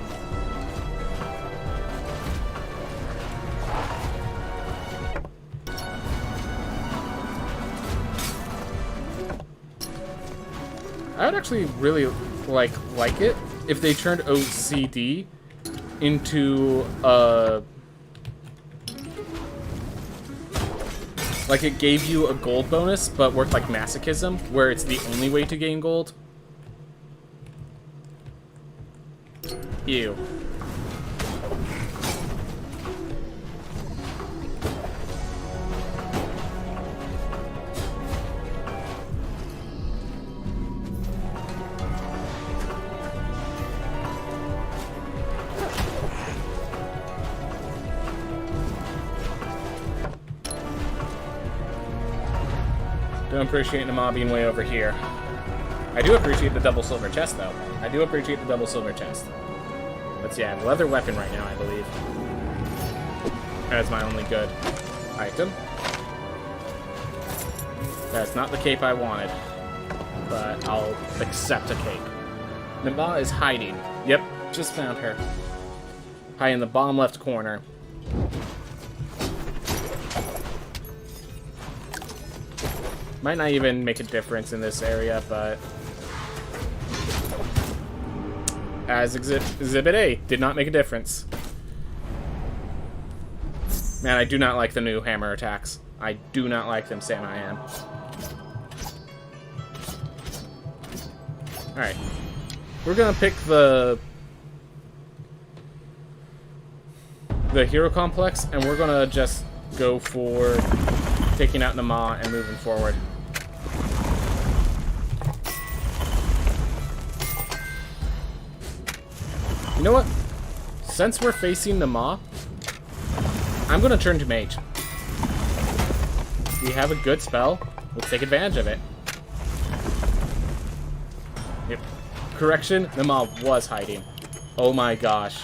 I would actually really like it if they turned OCD into like it gave you a gold bonus, but worked like masochism, where it's the only way to gain gold. Ew. Don't appreciate Nama being way over here. I do appreciate the double silver chest, though. I do appreciate the double silver chest. But yeah, leather weapon right now, I believe. That's my only good item. That's not the cape I wanted, but I'll accept a cape. Nama is hiding. Yep, just found her. High in the bottom left corner. Might not even make a difference in this area, but as Exhibit A, did not make a difference. Man, I do not like the new hammer attacks. I do not like them, Sam I am. Alright. We're gonna pick the hero complex, and we're gonna just go for taking out Nama and moving forward. You know what? Since we're facing Nama, I'm gonna turn to Mage. We have a good spell. Let's take advantage of it. Yep. Correction, Nama was hiding. Oh my gosh.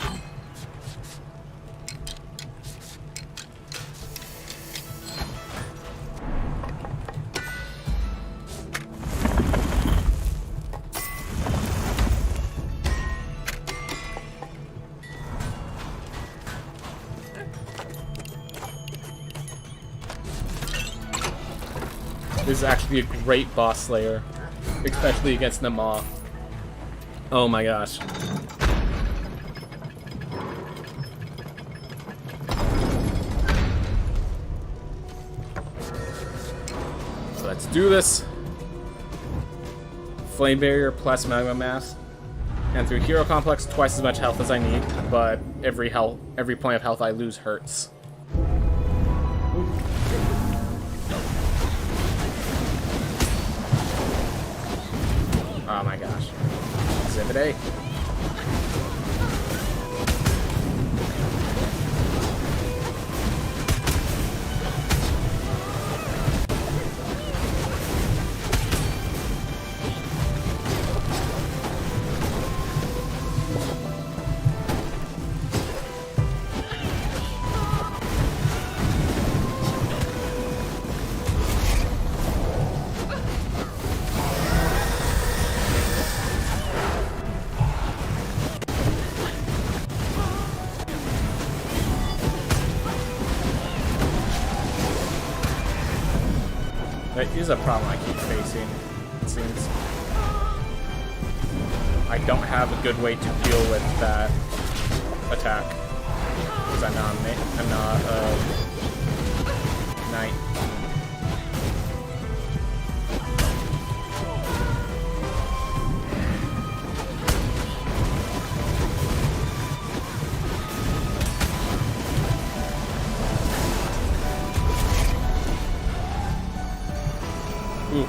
This is actually a great boss slayer, especially against Nama. Oh my gosh. So let's do this. Flame Barrier plus Magma Mass. And through Hero Complex, twice as much health as I need, but every point of health I lose hurts. Oh my gosh. Exhibit A. is a problem I keep facing, it seems. I don't have a good way to deal with that attack. Because I'm not knight. Ooh.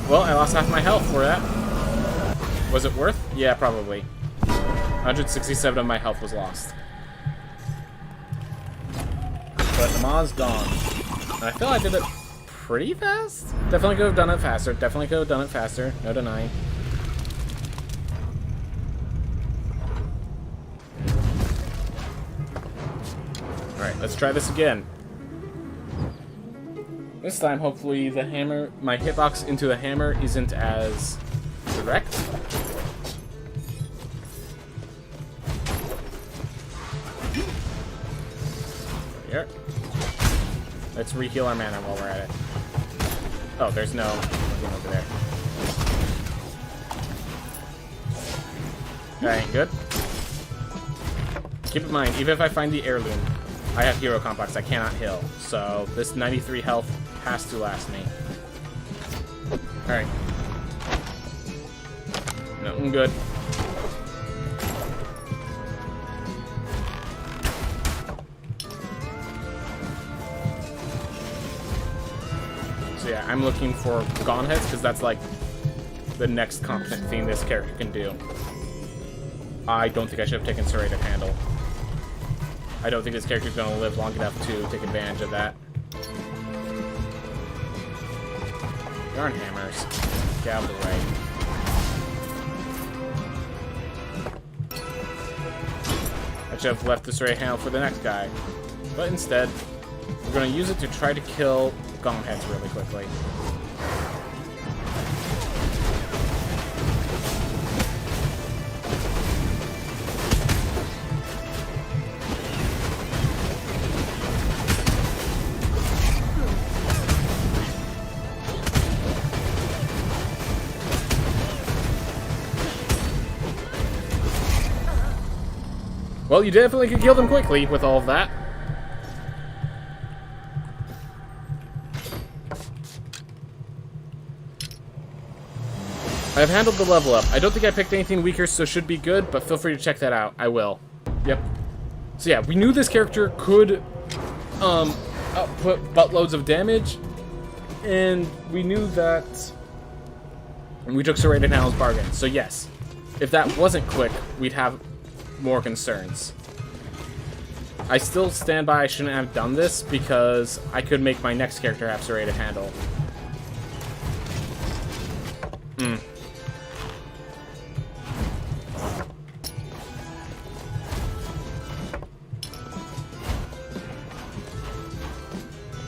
Well, I lost half my health for that. Was it worth? Yeah, probably. 167 of my health was lost. But the Ma's gone. And I feel I did it pretty fast? Definitely could have done it faster. Definitely could have done it faster. No denying. Alright, let's try this again. This time, hopefully, the hammer, my hitbox into the hammer isn't as direct. Here. Let's re-heal our mana while we're at it. Oh, there's no nothing over there. That ain't good. Keep in mind, even if I find the heirloom, I have hero complex. I cannot heal. So this 93 health has to last me. Alright. Nothing good. So yeah, I'm looking for Gaunt Heads because that's like the next competent thing this character can do. I don't think I should have taken Serrated Handle. I don't think this character's going to live long enough to take advantage of that. Yarn hammers. Get out of the way. I should have left the Serrated Handle for the next guy. But instead, we're going to use it to try to kill Gaunt Heads really quickly. Well, you definitely could kill them quickly with all of that. I've handled the level up. I don't think I picked anything weaker, so should be good, but feel free to check that out. I will. Yep. So yeah, we knew this character could output buttloads of damage, and we knew that we took Serrated Handle's bargain. So yes, if that wasn't quick, we'd have more concerns. I still stand by I shouldn't have done this because I could make my next character have Serrated Handle.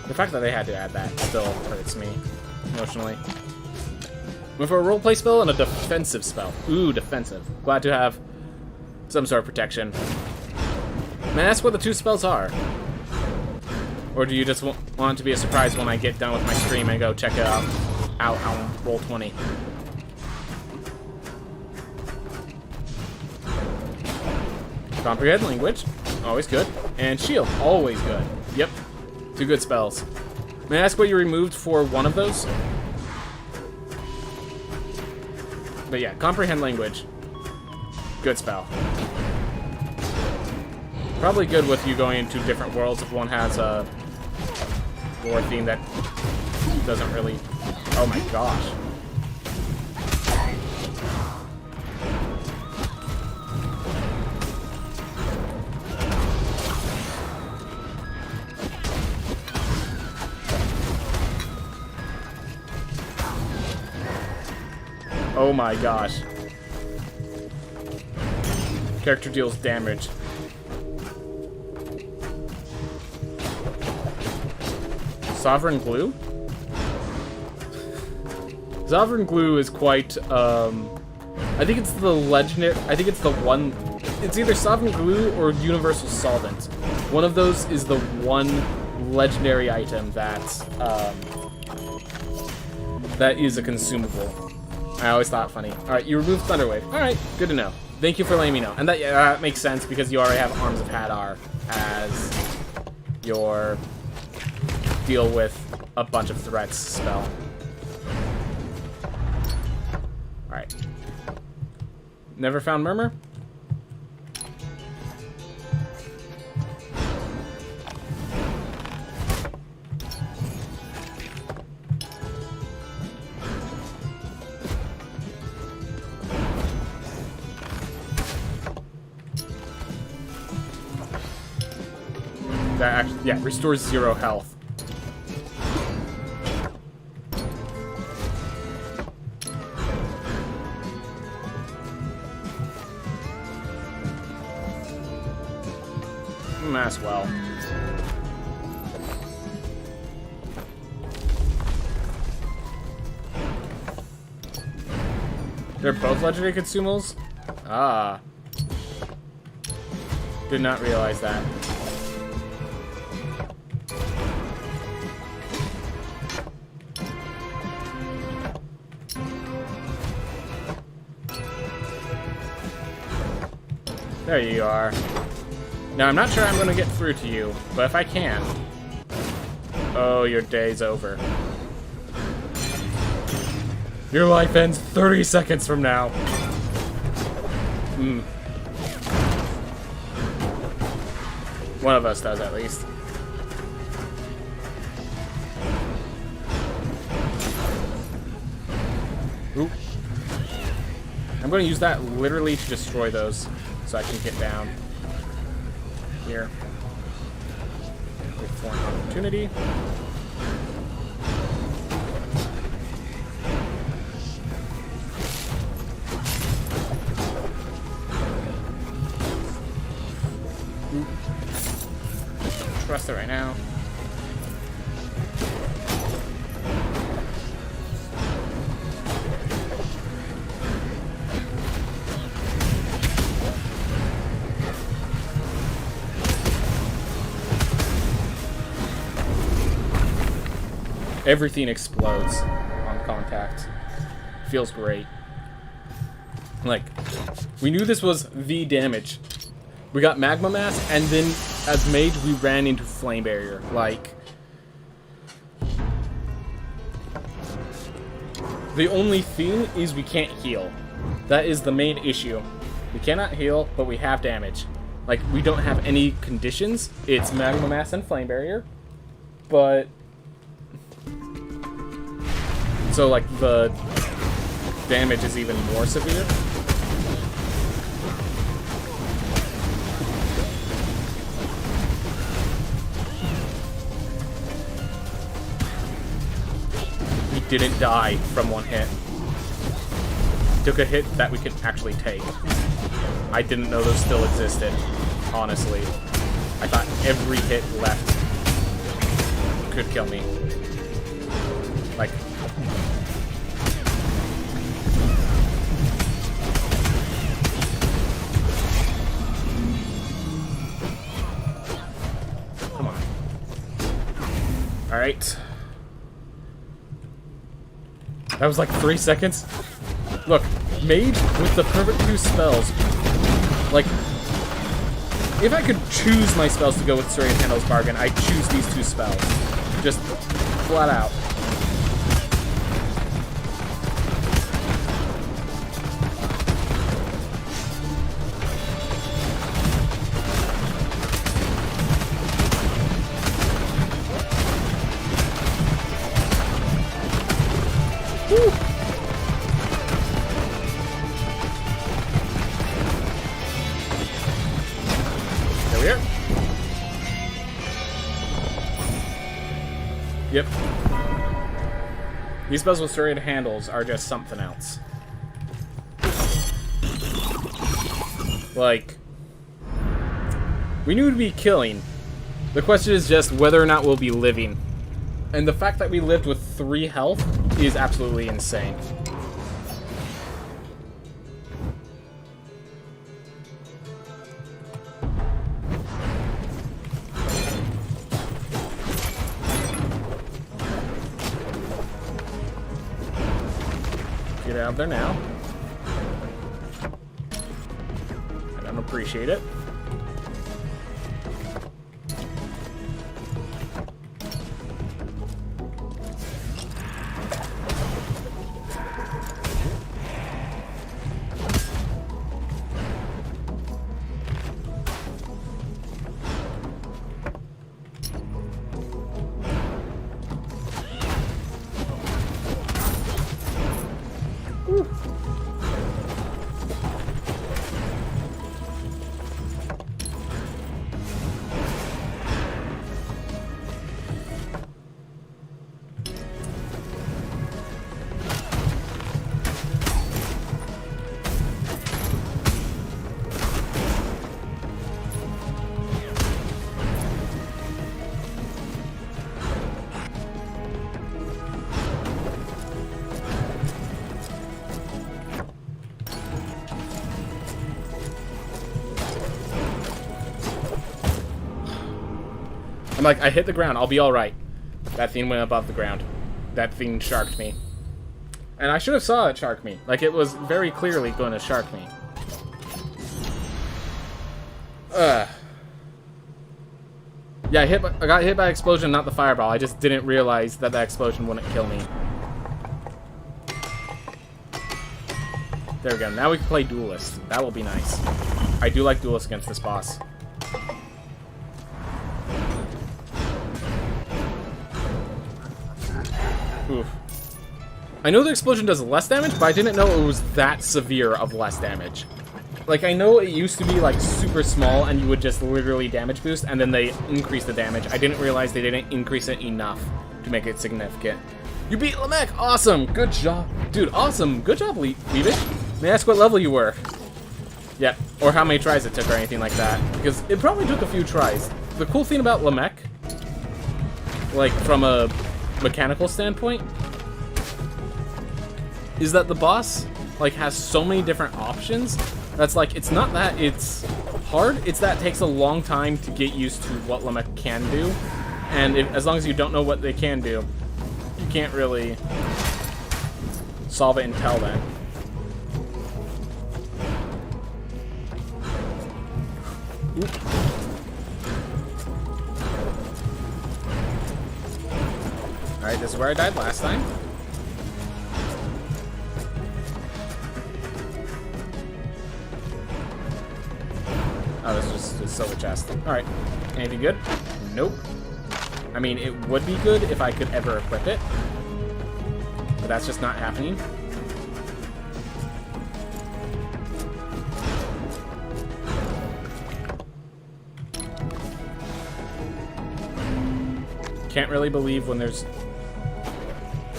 The fact that they had to add that still hurts me emotionally. Went for a roleplay spell and a defensive spell. Ooh, defensive. Glad to have some sort of protection. May I ask what the two spells are? Or do you just want it to be a surprise when I get done with my stream and go check it out on Roll20? Comprehend Language, always good. And Shield, always good. Yep, two good spells. May I ask what you removed for one of those? But yeah, Comprehend Language. Good spell. Probably good with you going into different worlds if one has a lore theme that doesn't really... Oh my gosh. Oh my gosh. Character deals damage. Sovereign Glue? Sovereign Glue is quite, I think it's the legendary, I think it's the one, it's either Sovereign Glue or Universal Solvent. One of those is the one legendary item that, That is a consumable. I always thought funny. Alright, you removed Thunderwave. Alright, good to know. Thank you for letting me know. And that, yeah, that makes sense because you already have Arms of Hadar as your deal with a bunch of threats spell. Alright. Never found Murmur? That actually, yeah, restores 0 health. As well. They're both legendary consumables? Ah. Did not realize that. There you are. Now, I'm not sure I'm going to get through to you, but if I can... Oh, your day's over. Your life ends 30 seconds from now. One of us does, at least. Oop. I'm going to use that literally to destroy those, so I can get down. Here. Wait for an opportunity. Trust it right now. Everything explodes on contact. Feels great. Like, we knew this was the damage. We got Magma Mass, and then as mage, we ran into Flame Barrier. Like, the only thing is we can't heal. That is the main issue. We cannot heal, but we have damage. Like, we don't have any conditions. It's Magma Mass and Flame Barrier. But... so, like, the damage is even more severe. We didn't die from one hit. Took a hit that we could actually take. I didn't know those still existed, honestly. I thought every hit left could kill me. Like... come on. Alright. That was like 3 seconds. Look, Mage with the perfect 2 spells. Like, if I could choose my spells to go with Surrey and Handle's Bargain, I'd choose these 2 spells. Just flat out. Woo! There we are. Yep. These spells with serrated handles are just something else. Like, we knew to be killing. The question is just whether or not we'll be living. And the fact that we lived with 3 health is absolutely insane. Get out of there now. I don't appreciate it. I'm like, I hit the ground. I'll be all right. That thing went above the ground. That thing sharked me. And I should have saw it shark me. Like, it was very clearly going to shark me. Yeah, I got hit by explosion, not the fireball. I just didn't realize that explosion wouldn't kill me. There we go. Now we can play Duelist. That will be nice. I do like Duelist against this boss. Oof. I know the explosion does less damage, but I didn't know it was that severe of less damage. Like, I know it used to be, like, super small, and you would just literally damage boost, and then they increase the damage. I didn't realize they didn't increase it enough to make it significant. You beat Lamek! Awesome! Good job! Dude, awesome! Good job, Leavish! May I ask what level you were? Yeah, or how many tries it took or anything like that. Because it probably took a few tries. The cool thing about Lamek, like, from a mechanical standpoint, is that the boss, like, has so many different options that's like, it's not that it's hard, it's that it takes a long time to get used to what Lamek can do. And as long as you don't know what they can do, you can't really solve it until then. Oop. Alright, this is where I died last time. Oh, this is just a silver chest. Alright. Anything good? Nope. I mean, it would be good if I could ever equip it. But that's just not happening. Can't really believe when there's...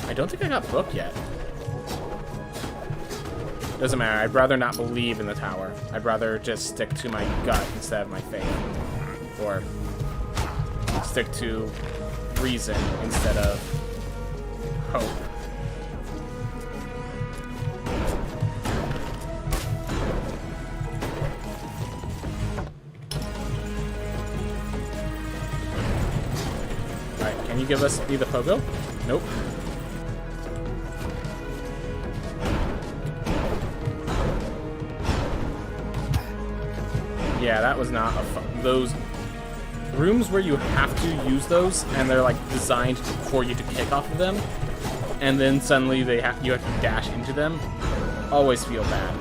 I don't think I got booked yet. Doesn't matter. I'd rather not believe in the tower. I'd rather just stick to my gut instead of my faith. Or stick to reason instead of hope. Alright, can you give me the pogo? Nope. Yeah, that was not a fun... Those rooms where you have to use those, and they're, like, designed for you to kick off of them, and then suddenly you have to dash into them, always feel bad.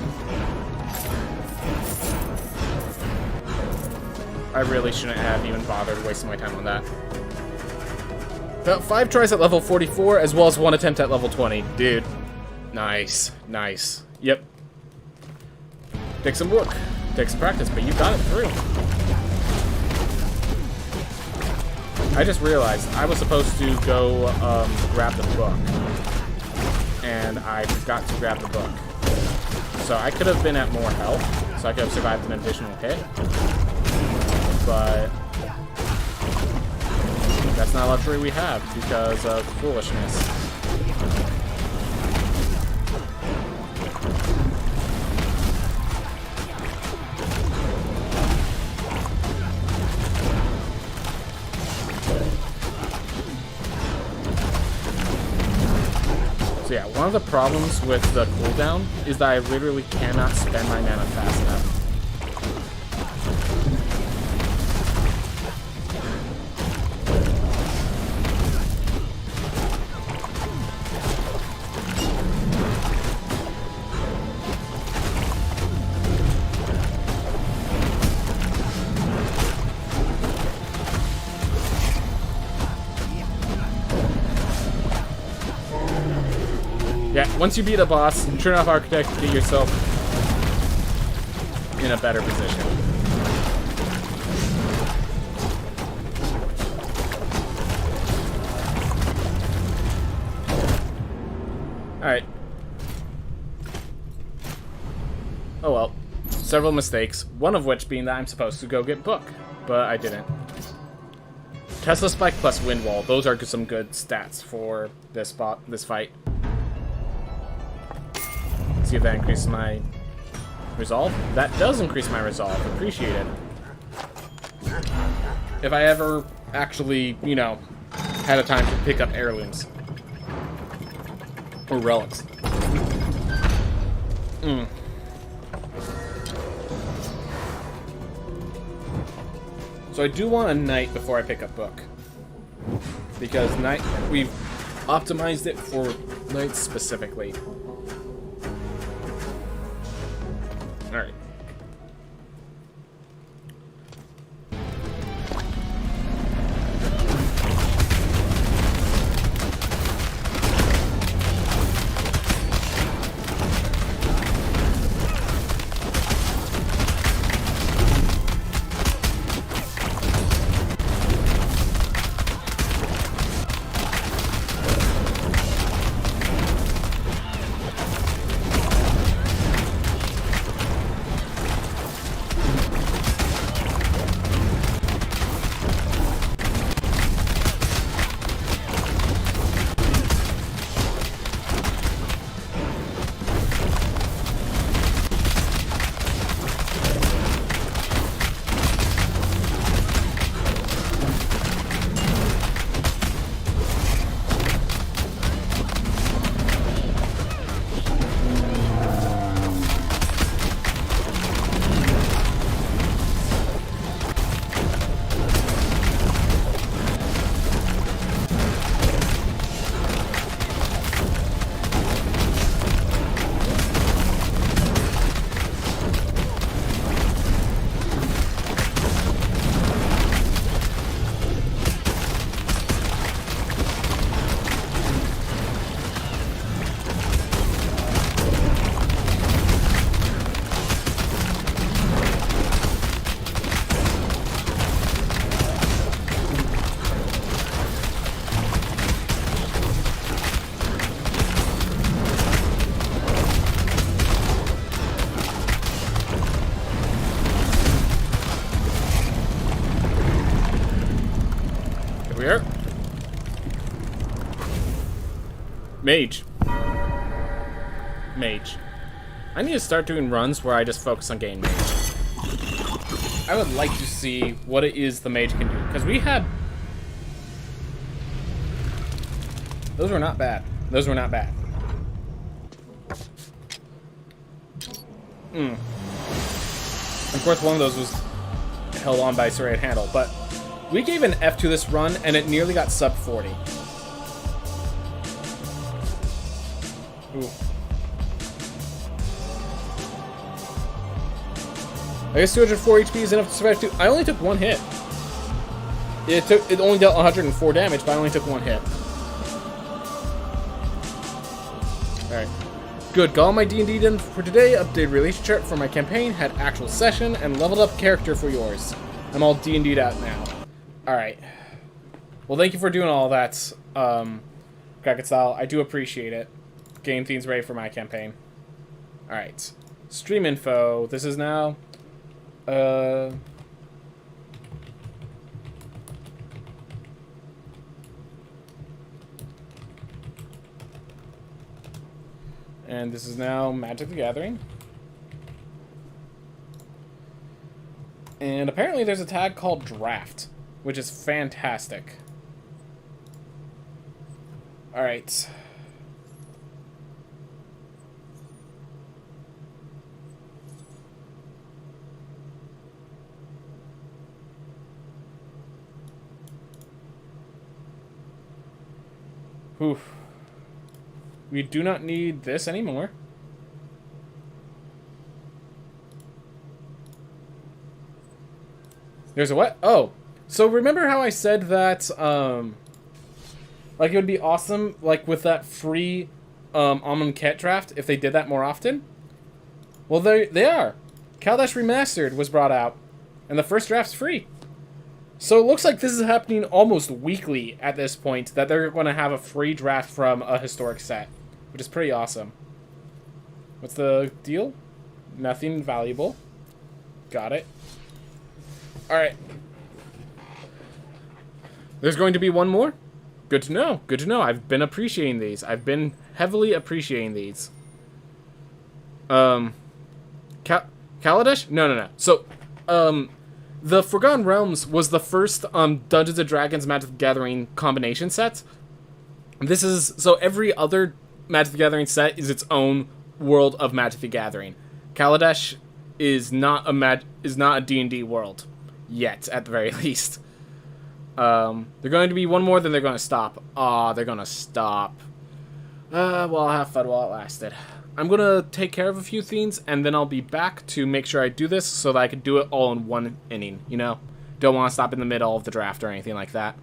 I really shouldn't have even bothered wasting my time on that. About 5 tries at level 44, as well as 1 attempt at level 20. Dude. Nice. Nice. Yep. Take some work. Take some practice, but you got it through. I just realized I was supposed to go grab the book, and I forgot to grab the book. So I could have been at more health, so I could have survived an additional hit, but that's not a luxury we have because of foolishness. So yeah, one of the problems with the cooldown is that I literally cannot spend my mana fast enough. Yeah, once you beat a boss, turn off Architect to get yourself in a better position. Alright. Oh well. Several mistakes, one of which being that I'm supposed to go get Book, but I didn't. Tesla Spike plus Wind Wall, those are some good stats for this fight. See if that increases my resolve. That does increase my resolve. Appreciate it. If I ever actually, you know, had a time to pick up heirlooms. Or relics. So I do want a knight before I pick up Book. Because knight, we've optimized it for knights specifically. Alright. Here. Mage. Mage. I need to start doing runs where I just focus on getting mage. I would like to see what it is the mage can do. Because we had... Those were not bad. Those were not bad. Of course, one of those was held on by serrated handle, but we gave an F to this run, and it nearly got sub 40. Ooh. I guess 204 HP is enough to survive too. I only took one hit. It only dealt 104 damage, but I only took one hit. Alright. Good, got all my D&D done for today, updated release chart for my campaign, had actual session, and leveled up character for yours. I'm all D&D'd out now. Alright. Well, thank you for doing all that, Cracket Style. I do appreciate it. Getting things ready for my campaign. Alright. Stream info. This is now... And this is now Magic the Gathering. And apparently there's a tag called Draft, which is fantastic. Alright. Oof. We do not need this anymore. There's a what? Oh. So remember how I said that, like, it would be awesome, like, with that free, Amonkhet draft, if they did that more often? Well, they are. Kaladesh Remastered was brought out, and the first draft's free. So it looks like this is happening almost weekly at this point, that they're going to have a free draft from a historic set, which is pretty awesome. What's the deal? Nothing valuable. Got it. Alright. There's going to be one more? Good to know. Good to know. I've been appreciating these. I've been heavily appreciating these. Kaladesh? No. So, the Forgotten Realms was the first, Dungeons & Dragons Magic the Gathering combination set. This is, so every other Magic the Gathering set is its own world of Magic the Gathering. Kaladesh is not a D&D world. Yet, at the very least. They're going to be one more, then they're going to stop. Aw, they're going to stop. Well, I'll have fun while it lasted. I'm going to take care of a few things, and then I'll be back to make sure I do this so that I can do it all in one inning, you know? Don't want to stop in the middle of the draft or anything like that.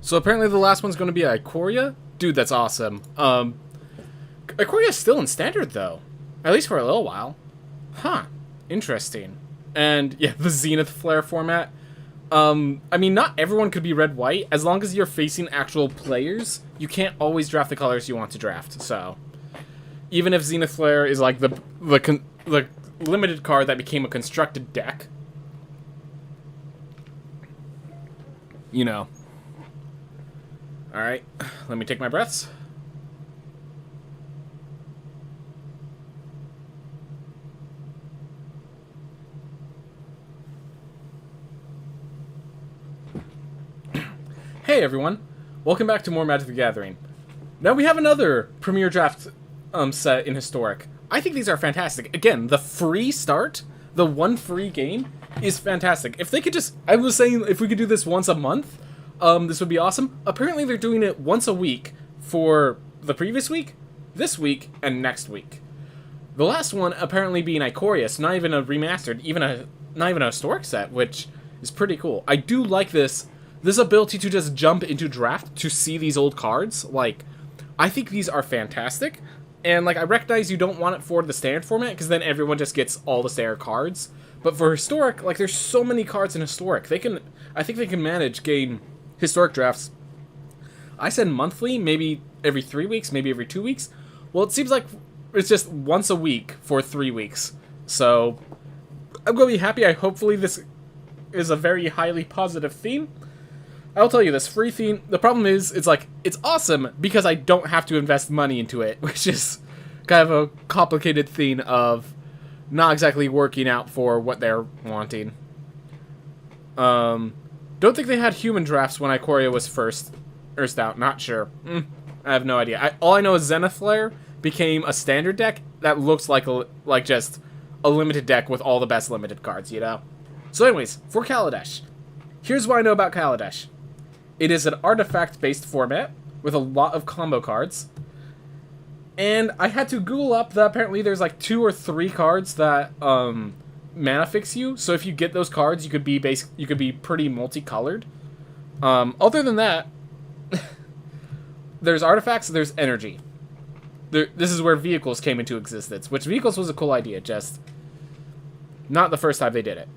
So apparently the last one's going to be Ikoria? Dude, that's awesome. Ikoria's still in Standard, though. At least for a little while. Huh. Interesting. And, yeah, the Zenith Flare format. I mean, not everyone could be red-white. As long as you're facing actual players, you can't always draft the colors you want to draft, so... Even if Zenith Flare is, like, the limited card that became a constructed deck... You know... Alright, let me take my breaths. Hey everyone, welcome back to more Magic the Gathering. Now we have another Premier Draft set in Historic. I think these are fantastic. Again, the free start, the one free game, is fantastic. If they could just, I was saying if we could do this once a month, this would be awesome. Apparently they're doing it once a week for the previous week, this week, and next week. The last one apparently being Ikoria, so not even a remastered, not even a historic set, which is pretty cool. I do like this ability to just jump into draft to see these old cards. Like, I think these are fantastic. And, like, I recognize you don't want it for the standard format, because then everyone just gets all the standard cards. But for historic, like, there's so many cards in historic. I think they can manage getting historic drafts. I said monthly, maybe every 3 weeks, maybe every 2 weeks. Well, it seems like it's just once a week for 3 weeks. So, I'm going to be happy. Hopefully this is a very highly positive theme. I'll tell you this, free theme, the problem is, it's awesome because I don't have to invest money into it, which is kind of a complicated theme of not exactly working out for what they're wanting. Don't think they had human drafts when Ikoria was first out, not sure. I have no idea. All I know is Zenith Flare became a standard deck that looks like just a limited deck with all the best limited cards, you know? So anyways, for Kaladesh, here's what I know about Kaladesh. It is an artifact-based format with a lot of combo cards. And I had to Google up that apparently there's like 2 or 3 cards that mana fix you. So if you get those cards, you could be pretty multicolored. Other than that, there's artifacts, there's energy. This is where vehicles came into existence, which vehicles was a cool idea, just not the first time they did it.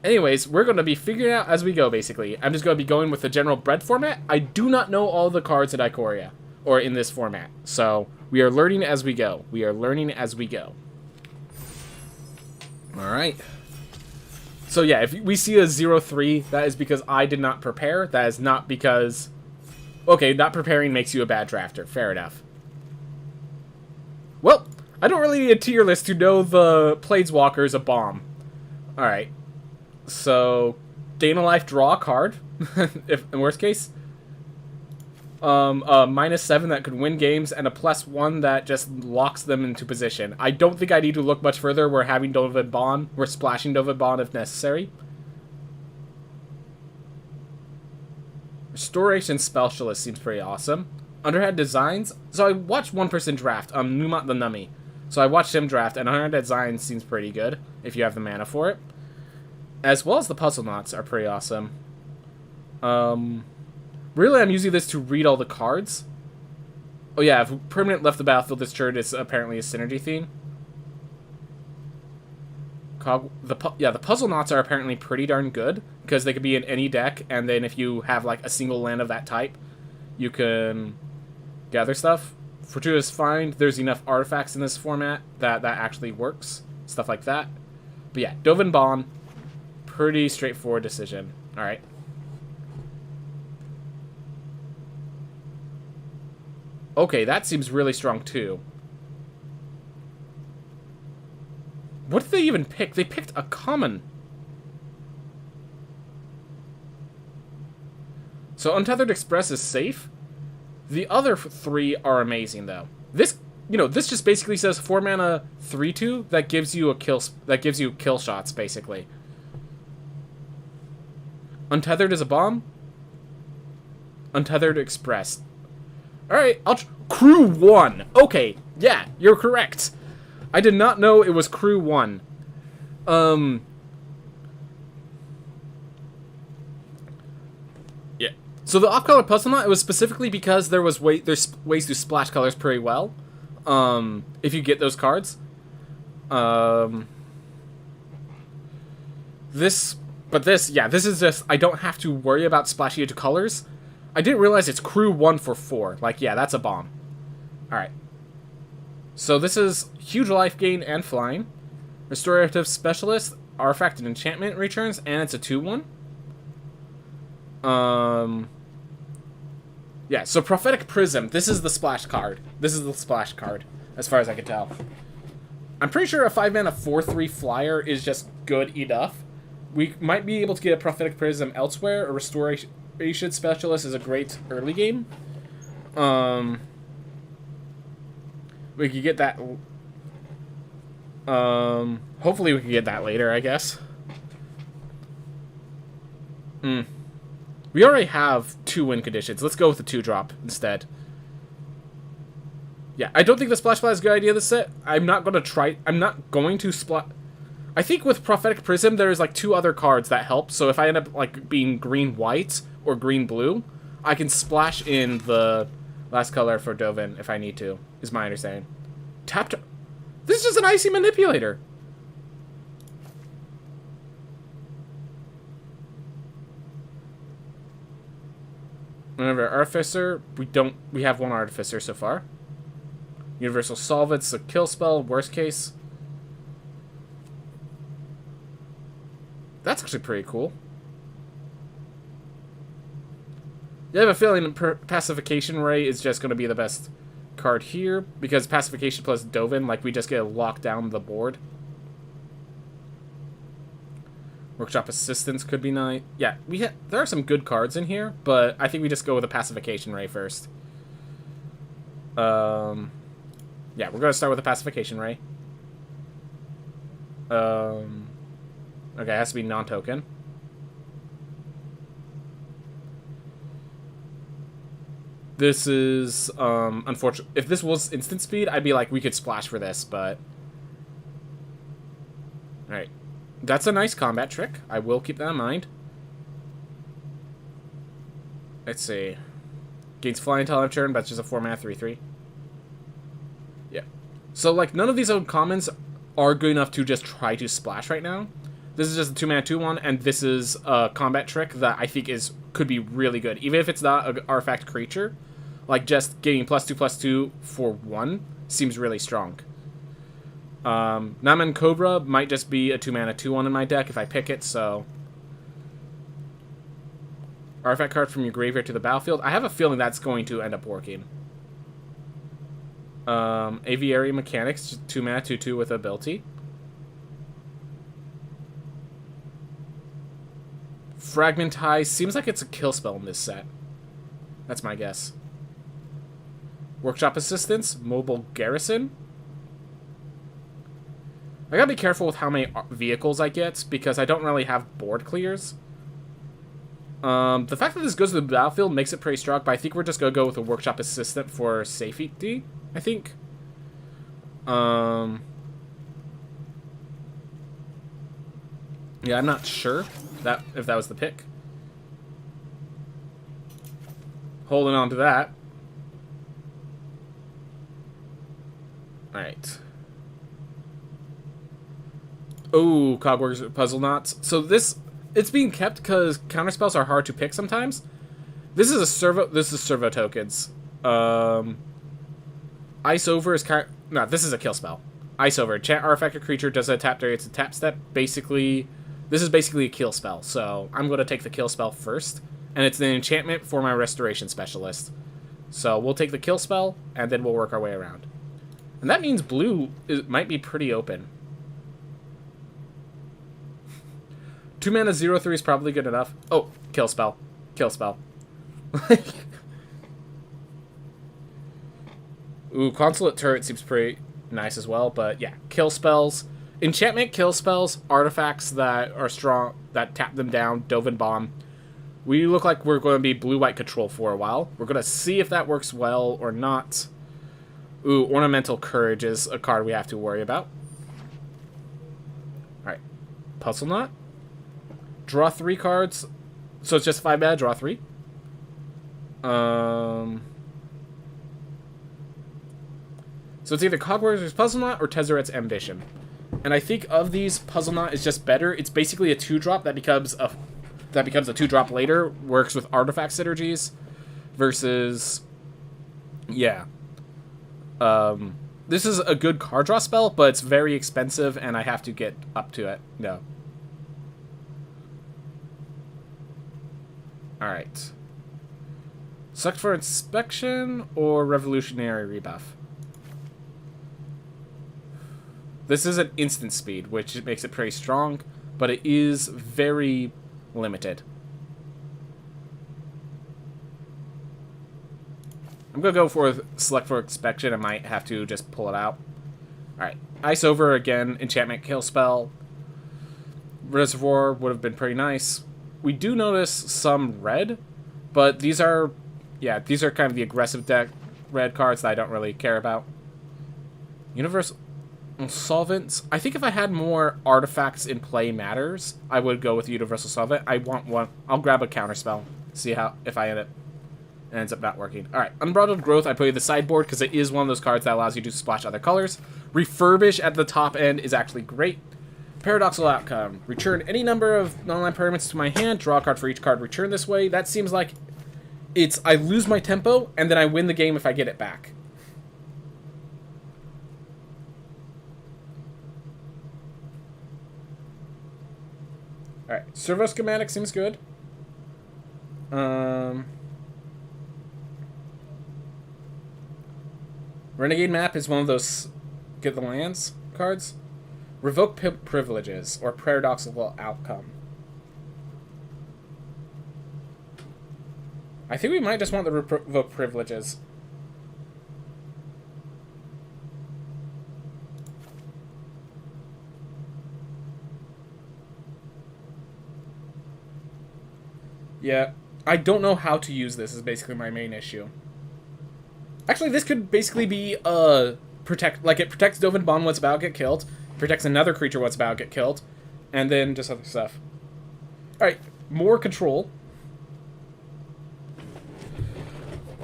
Anyways, we're going to be figuring out as we go, basically. I'm just going to be going with the general bread format. I do not know all the cards at Ikoria, or in this format. So, we are learning as we go. We are learning as we go. Alright. So yeah, if we see a 0-3, that is because I did not prepare. That is not because... Okay, not preparing makes you a bad drafter. Fair enough. Well, I don't really need a tier list to know the Planeswalker is a bomb. Alright. So, gain a life, draw a card, if in worst case. -7 that could win games, and a +1 that just locks them into position. I don't think I need to look much further. We're having Donovan Bond. We're splashing Donovan Bond if necessary. Restoration Specialist seems pretty awesome. Underhand Designs. So I watched one person draft, Numat the Nummy. So I watched him draft, and Underhand Designs seems pretty good, if you have the mana for it. As well as the Puzzle Knots are pretty awesome. Really, I'm using this to read all the cards. Oh yeah, if permanent left the battlefield this turn is apparently a synergy theme. The Puzzle Knots are apparently pretty darn good, because they could be in any deck, and then if you have like a single land of that type, you can gather stuff. Fortuitous Find, there's enough artifacts in this format that actually works. Stuff like that. But yeah, Donovan Bond, pretty straightforward decision. Alright. Okay, that seems really strong too. What did they even pick? They picked a common. So Untethered Express is safe. The other 3 are amazing though. This, this just basically says 4 mana 3/2 that gives you kill shots basically. Untethered is a bomb. Untethered Express. Alright, Crew 1. Okay, yeah, you're correct. I did not know it was Crew 1. Yeah. So the off-color Puzzle Knot, it was specifically because there's ways to splash colors pretty well. If you get those cards. This is just, I don't have to worry about splashing into colors. I didn't realize it's Crew 1 for 4. Like, yeah, that's a bomb. Alright. So this is huge life gain and flying. Restorative Specialist, artifact and enchantment returns, and it's a 2/1. Yeah, so Prophetic Prism, this is the splash card. This is the splash card, as far as I can tell. I'm pretty sure a 5-mana 4/3 flyer is just good enough. We might be able to get a Prophetic Prism elsewhere. A Restoration Specialist is a great early game. We could get that. Hopefully we can get that later, I guess. We already have 2 win conditions. Let's go with the 2-drop instead. Yeah, I don't think the Splash Plat is a good idea this set. I'm not going to splash... I think with Prophetic Prism, there's like 2 other cards that help. So if I end up like being green-white or green-blue, I can splash in the last color for Dovin if I need to, is my understanding. Tapped... This is just an Icy Manipulator. Remember, Artificer, we have 1 Artificer so far. Universal Solvent's a kill spell, worst case. That's actually pretty cool. I have a feeling Pacification Ray is just going to be the best card here, because Pacification plus Dovin, like, we just get to lock down the board. Workshop Assistance could be nice. Yeah, there are some good cards in here, but I think we just go with a Pacification Ray first. Yeah, we're going to start with a Pacification Ray. Okay, it has to be non-token. This is, unfortunate. If this was instant speed, I'd be like, we could splash for this, but... Alright. That's a nice combat trick. I will keep that in mind. Let's see. Gains flying until end of turn, but it's just a 4-mana 3/3. Yeah. So, like, none of these uncommons are good enough to just try to splash right now. This is just a 2-mana 2/1, and this is a combat trick that I think could be really good. Even if it's not an artifact creature, like, just getting +2/+2 for 1 seems really strong. Namen Cobra might just be a 2-mana 2/1 in my deck if I pick it, so... Artifact card from your graveyard to the battlefield. I have a feeling that's going to end up working. Aviary Mechanics, 2-mana 2/2 with ability. Fragmentize seems like it's a kill spell in this set. That's my guess. Workshop Assistance, Mobile Garrison. I gotta be careful with how many vehicles I get, because I don't really have board clears. The fact that this goes to the battlefield makes it pretty strong, but I think we're just gonna go with a Workshop Assistant for safety, I think. Yeah, I'm not sure if that was the pick. Holding on to that. Alright. Oh, Cogworks Puzzle Knots. So it's being kept because counterspells are hard to pick sometimes. This is servo tokens. Ice Over is this is a kill spell. Ice Over. Enchant artifact or creature does a tap it's a tap step. Basically, this is basically a kill spell. So I'm going to take the kill spell first. And it's an enchantment for my restoration specialist. So we'll take the kill spell, and then we'll work our way around. And that means blue might be pretty open. 2-mana 0/3 is probably good enough. Oh, kill spell. Kill spell. Ooh, Consulate Turret seems pretty nice as well, but yeah, kill spells. Enchantment kill spells, artifacts that are strong, that tap them down, Dovin Bomb. We look like we're going to be blue-white control for a while. We're going to see if that works well or not. Ooh, Ornamental Courage is a card we have to worry about. Alright. Puzzle Knot. Draw 3 cards. So it's just 5 mana, draw 3. So it's either Cogwarrior's Puzzle Knot or Tezzeret's Ambition. And I think of these, Puzzle Knot is just better. It's basically a 2-drop that becomes a 2-drop later. Works with artifact synergies. Versus... Yeah. This is a good card draw spell, but it's very expensive and I have to get up to it. No. Alright. Select for Inspection or Revolutionary Rebuff. This is an instant speed, which makes it pretty strong, but it is very limited. I'm going to go for Select for Inspection. I might have to just pull it out. Alright. Ice Over again. Enchantment kill spell. Reservoir would have been pretty nice. We do notice some red, but these are kind of the aggressive deck red cards that I don't really care about. Universal Solvents. I think if I had more artifacts in play matters, I would go with Universal Solvent. I want one. I'll grab a counterspell. See how if it ends up not working. All right, Unbridled Growth. I put in the sideboard because it is one of those cards that allows you to splash other colors. Refurbish at the top end is actually great. Paradoxical Outcome. Return any number of non-land permanents to my hand. Draw a card for each card returned this way. That seems like it's I lose my tempo and then I win the game if I get it back. Alright, Servo Schematic seems good. Renegade Map is one of those get the lands cards. Revoke Privileges or Paradoxical Outcome. I think we might just want the Revoke Privileges. Yeah, I don't know how to use this is basically my main issue. Actually, this could basically be protect, like it protects Dovin Bond what's about to get killed, protects another creature what's about to get killed, and then just other stuff. Alright, more control.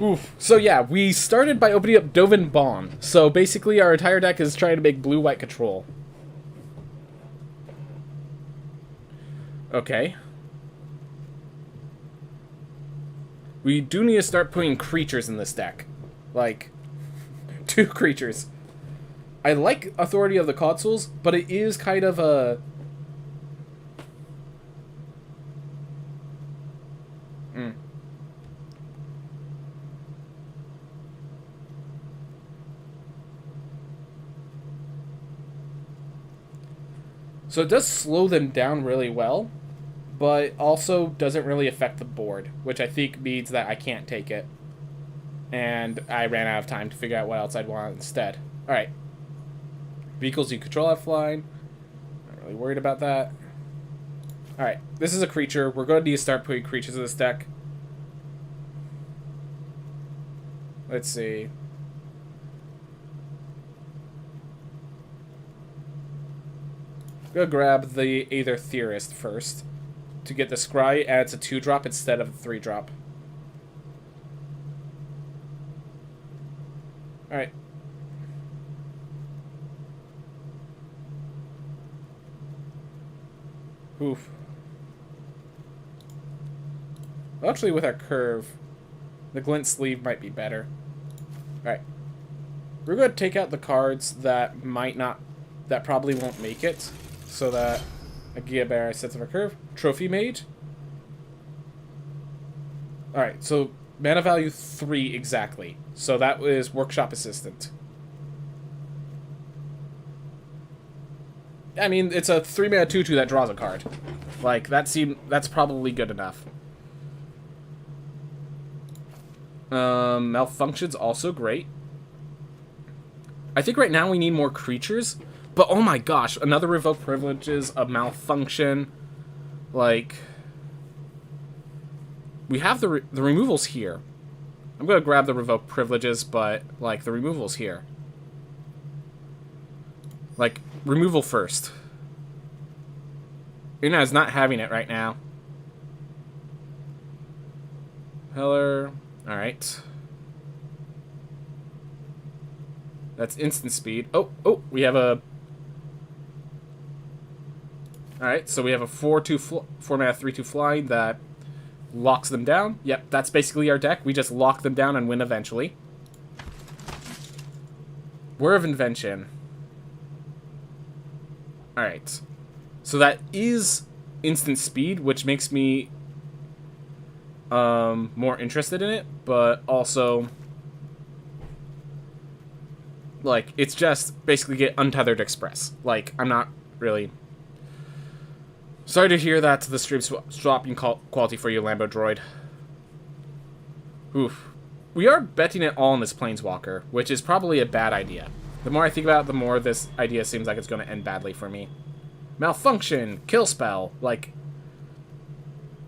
Oof. So yeah, we started by opening up Dovin Bond. So basically our entire deck is trying to make blue-white control. Okay. We do need to start putting creatures in this deck. Like, 2 creatures. I like Authority of the Consuls, but it is kind of a... So it does slow them down really well, but also doesn't really affect the board, which I think means that I can't take it. And I ran out of time to figure out what else I'd want instead. Alright. Vehicles you control have flying. Not really worried about that. Alright, this is a creature. We're going to need to start putting creatures in this deck. Let's see. I'm going to grab the Aether Theorist first to get the Scry, and it's a 2-drop instead of a 3-drop. Alright. Oof. Well, actually, with our curve, the Glint Sleeve might be better. Alright. We're going to take out the cards that might not... that probably won't make it, so that a Gia Bear sets of a curve. Trophy Mage. Alright, so mana value 3 exactly. So that was Workshop Assistant. I mean, it's a 3-mana 2/2 that draws a card. Like, that's probably good enough. Malfunction's also great. I think right now we need more creatures, but oh my gosh, another Revoke Privileges, a Malfunction, like... We have the removals here. I'm gonna grab the Revoke Privileges, but, like, the removals here. Like, removal first. Una is not having it right now. Heller. Alright. That's instant speed. Oh, we have a... Alright, so we have a 4-mana 3/2 flying that locks them down. Yep, that's basically our deck. We just lock them down and win eventually. Whir of Invention. Alright. So that is instant speed, which makes me more interested in it, but also... Like, it's just basically get Untethered Express. Like, I'm not really... Sorry to hear that the stream's dropping quality for you, Lambo Droid. Oof. We are betting it all on this Planeswalker, which is probably a bad idea. The more I think about it, the more this idea seems like it's going to end badly for me. Malfunction, Kill Spell, like...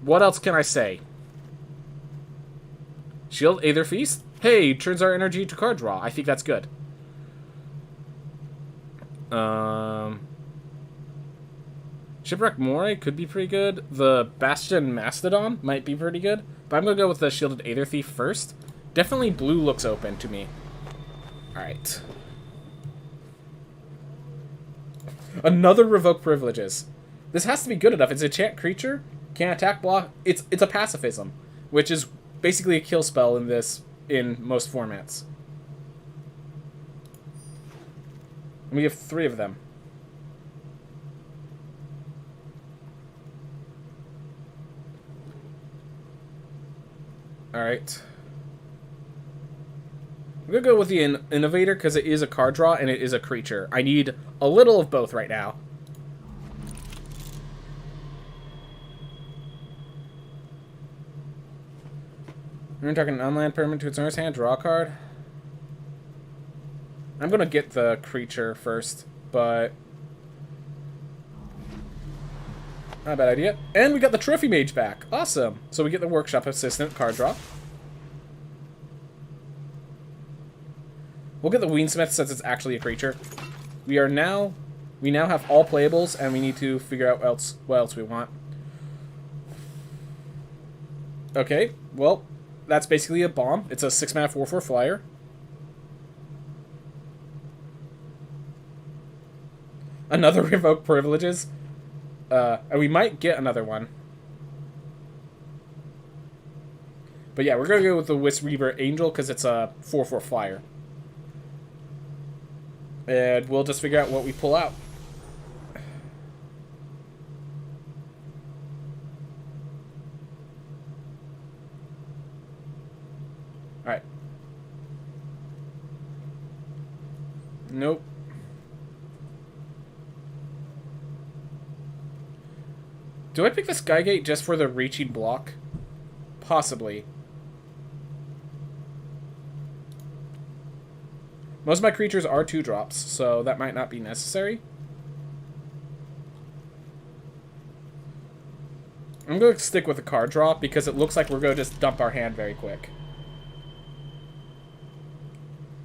What else can I say? Shield Aether Feast? Hey, turns our energy to card draw. I think that's good. Shipwreck Moray could be pretty good. The Bastion Mastodon might be pretty good. But I'm going to go with the Shielded Aether Thief first. Definitely blue looks open to me. Alright. Another Revoke Privileges. This has to be good enough. It's a enchant creature. Can't attack, block. It's a pacifism, which is basically a kill spell in most formats. And we have 3 of them. Alright. I'm going to go with the Innovator because it is a card draw and it is a creature. I need a little of both right now. We're talking an unland permanent to its owner's hand, draw a card. I'm going to get the creature first, but not a bad idea. And we got the Trophy Mage back. Awesome. So we get the Workshop Assistant card draw. We'll get the Weensmith since it's actually a creature. We now have all playables, and we need to figure out what else we want. Okay, well, that's basically a bomb. It's a 6-mana 4/4 flyer. Another Revoke Privileges. And we might get another one. But yeah, we're going to go with the Wisp Reaver Angel because it's a 4/4 flyer. And we'll just figure out what we pull out. Alright. Nope. Do I pick the Skygate just for the reaching block? Possibly. Most of my creatures are 2-drops, so that might not be necessary. I'm going to stick with the card draw because it looks like we're going to just dump our hand very quick.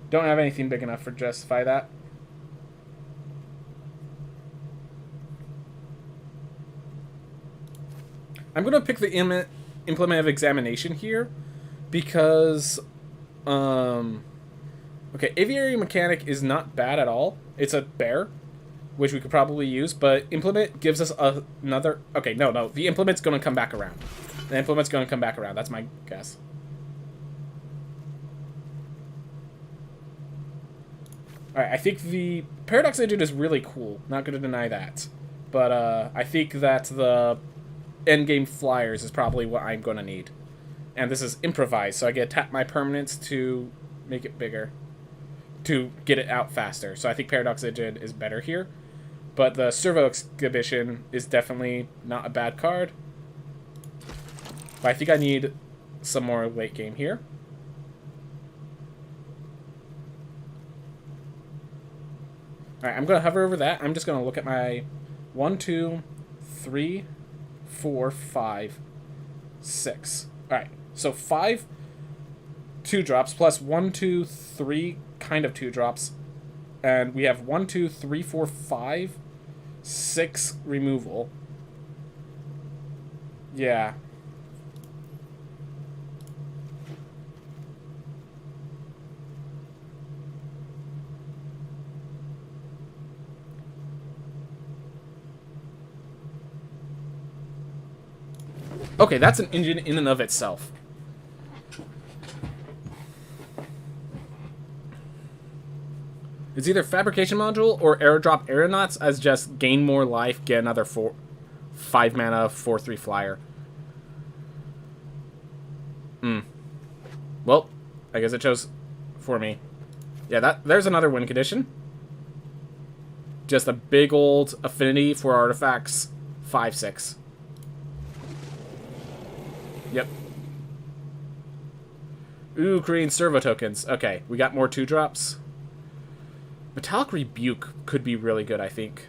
Don't have anything big enough to justify that. I'm going to pick the Implement of Examination here because, okay, Aviary Mechanic is not bad at all. It's a bear, which we could probably use, but Implement gives us another... Okay, no, the Implement's going to come back around. The Implement's going to come back around. That's my guess. Alright, I think the Paradox Agent is really cool. Not going to deny that. But I think that the endgame flyers is probably what I'm going to need. And this is improvised, so I get to tap my permanents to make it bigger. To get it out faster. So I think Paradox Agent is better here. But the Servo Exhibition is definitely not a bad card. But I think I need some more late game here. Alright, I'm going to hover over that. I'm just going to look at my 1, 2, 3, 4, 5, 6. Alright, so 5 2-drops plus 1, 2, 3 kind of 2-drops. And we have 1, 2, 3, 4, 5, 6 removal. Yeah. Okay, that's an engine in and of itself. It's either Fabrication Module or Airdrop Aeronauts as just gain more life, get another 5 mana 4/3 flyer. Well, I guess it chose for me. Yeah, there's another win condition. Just a big old affinity for artifacts, 5/6. Yep. Ooh, creating servo tokens. Okay, we got more 2-drops. Metallic Rebuke could be really good, I think.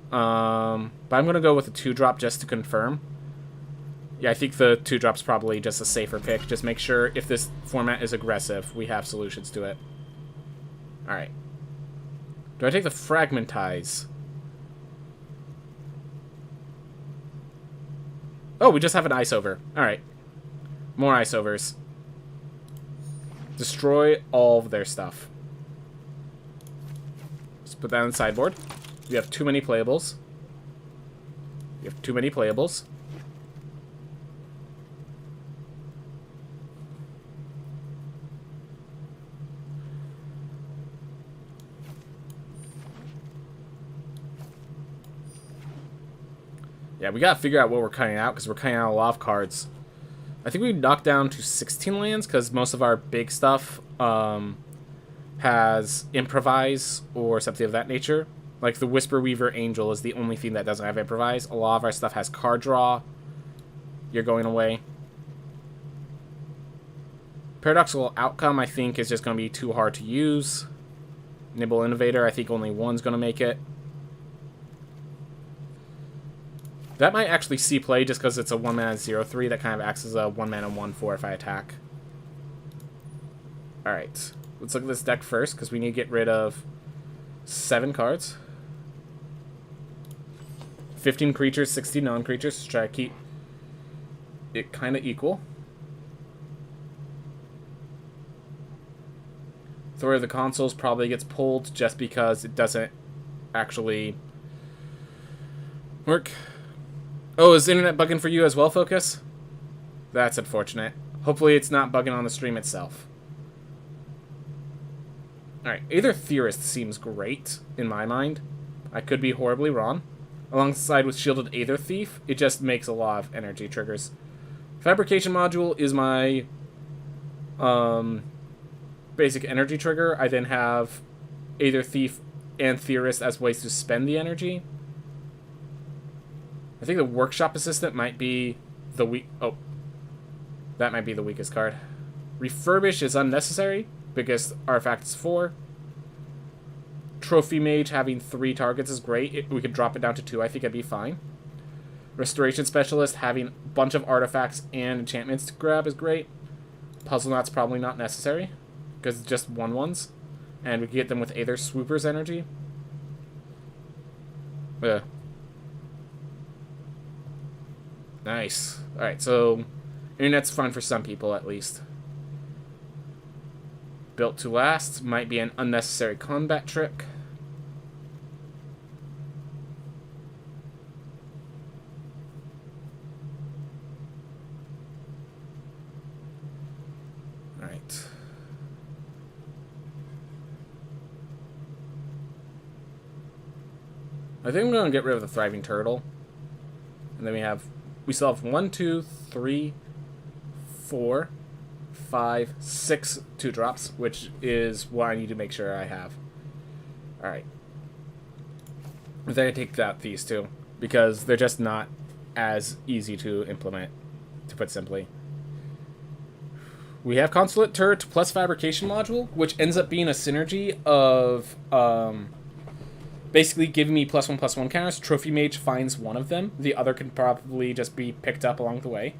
But I'm going to go with a 2-drop just to confirm. Yeah, I think the 2-drop's probably just a safer pick. Just make sure if this format is aggressive, we have solutions to it. Alright. Do I take the Fragmentize? Oh, we just have an Ice Over. Alright. More Ice Overs. Destroy all of their stuff. Let's put that on the sideboard. We have too many playables. We have too many playables. Yeah, we gotta figure out what we're cutting out, because we're cutting out a lot of cards. I think we knocked down to 16 lands, because most of our big stuff has Improvise or something of that nature. Like the Whisper Weaver Angel is the only thing that doesn't have Improvise. A lot of our stuff has card draw. You're going away. Paradoxical Outcome, I think, is just going to be too hard to use. Nimble Innovator, I think only one's going to make it. That might actually see play just because it's a 1-mana 0/3 that kind of acts as a 1-mana 1/4 if I attack. Alright. Let's look at this deck first because we need to get rid of 7 cards. 15 creatures, 60 non-creatures to try to keep it kind of equal. Thor of the Consoles probably gets pulled just because it doesn't actually work. Oh, is the internet bugging for you as well, Focus? That's unfortunate. Hopefully it's not bugging on the stream itself. Alright, Aether Theorist seems great, in my mind. I could be horribly wrong. Alongside with Shielded Aether Thief, it just makes a lot of energy triggers. Fabrication Module is my basic energy trigger. I then have Aether Thief and Theorist as ways to spend the energy. I think the Workshop Assistant might be the that might be the weakest card. Refurbish is unnecessary because Artifact is 4. Trophy Mage having 3 targets is great. We could drop it down to 2. I think I'd be fine. Restoration Specialist having a bunch of artifacts and enchantments to grab is great. Puzzle Knot's probably not necessary because it's just 1/1s. And we can get them with Aether Swooper's energy. Yeah. Nice. Alright, so internet's fun for some people, at least. Built to Last might be an unnecessary combat trick. Alright. I think I'm going to get rid of the Thriving Turtle. And then we still have 1, 2, 3, 4, 5, 6 2-drops, which is what I need to make sure I have. Alright. I think I take out these two, because they're just not as easy to implement, to put simply. We have Consulate Turret plus Fabrication Module, which ends up being a synergy of basically giving me +1/+1 counters. Trophy Mage finds one of them. The other can probably just be picked up along the way.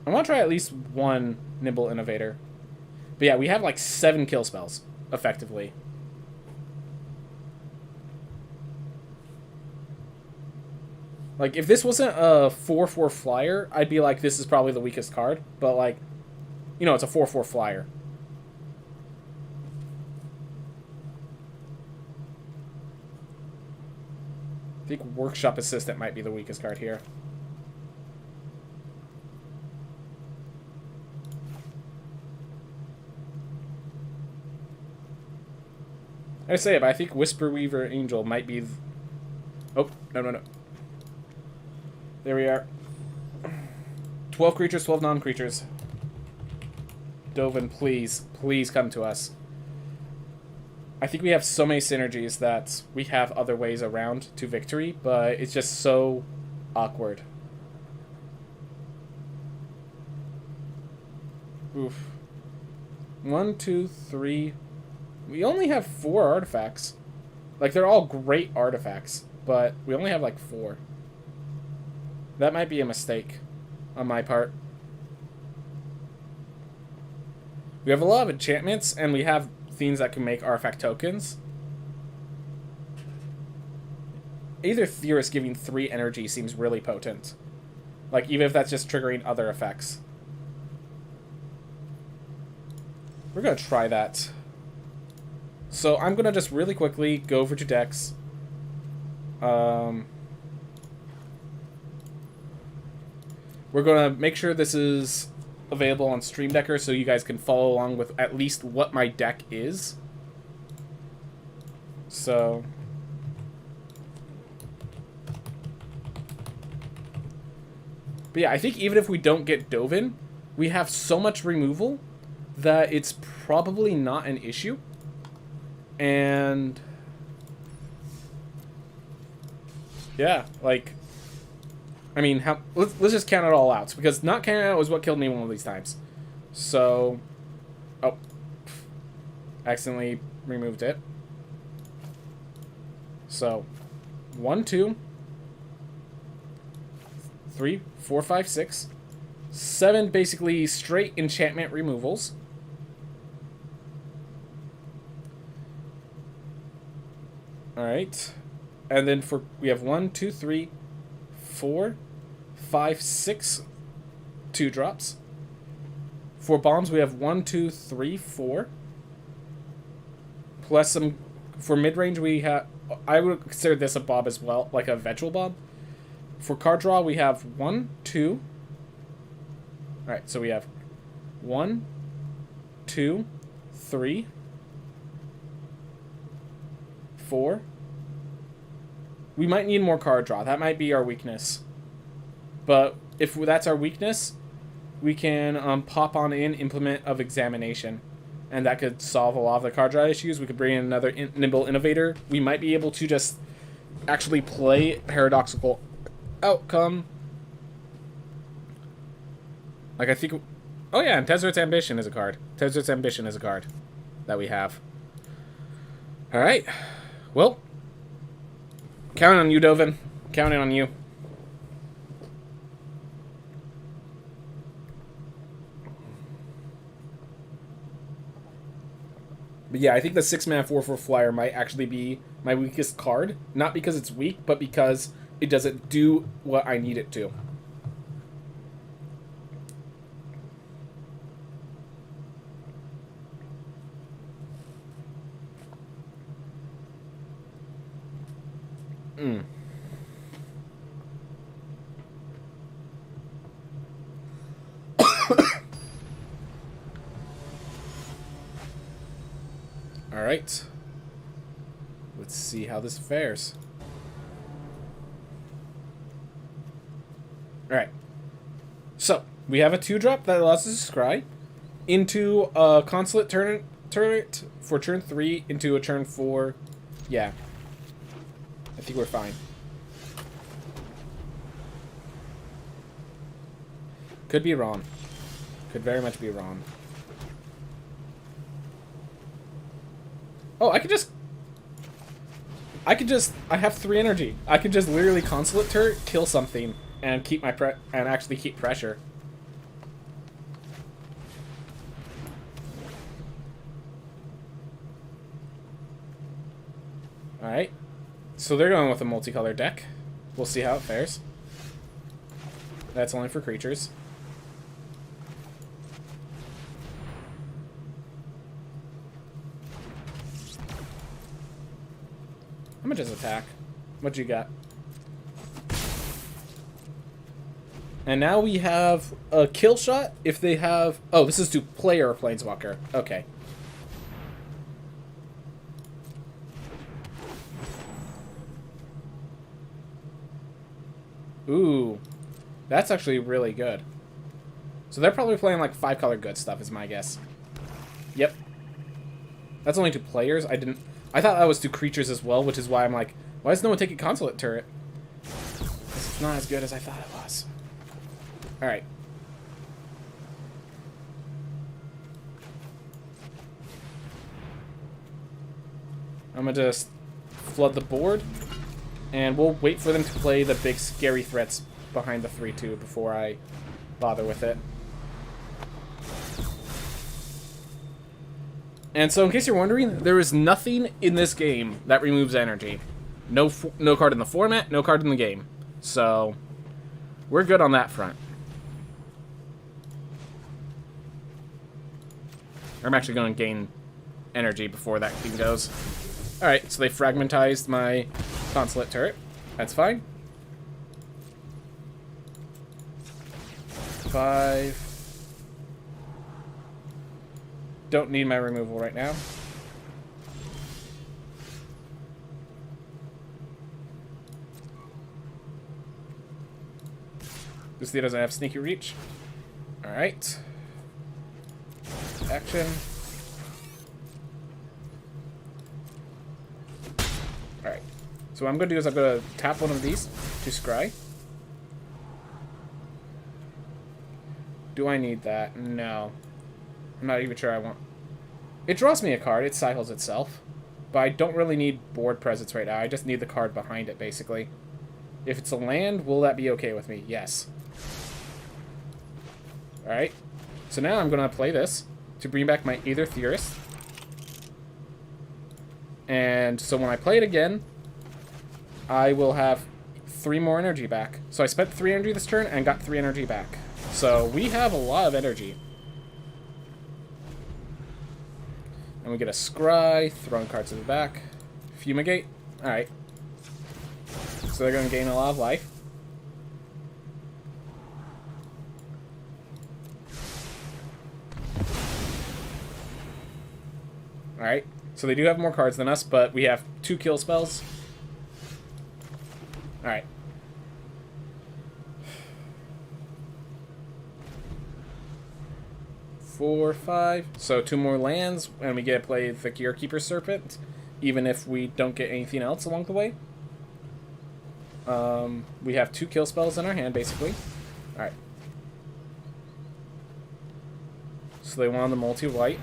I want to try at least one Nimble Innovator. But yeah, we have like 7 kill spells, effectively. Like, if this wasn't a 4/4 flyer, I'd be like, this is probably the weakest card. But, like, you know, it's a 4/4 flyer. I think Workshop Assistant might be the weakest card here. I say it, but I think Whisper Weaver Angel might be... Oh, no. There we are. 12 creatures, 12 non-creatures. Dovin, please come to us. I think we have so many synergies that we have other ways around to victory, but it's just so awkward. Oof. 1, 2, 3. We only have 4 artifacts. Like, they're all great artifacts, but we only have, like, 4. That might be a mistake on my part. We have a lot of enchantments, and we have things that can make artifact tokens. Either Theorist giving 3 energy seems really potent. Like, even if that's just triggering other effects. We're going to try that. So I'm going to just really quickly go over to decks. We're going to make sure this is available on Stream Decker so you guys can follow along with at least what my deck is. So... But yeah, I think even if we don't get Dovin, we have so much removal that it's probably not an issue. And... yeah, like... I mean, let's just count it all out, because not counting it out was what killed me one of these times. So... oh. Accidentally removed it. So, 1, 2... 3, 4, 5, 6. 7 basically straight enchantment removals. Alright. And then we have 1, 2, 3, 4, 5, 6 2-drops. For bombs, we have 1, 2, 3, 4. Plus some... for mid-range, we have... I would consider this a bob as well, like a eventual bob. For card draw, we have 1, 2. Alright, so we have 1, 2, 3, 4. We might need more card draw. That might be our weakness. But if that's our weakness, we can pop on in Implement of Examination. And that could solve a lot of the card draw issues. We could bring in another Nimble Innovator. We might be able to just actually play Paradoxical Outcome. Like, I think... oh yeah, and Tezzeret's Ambition is a card. Tezzeret's Ambition is a card that we have. Alright. Well, counting on you, Dovin. Counting on you. But yeah, I think the 6-mana 4/4 flyer might actually be my weakest card. Not because it's weak, but because it doesn't do what I need it to. Alright. Let's see how this fares. Alright. So, we have a 2-drop that allows us to scry into a Consulate turret for turn 3 into a turn 4. Yeah. I think we're fine. Could be wrong. Could very much be wrong. Oh, I have 3 energy. I could just literally Consulate turret, kill something, and keep my and actually keep pressure. Alright. So they're going with a multicolored deck. We'll see how it fares. That's only for creatures. How much is attack? What you got? And now we have a kill shot if they have... oh, this is to player Planeswalker. Okay. Ooh. That's actually really good. So they're probably playing like 5-color good stuff is my guess. Yep. That's only to players. I thought that was to creatures as well, which is why I'm like, why is no one taking Consulate turret? It's not as good as I thought it was. Alright. I'm gonna just flood the board, and we'll wait for them to play the big scary threats behind the 3-2 before I bother with it. And so, in case you're wondering, there is nothing in this game that removes energy. No card in the format, no card in the game. So, we're good on that front. I'm actually going to gain energy before that thing goes. Alright, so they fragmentized my consulate turret. That's fine. 5. Don't need my removal right now. This thing doesn't have sneaky reach. Alright. Action. Alright. So what I'm going to do is I'm going to tap one of these to scry. Do I need that? No. I'm not even sure I want... It draws me a card. It cycles itself. But I don't really need board presence right now. I just need the card behind it, basically. If it's a land, will that be okay with me? Yes. Alright. So now I'm going to play this to bring back my Aether Theorist. And so when I play it again, I will have 3 more energy back. So I spent 3 energy this turn and got 3 energy back. So we have a lot of energy. And we get a Scry, throwing cards to the back. Fumigate. Alright. So they're going to gain a lot of life. Alright. So they do have more cards than us, but we have 2 kill spells. Alright. Four, 5. So 2 more lands, and we get to play the Gearkeeper Serpent, even if we don't get anything else along the way. We have 2 kill spells in our hand, basically. Alright. So they want the multi-white.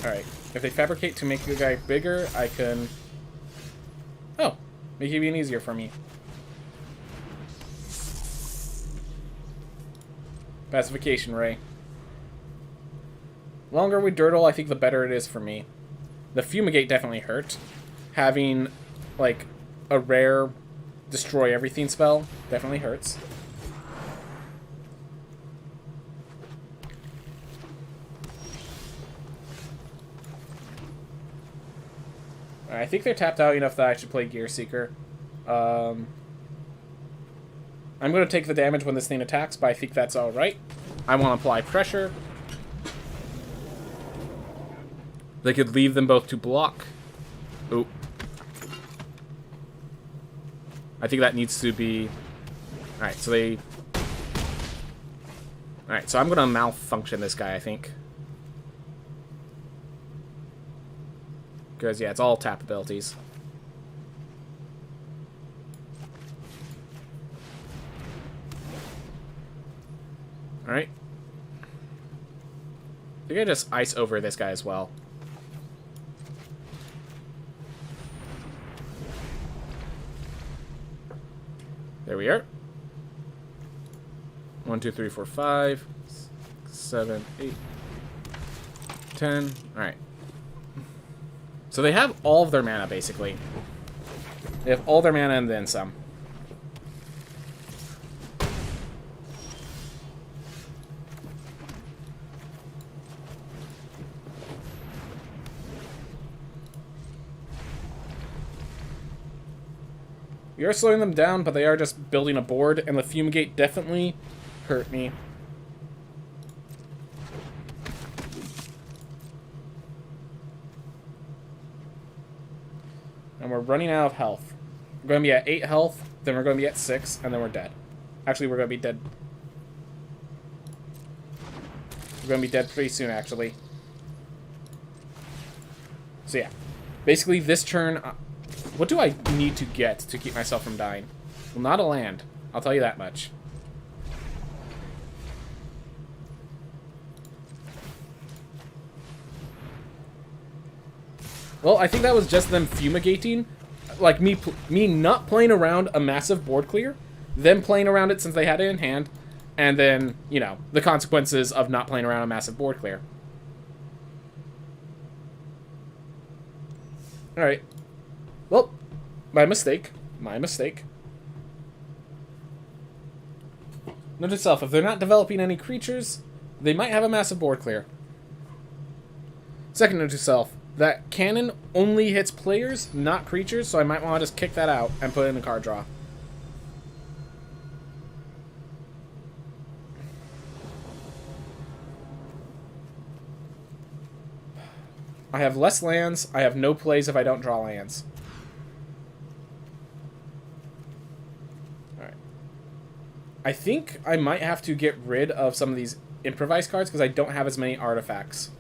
Alright. If they fabricate to make the guy bigger, I can... Oh! Make it even easier for me. Pacification Ray. Longer we dirtle, I think the better it is for me. The Fumigate definitely hurt. Having, like, a rare destroy everything spell definitely hurts. I think they're tapped out enough that I should play Gear Seeker. I'm going to take the damage when this thing attacks, but I think that's alright. I want to apply pressure. They could leave them both to block. Ooh. I think that needs to be... Alright, so they... Alright, so I'm going to malfunction this guy, I think. Because, yeah, it's all tap abilities. Alright. I think I just ice over this guy as well. There we are. 1, 2, 3, 4, 5, 7, 8, 10. Alright. So they have all of their mana, basically. They have all their mana and then some. We are slowing them down, but they are just building a board, and the Fumigate definitely hurt me. And we're running out of health. We're going to be at 8 health, then we're going to be at 6, and then we're dead. Actually, we're going to be dead. We're going to be dead pretty soon, actually. So yeah. Basically, this turn... What do I need to get to keep myself from dying? Well, not a land. I'll tell you that much. Well, I think that was just them fumigating. Like, me not playing around a massive board clear, them playing around it since they had it in hand, and then, you know, the consequences of not playing around a massive board clear. Alright. Well, my mistake. My mistake. Note to self, if they're not developing any creatures, they might have a massive board clear. Second note to self, that cannon only hits players, not creatures, so I might want to just kick that out and put it in a card draw. I have less lands. I have no plays if I don't draw lands. Alright. I think I might have to get rid of some of these improvised cards because I don't have as many artifacts.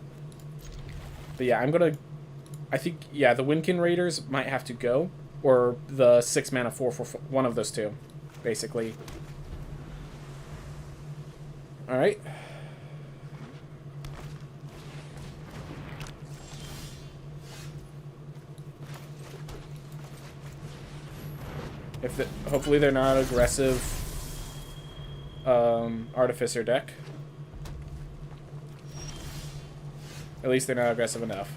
But yeah, I'm gonna... I think, yeah, the Windkin Raiders might have to go. Or the 6 mana 4/4, one of those two, basically. Alright. Hopefully they're not aggressive Artificer deck. At least they're not aggressive enough.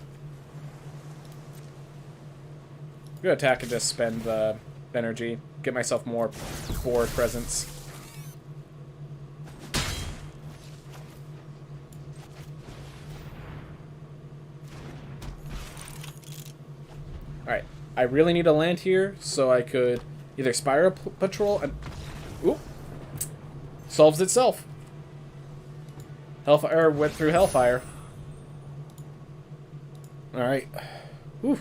I'm gonna attack and just spend the energy. Get myself more board presence. Alright. I really need a land here, so I could either Spiral Patrol and... Oop! Solves itself. Hellfire went through Hellfire. Alright. Whew.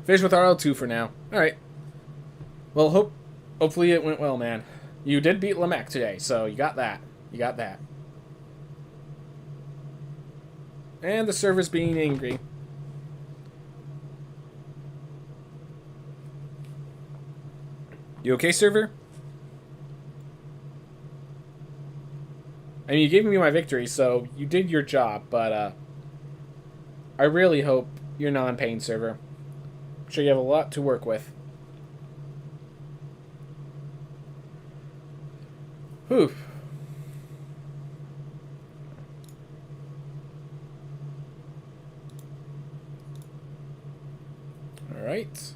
Finish with RL2 for now. Alright. Well, hopefully it went well, man. You did beat Lamech today, so you got that. You got that. And the server's being angry. You okay, server? I mean, you gave me my victory, so you did your job, but, I really hope you're non-pain, server. I'm sure you have a lot to work with. Whew. Alright.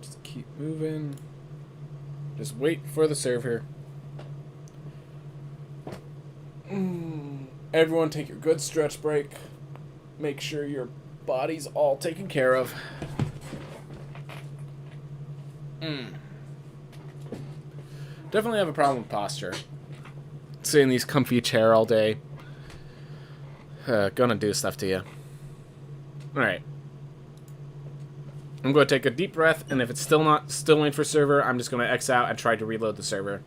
Just keep moving. Just wait for the server. Everyone take your good stretch break. Make sure your body's all taken care of. Definitely have a problem with posture. Sit in these comfy chair all day. Gonna do stuff to you. Alright. I'm going to take a deep breath, and if it's still waiting for server, I'm just going to X out and try to reload the server.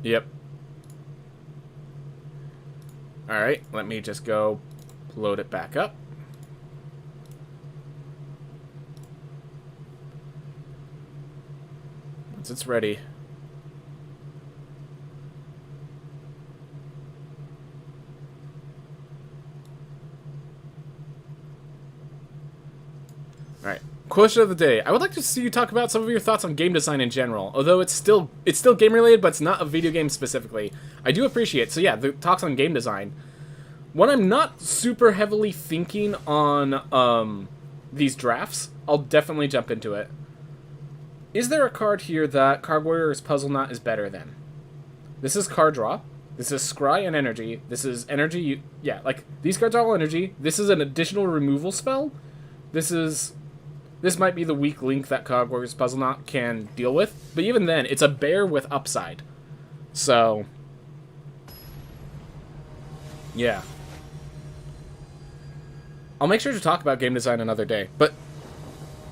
Yep. Alright, let me just go load it back up. Once it's ready. Alright. Question of the day. I would like to see you talk about some of your thoughts on game design in general. Although it's still game related, but it's not a video game specifically. I do appreciate it. So yeah, the talks on game design. When I'm not super heavily thinking on these drafts, I'll definitely jump into it. Is there a card here that Card Warrior's Puzzle Knot is better than? This is card draw. This is scry and energy. This is energy. Yeah, like, these cards are all energy. This is an additional removal spell. This might be the weak link that Card Warrior's Puzzle Knot can deal with. But even then, it's a bear with upside. So, yeah. I'll make sure to talk about game design another day. But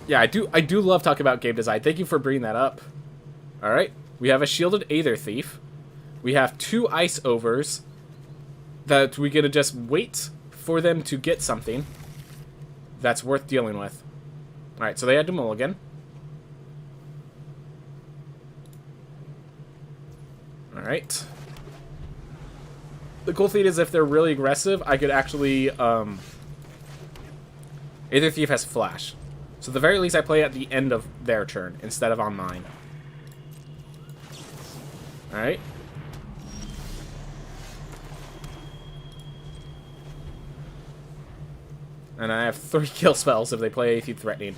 yeah, I do love talking about game design. Thank you for bringing that up. Alright, we have a Shielded Aether Thief. We have 2 Ice Overs that we're going to just wait for them to get something that's worth dealing with. Alright, so they had to mulligan. Alright. The cool thing is if they're really aggressive, I could actually, Aether Thief has flash. So at the very least I play at the end of their turn instead of on mine. Alright. And I have 3 kill spells if they play Aether Thief Threatening.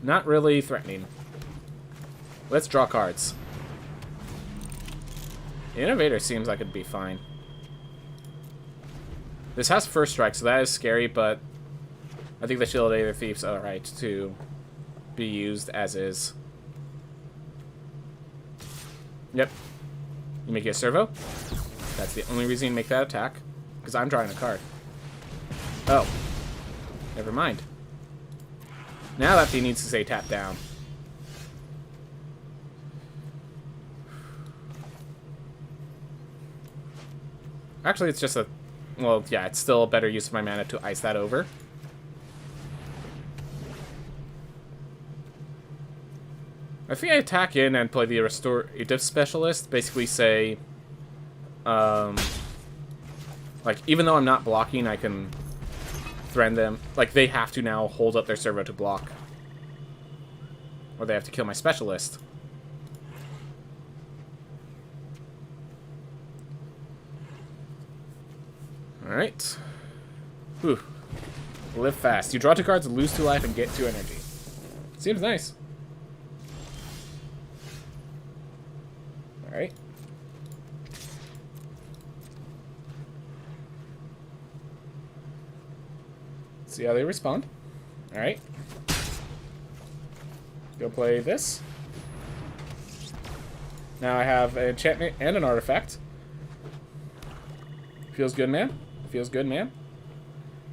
Not really threatening. Let's draw cards. The Innovator seems like it'd be fine. This has first strike, so that is scary, but I think the Shield Aether Thief's alright to be used as is. Yep. You make it a servo. That's the only reason you make that attack. Because I'm drawing a card. Oh. Never mind. Now that thing needs to say tap down. Actually, it's just a... Well, yeah, it's still a better use of my mana to ice that over. I think I attack in and play the Restorative Specialist. Basically say... like, even though I'm not blocking, I can threaten them. Like, they have to now hold up their servo to block. Or they have to kill my Specialist. Alright. Whew. Live fast. You draw 2 cards, lose 2 life, and get 2 energy. Seems nice. Alright. See how they respond. Alright. Go play this. Now I have an enchantment and an artifact. Feels good, man. Feels good, man.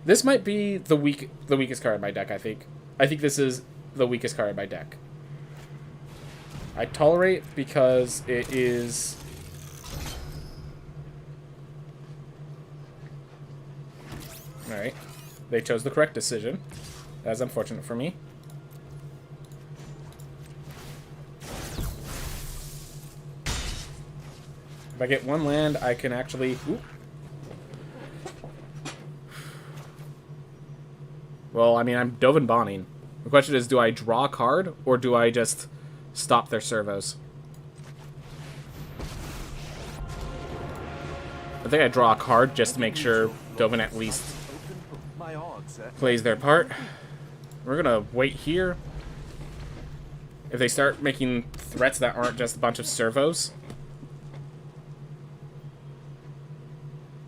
This might be the weakest card in my deck, I think. I think this is the weakest card in my deck. I tolerate because it is... Alright. They chose the correct decision. That's unfortunate for me. If I get 1 land, I can actually... Ooh. Well, I mean, I'm Dovin Bonning. The question is, do I draw a card, or do I just stop their servos? I think I draw a card just to make sure Dovin at least plays their part. We're gonna wait here. If they start making threats that aren't just a bunch of servos.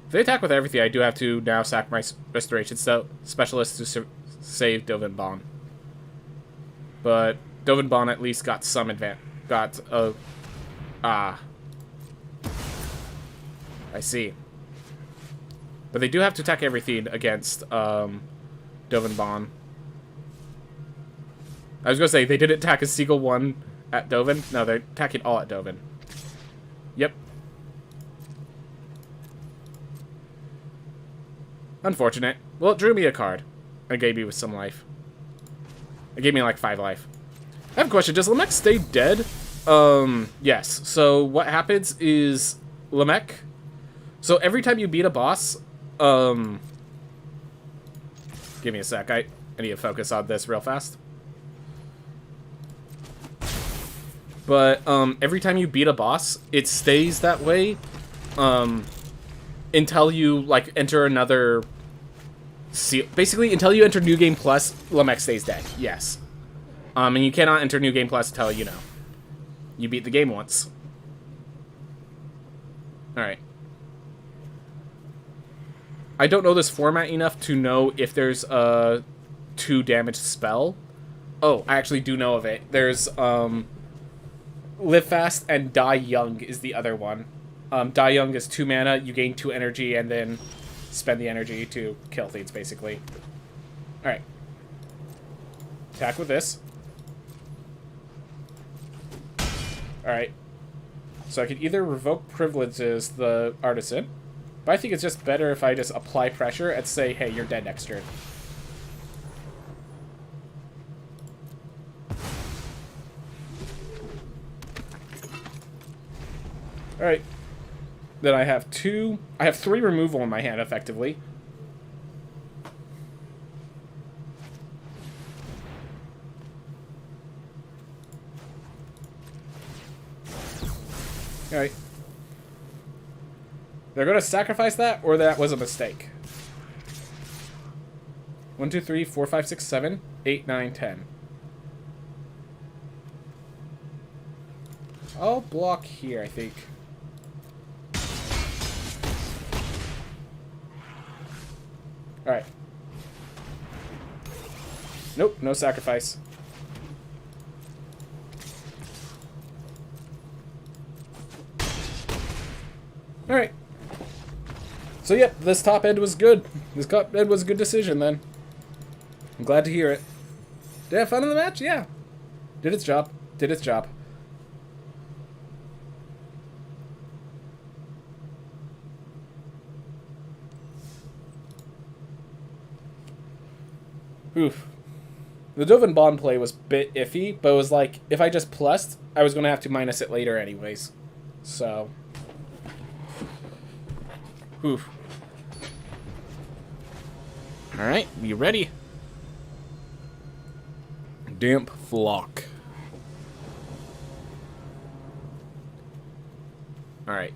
If they attack with everything, I do have to now sack my Restoration Specialist to save Dovin Bon. But Dovin Bon at least got some got a... I see. But they do have to attack everything against Dovin Bon. I was going to say, they didn't attack a single one at Dovin. No, they're attacking all at Dovin. Yep. Unfortunate. Well, it drew me a card. And gave me with some life. It gave me like 5 life. I have a question. Does Lamech stay dead? Yes. So what happens is Lamech... So every time you beat a boss... Give me a sec. I need to focus on this real fast. But every time you beat a boss, it stays that way until you like enter another... Basically, until you enter New Game Plus, Lamech stays dead. Yes. And you cannot enter New Game Plus until, you know, you beat the game once. Alright. I don't know this format enough to know if there's a 2 damage spell. Oh, I actually do know of it. There's, Live Fast and Die Young is the other one. Die Young is 2 mana, you gain 2 energy, and then spend the energy to kill things, basically. Alright. Attack with this. Alright. So I could either revoke privileges the artisan, but I think it's just better if I just apply pressure and say, hey, you're dead next turn. Alright. Then I have 3 removal in my hand, effectively. Alright. They're going to sacrifice that, or that was a mistake. 1, 2, 3, 4, 5, 6, 7, 8, 9, 10. I'll block here, I think. Alright. Nope, no sacrifice. Alright. So, yep, this top end was good. This top end was a good decision, then. I'm glad to hear it. Did I have fun in the match? Yeah. Did its job. Did its job. Oof. The Dovin Bond play was a bit iffy, but it was like, if I just plussed, I was going to have to minus it later anyways. So... Oof. Alright, be ready. Damp Flock. Alright.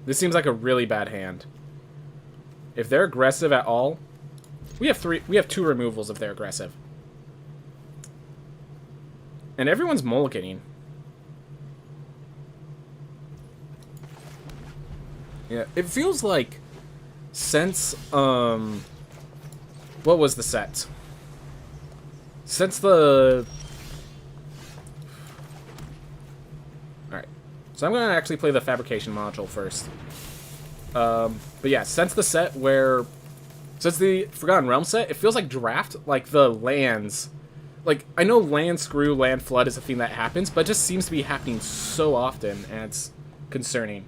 This seems like a really bad hand. If they're aggressive at all, we have 2 removals if they're aggressive. And everyone's mulliganing. Yeah, it feels like since what was the set? Since the Alright. So I'm gonna actually play the fabrication module first. But yeah, since the set where... Since the Forgotten Realms set, it feels like draft, like the lands. Like, I know land screw, land flood is a thing that happens, but it just seems to be happening so often, and it's concerning.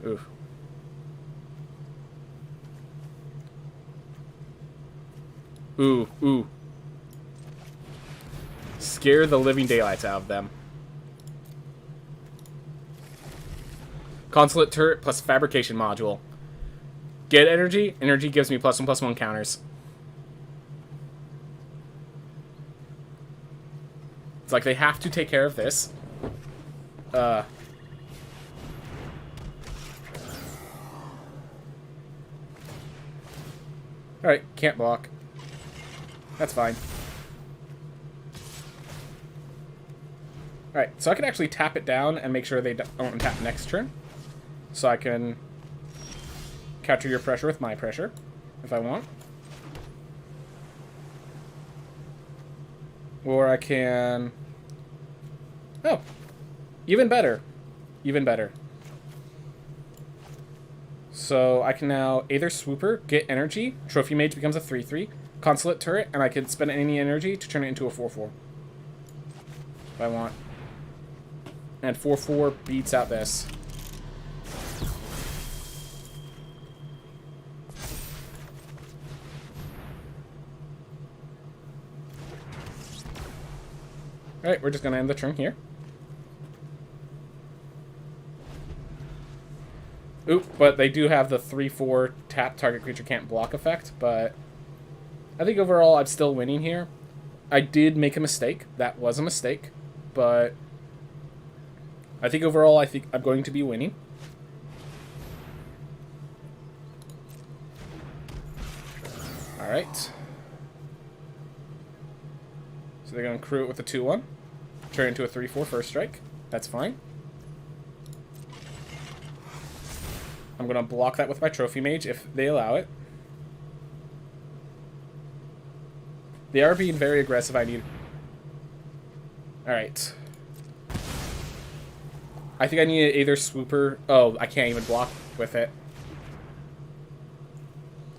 Oof. Ooh, ooh. Scare the living daylights out of them. Consulate turret plus fabrication module. Get energy. Energy gives me +1/+1 counters. It's like they have to take care of this. Alright, can't block. That's fine. Alright, so I can actually tap it down and make sure they don't untap next turn. So I can counter your pressure with my pressure, if I want. Or I can... Oh, even better. Even better. So I can now either Swooper, get energy, Trophy Mage becomes a 3/3, Consulate Turret, and I can spend any energy to turn it into a 4/4. If I want. And 4/4 beats out this. Alright, we're just going to end the turn here. Oop, but they do have the 3/4 tap target creature can't block effect, but I think overall I'm still winning here. I did make a mistake. That was a mistake, but I think overall I think I'm going to be winning. Alright. So they're going to crew it with a 2/1. Turn it into a 3/4 first strike. That's fine. I'm going to block that with my Trophy Mage if they allow it. They are being very aggressive, I need... Alright. I think I need to either Swooper... Oh, I can't even block with it.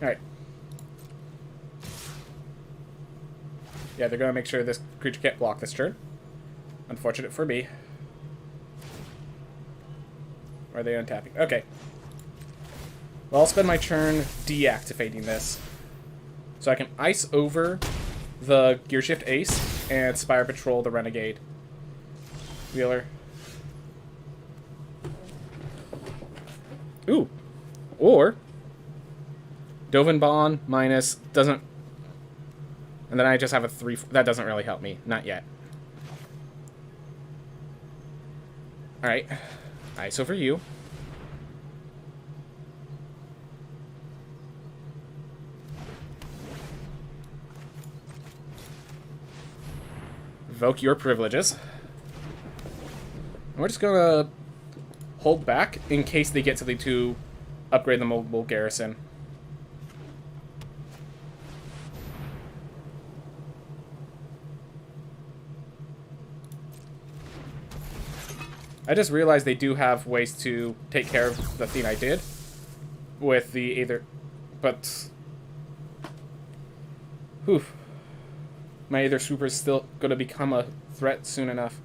Alright. Yeah, they're going to make sure this creature can't block this turn. Unfortunate for me. Or are they untapping? Okay. Well, I'll spend my turn deactivating this. So I can ice over the Gearshift Ace and Spire Patrol the Renegade. Wheeler. Ooh. Or Dovin Bond minus doesn't... And then I just have a 3... That doesn't really help me. Not yet. Alright. Ice over you. Invoke your privileges. And we're just gonna hold back in case they get something to upgrade the mobile garrison. I just realized they do have ways to take care of the thing I did with the Aether, but whew, my Aether Swooper is still going to become a threat soon enough.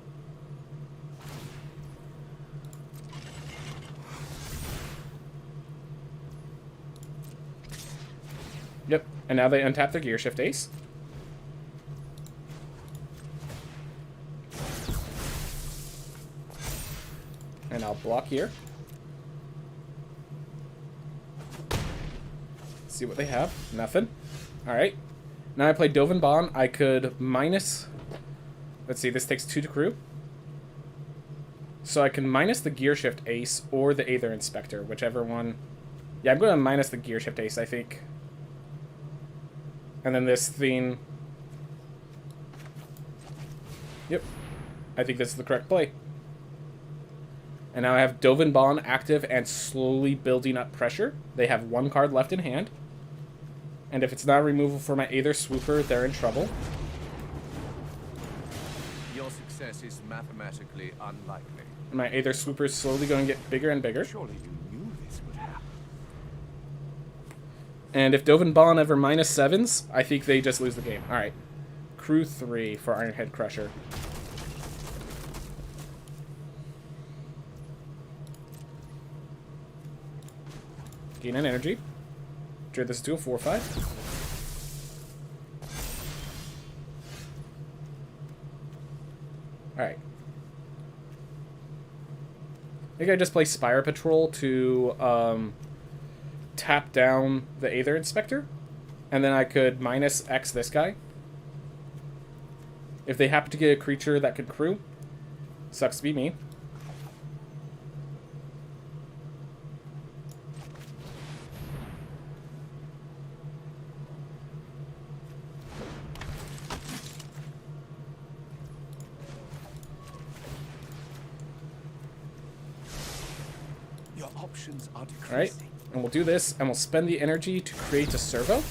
Yep, and now they untap their Gearshift Ace. And I'll block here. See what they have. Nothing. Alright. Now I play Dovin Bond. I could minus... Let's see, this takes 2 to crew. So I can minus the Gearshift Ace or the Aether Inspector, whichever one... Yeah, I'm going to minus the Gearshift Ace, I think. And then this thing... Yep. I think this is the correct play. And now I have Dovin Bond active and slowly building up pressure. They have 1 card left in hand. And if it's not a removal for my Aether Swooper, they're in trouble. Your success is mathematically unlikely. And my Aether Swooper is slowly going to get bigger and bigger. Surely you knew this would happen. And if Dovin Bond ever minus 7s, I think they just lose the game. Alright. Crew 3 for Ironhead Crusher. Gain an energy. Dread this to a 4/5. Alright. I think I just play Spire Patrol to tap down the Aether Inspector. And then I could minus X this guy. If they happen to get a creature that could crew, sucks to be me. Options are decreasing. Alright, and we'll do this, and we'll spend the energy to create a servo.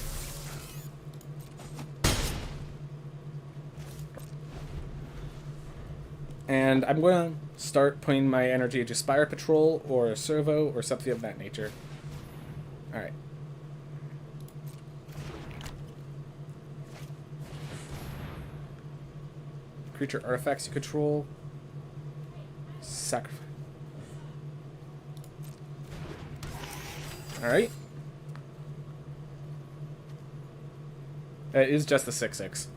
And I'm going to start putting my energy into Spire Patrol, or a servo, or something of that nature. Alright. Creature artifacts you control. Sacrifice. Alright. It is just the 6/6.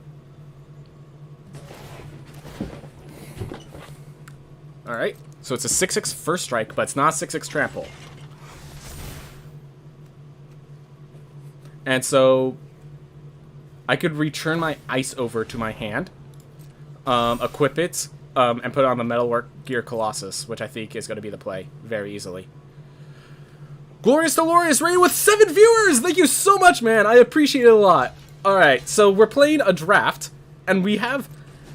Alright. So it's a 6/6 first strike, but it's not a 6/6 trample. And so I could return my ice over to my hand, equip it, and put it on the Metalwork Gear Colossus, which I think is going to be the play very easily. Glorious Dolores, ready with 7 viewers! Thank you so much, man. I appreciate it a lot. Alright, so we're playing a draft, and we have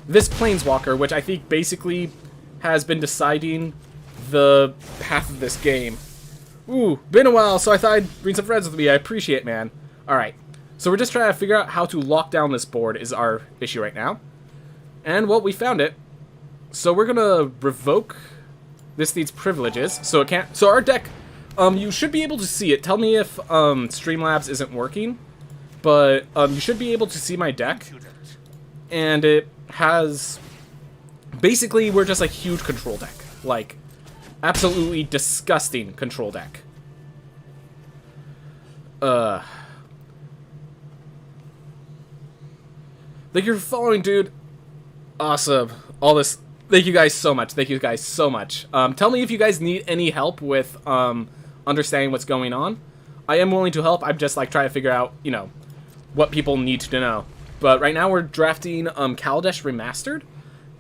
this Planeswalker, which I think basically has been deciding the path of this game. Ooh, been a while, so I thought I'd bring some friends with me. I appreciate it, man. Alright, so we're just trying to figure out how to lock down this board is our issue right now. And, well, we found it. So we're gonna revoke this needs privileges, so it can't... So our deck... you should be able to see it. Tell me if Streamlabs isn't working, but you should be able to see my deck. and it has... Basically, we're just a huge control deck. Like, absolutely disgusting control deck. Like, you're following, dude. Awesome. All this... Thank you guys so much. Thank you guys so much. Tell me if you guys need any help with understanding what's going on. I am willing to help. I'm just, like, trying to figure out, you know, what people need to know. But right now we're drafting Kaladesh Remastered.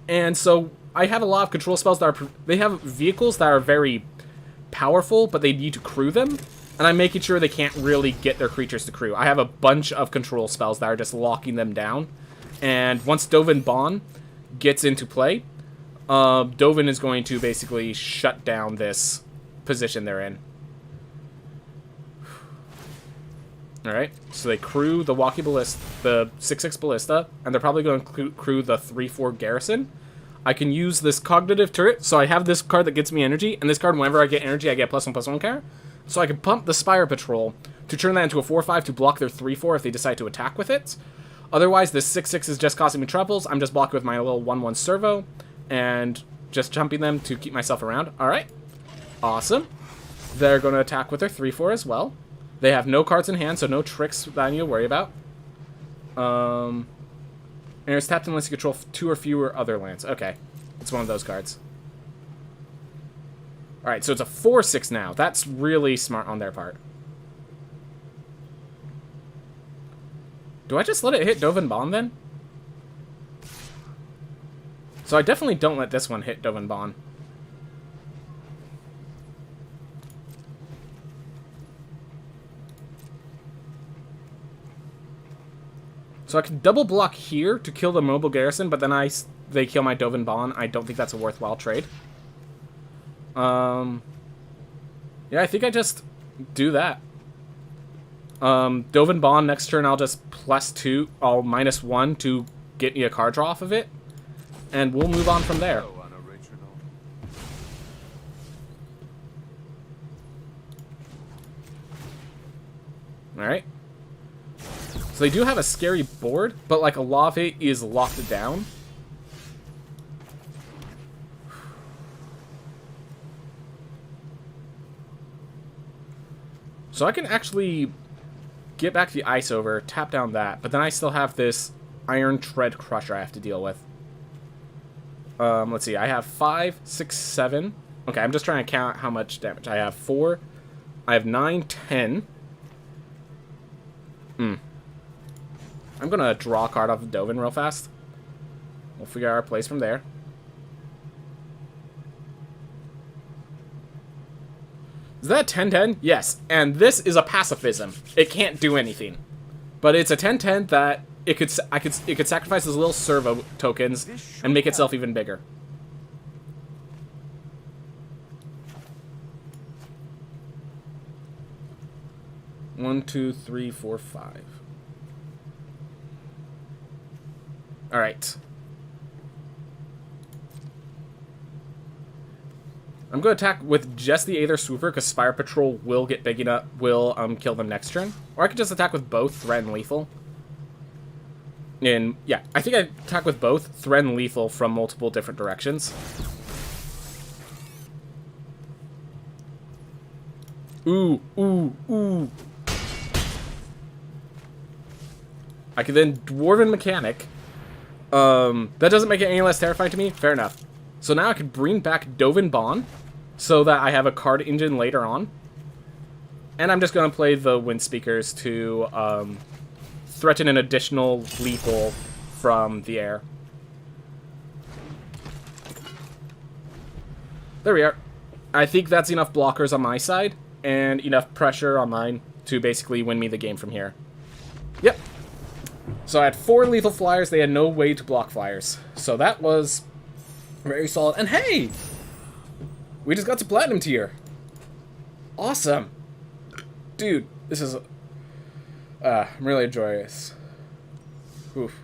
And so I have a lot of control spells that are... They have vehicles that are very powerful, but they need to crew them. And I'm making sure they can't really get their creatures to crew. I have a bunch of control spells that are just locking them down. And once Dovin Bond gets into play, Dovin is going to basically shut down this position they're in. Alright, so they crew the Walkie Ballista, the 6/6 Ballista, and they're probably going to crew the 3/4 Garrison. I can use this Cognitive Turret, so I have this card that gets me energy, and this card, whenever I get energy, I get +1/+1 counter. So I can pump the Spire Patrol to turn that into a 4/5 to block their 3/4 if they decide to attack with it. Otherwise, this 6/6 is just costing me troubles. I'm just blocking with my little 1/1 Servo, and just jumping them to keep myself around. Alright, awesome. They're going to attack with their 3/4 as well. They have no cards in hand, so no tricks that I need to worry about. And it's tapped unless you control 2 or fewer other lands. Okay, it's one of those cards. Alright, so it's a 4/6 now. That's really smart on their part. Do I just let it hit Dovin Bond then? So I definitely don't let this one hit Dovin Bond. So I can double block here to kill the mobile Garrison, but then they kill my Dovin Bond. I don't think that's a worthwhile trade. Yeah, I think I just do that. Dovin Bond, next turn I'll just +2, I'll -1 to get me a card draw off of it. And we'll move on from there. Alright. So they do have a scary board, but like a lot of it is locked down. So I can actually get back the ice over, tap down that, but then I still have this Iron Tread Crusher I have to deal with. Let's see, I have 5, 6, 7. Okay, I'm just trying to count how much damage. I have 4, I have 9, 10. I'm gonna draw a card off of Dovin real fast. We'll figure out our place from there. Is that a 10-10? Yes, and this is a pacifism. It can't do anything. But it's a 10-10 that it could sacrifice those little servo tokens and make itself even bigger. One, 2, 3, 4, 5. Alright. I'm going to attack with just the Aether Swooper, because Spire Patrol will get big enough, will kill them next turn. Or I could just attack with both, Threat and Lethal. And, yeah, I think I attack with both, Threat and Lethal, from multiple different directions. Ooh, ooh, ooh. I could then Dwarven Mechanic. That doesn't make it any less terrifying to me. Fair enough. So now I can bring back Dovin Bond, so that I have a card engine later on. And I'm just going to play the Wind Speakers to threaten an additional lethal from the air. There we are. I think that's enough blockers on my side, and enough pressure on mine to basically win me the game from here. Yep. So I had 4 lethal flyers. They had no way to block flyers. So that was very solid. And hey! We just got to Platinum tier. Awesome. Dude, this is... I'm really enjoying this. Oof.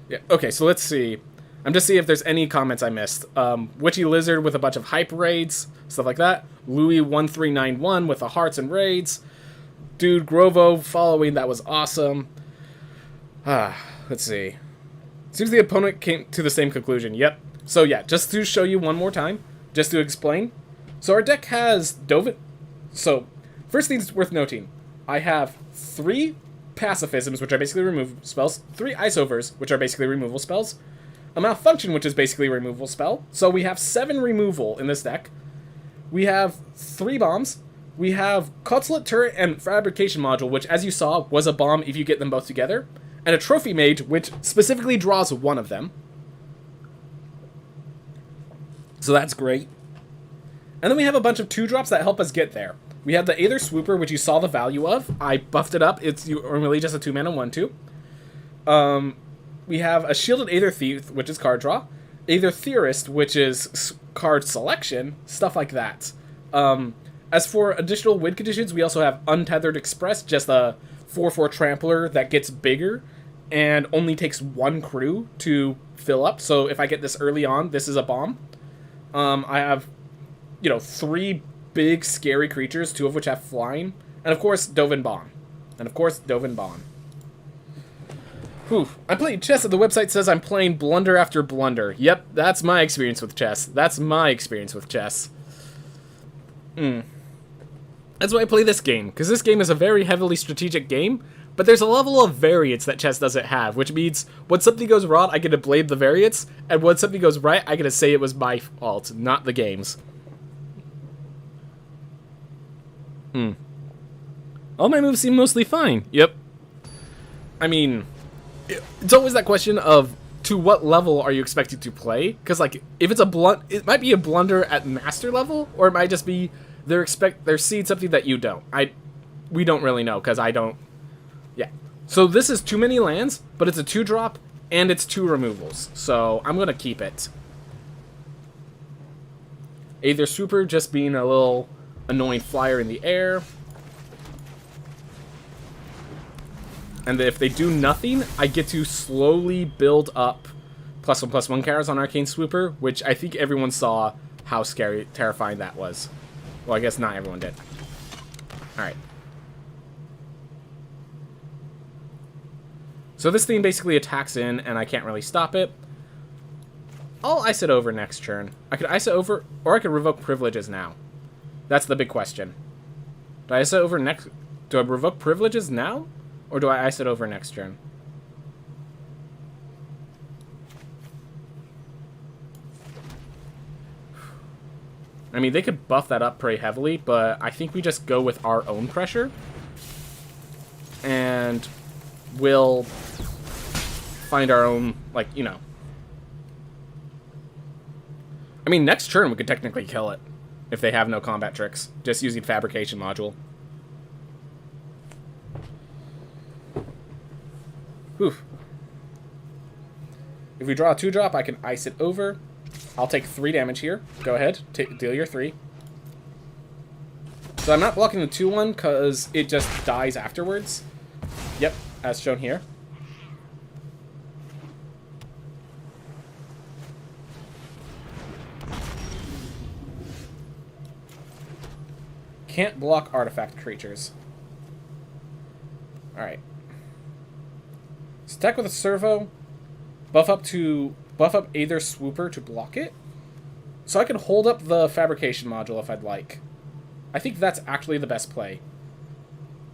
Yeah, okay, so let's see. I'm just seeing if there's any comments I missed. Witchy Lizard with a bunch of hype raids, stuff like that. Louis1391 with the hearts and raids. Dude, Grovo following, that was awesome. Let's see. Seems the opponent came to the same conclusion. Yep. So yeah, just to show you one more time, just to explain. So our deck has Dovin. So first thing's worth noting, I have 3 pacifisms, which are basically removal spells, 3 iceovers, which are basically removal spells, a malfunction, which is basically a removal spell. So we have 7 removal in this deck. We have 3 bombs. We have Consulate Turret and Fabrication Module, which, as you saw, was a bomb if you get them both together. And a Trophy Mage, which specifically draws one of them. So that's great. And then we have a bunch of 2-drops that help us get there. We have the Aether Swooper, which you saw the value of. I buffed it up. It's normally just a 2-mana 1/2. We have a Shielded Aether Thief, which is card draw. Aether Theorist, which is card selection. Stuff like that. As for additional win conditions, we also have Untethered Express, just a 4/4 trampler that gets bigger and only takes 1 crew to fill up. So if I get this early on, this is a bomb. I have, 3 big scary creatures, 2 of which have flying, and of course Dovin Bond. Whew. I'm playing chess and the website says I'm playing blunder after blunder. Yep, that's my experience with chess. That's why I play this game, because this game is a very heavily strategic game, but there's a level of variance that chess doesn't have, which means when something goes wrong, I get to blame the variance, and when something goes right, I get to say it was my fault, not the game's. All my moves seem mostly fine. Yep. I mean, it's always that question of to what level are you expected to play? Because like, if it's it might be a blunder at master level, or it might just be they're seeing something that you don't. We don't really know, because I don't. Yeah. So this is too many lands, but it's a 2-drop and it's 2 removals. So I'm gonna keep it. Aether Swooper just being a little annoying flyer in the air. And if they do nothing, I get to slowly build up +1/+1 counters on Arcane Swooper, which I think everyone saw how scary, terrifying that was. Well, I guess not everyone did. Alright. So this thing basically attacks in, and I can't really stop it. I'll ice it over next turn. I could ice it over, or I could revoke privileges now. That's the big question. Do I ice it over next? Do I revoke privileges now? Or do I ice it over next turn? I mean, they could buff that up pretty heavily, but I think we just go with our own pressure. And we'll find our own, I mean, next turn we could technically kill it. If they have no combat tricks. Just using Fabrication Module. Whew. If we draw a 2-drop, I can ice it over. I'll take 3 damage here. Go ahead. Deal your 3. So I'm not blocking the 2/1 because it just dies afterwards. Yep, as shown here. Can't block artifact creatures. Alright. Attack with a servo. Buff up Aether Swooper to block it. So I can hold up the Fabrication Module if I'd like. I think that's actually the best play.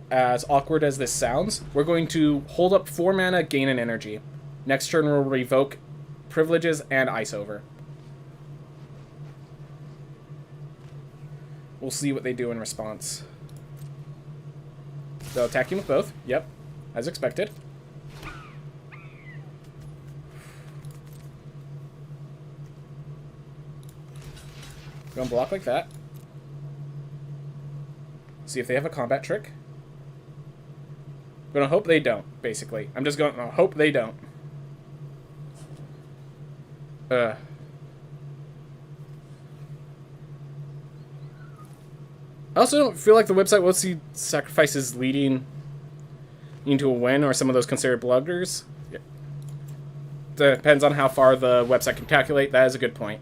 As awkward as this sounds, we're going to hold up 4 mana, gain an energy. Next turn we'll revoke privileges and ice over. We'll see what they do in response. So attacking with both. Yep, as expected. Gonna block like that. See if they have a combat trick. Gonna hope they don't, basically. I'm just gonna hope they don't. I also don't feel like the website will see sacrifices leading into a win or some of those considered blunders. Yeah. Depends on how far the website can calculate. That is a good point.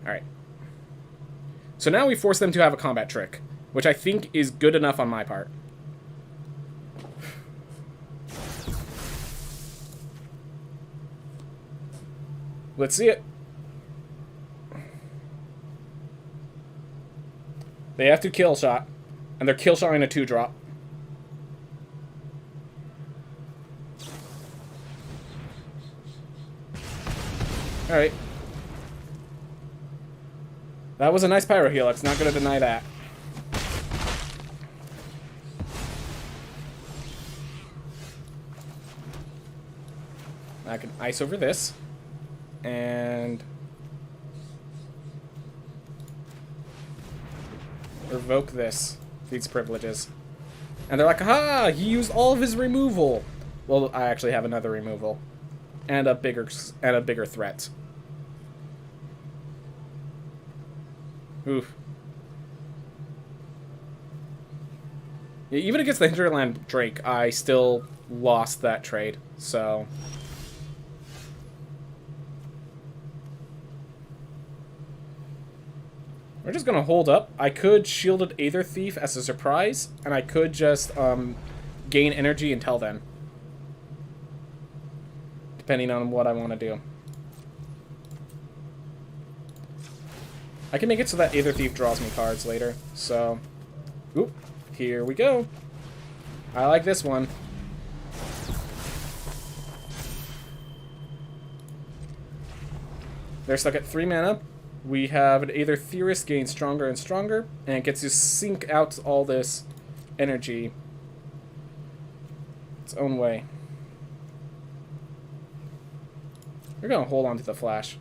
Alright. So now we force them to have a combat trick, which I think is good enough on my part. Let's see it. They have to kill shot, and they're kill shotting a 2-drop. Alright. That was a nice pyro helix, not gonna deny that. I can ice over this. And revoke this. These privileges. And they're like, aha! He used all of his removal. Well, I actually have another removal. And a bigger threat. Oof. Yeah, even against the Hinterland Drake, I still lost that trade, so... We're just gonna hold up. I could Shielded Aether Thief as a surprise, and I could just gain energy until then. Depending on what I want to do. I can make it so that Aether Thief draws me cards later, so... Oop, here we go. I like this one. They're stuck at 3 mana. We have an Aether Theorist gain stronger and stronger, and it gets to sink out all this energy its own way. We're gonna hold on to the flash.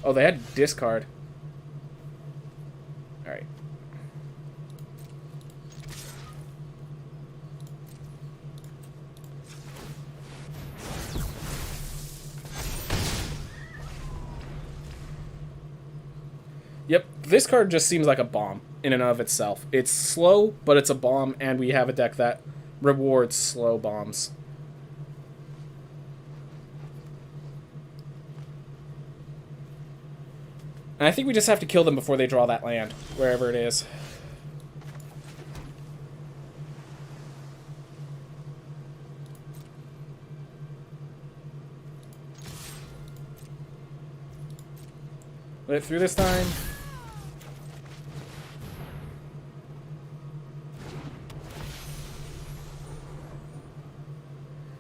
Oh, they had discard. Alright. Yep, this card just seems like a bomb in and of itself. It's slow, but it's a bomb, and we have a deck that rewards slow bombs. And I think we just have to kill them before they draw that land, wherever it is. Let it through this time.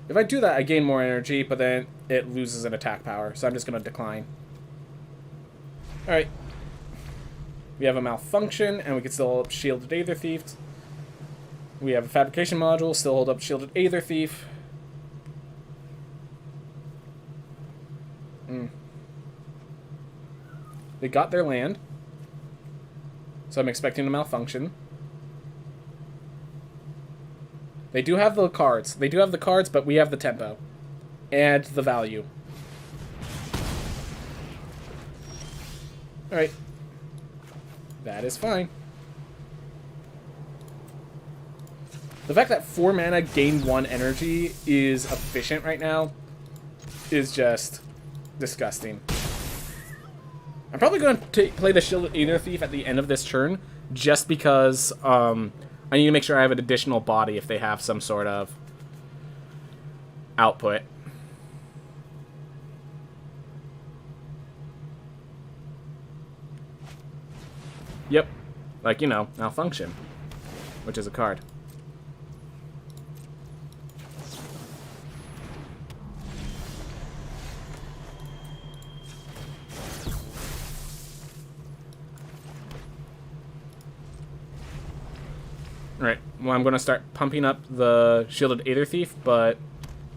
If I do that, I gain more energy, but then it loses an attack power, so I'm just going to decline. Alright. We have a Malfunction, and we can still hold up Shielded Aether Thief. We have a Fabrication Module, still hold up Shielded Aether Thief. They got their land, so I'm expecting a Malfunction. They do have the cards. They do have the cards, but we have the tempo. And the value. Alright. That is fine. The fact that 4 mana gain 1 energy is efficient right now is just disgusting. I'm probably going to play the Shielded Aether Thief at the end of this turn, just because I need to make sure I have an additional body if they have some sort of output. Yep. Like, you know, Malfunction, which is a card. Alright, well, I'm going to start pumping up the Shielded Aether Thief, but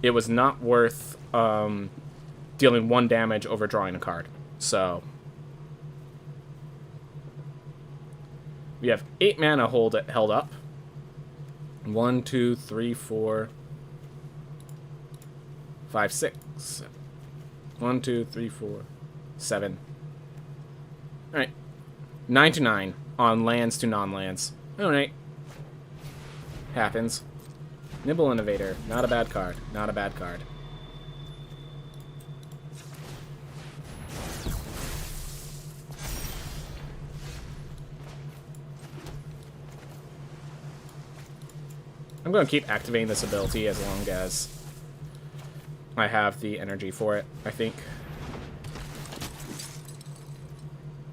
it was not worth dealing 1 damage over drawing a card. So, we have 8 mana held up. 1, 2, 3, 4, 5, 6. 1, 2, 3, 4, 7. Alright. 9 to 9 on lands to non-lands. Alright. Happens. Nibble Innovator. Not a bad card. Not a bad card. I'm going to keep activating this ability as long as I have the energy for it, I think.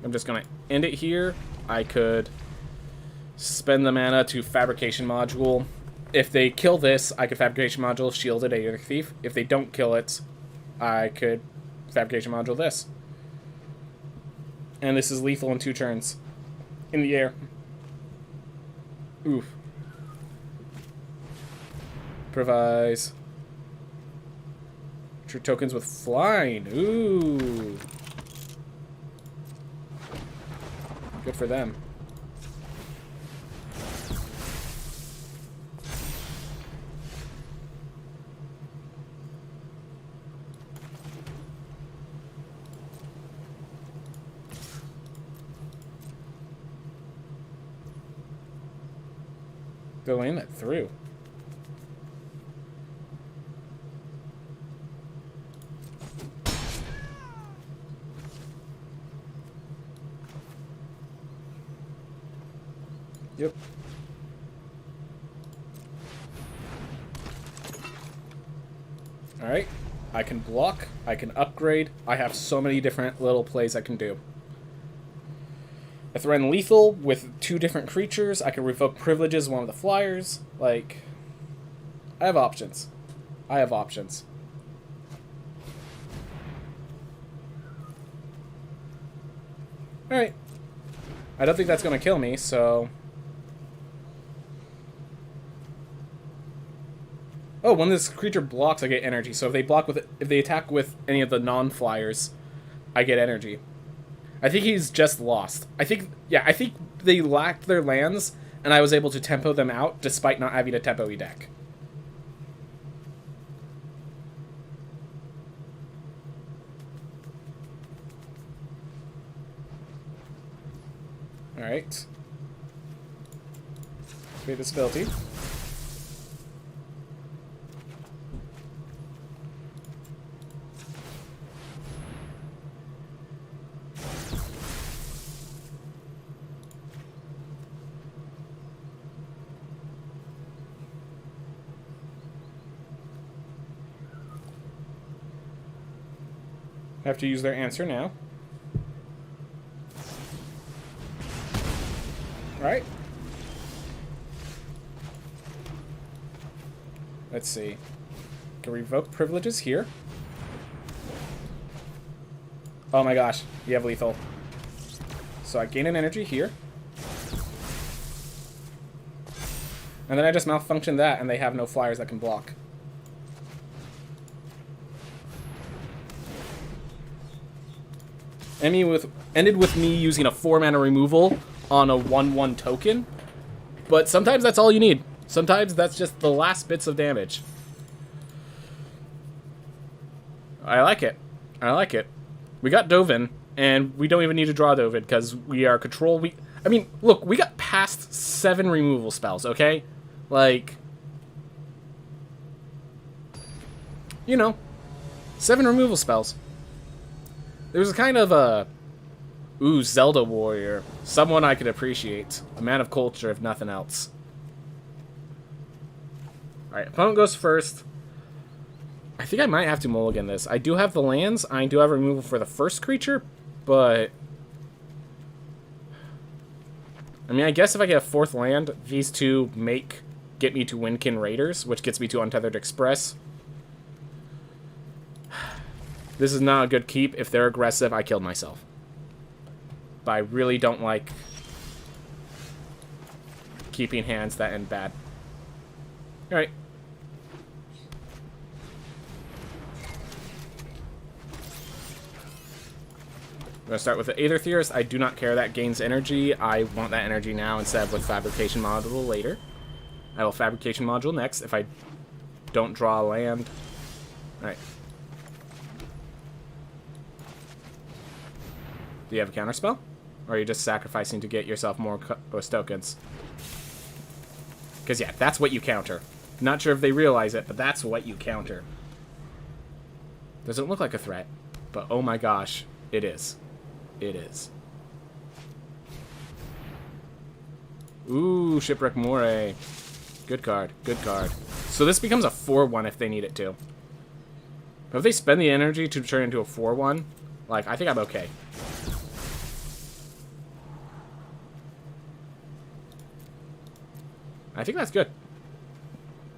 I'm just going to end it here. I could spend the mana to Fabrication Module. If they kill this, I could Fabrication Module, shield it, Aether Thief. If they don't kill it, I could Fabrication Module this. And this is lethal in 2 turns. In the air. Oof. Improvise. True tokens with flying. Ooh. Good for them. They'll land that through. Yep. Alright. I can block. I can upgrade. I have so many different little plays I can do. I threaten lethal with 2 different creatures. I can revoke privileges, one of the flyers. Like, I have options. I have options. Alright. I don't think that's going to kill me, so... Oh, when this creature blocks, I get energy. So if they attack with any of the non-flyers, I get energy. I think he's just lost. I think they lacked their lands, and I was able to tempo them out despite not having a tempo-y deck. Alright. Create this ability. Have to use their answer now. Right? Let's see. Can revoke privileges here. Oh my gosh, you have lethal. So I gain an energy here. And then I just malfunction that, and they have no flyers that can block. Ended with me using a 4-mana removal on a 1/1 token. But sometimes that's all you need. Sometimes that's just the last bits of damage. I like it. I like it. We got Dovin, and we don't even need to draw Dovin because we are control. I mean, look, we got past 7 removal spells, okay? Like, you know, 7 removal spells. There was a kind of a, ooh, Zelda warrior. Someone I could appreciate. A man of culture, if nothing else. Alright, opponent goes first. I think I might have to mulligan this. I do have the lands. I do have removal for the first creature, but... I mean, I guess if I get a 4th land, these 2 get me to Windkin Raiders, which gets me to Untethered Express. This is not a good keep. If they're aggressive, I killed myself. But I really don't like keeping hands that end bad. Alright. I'm going to start with the Aether Theorist. I do not care that gains energy. I want that energy now instead of with Fabrication Module later. I will Fabrication Module next if I don't draw a land. Alright. Do you have a counterspell? Or are you just sacrificing to get yourself more tokens? Because, yeah, that's what you counter. Not sure if they realize it, but that's what you counter. Doesn't look like a threat, but oh my gosh, it is. It is. Ooh, Shipwreck Moray. Good card. Good card. So this becomes a 4-1 if they need it to. But if they spend the energy to turn into a 4-1, like, I think I'm okay. I think that's good.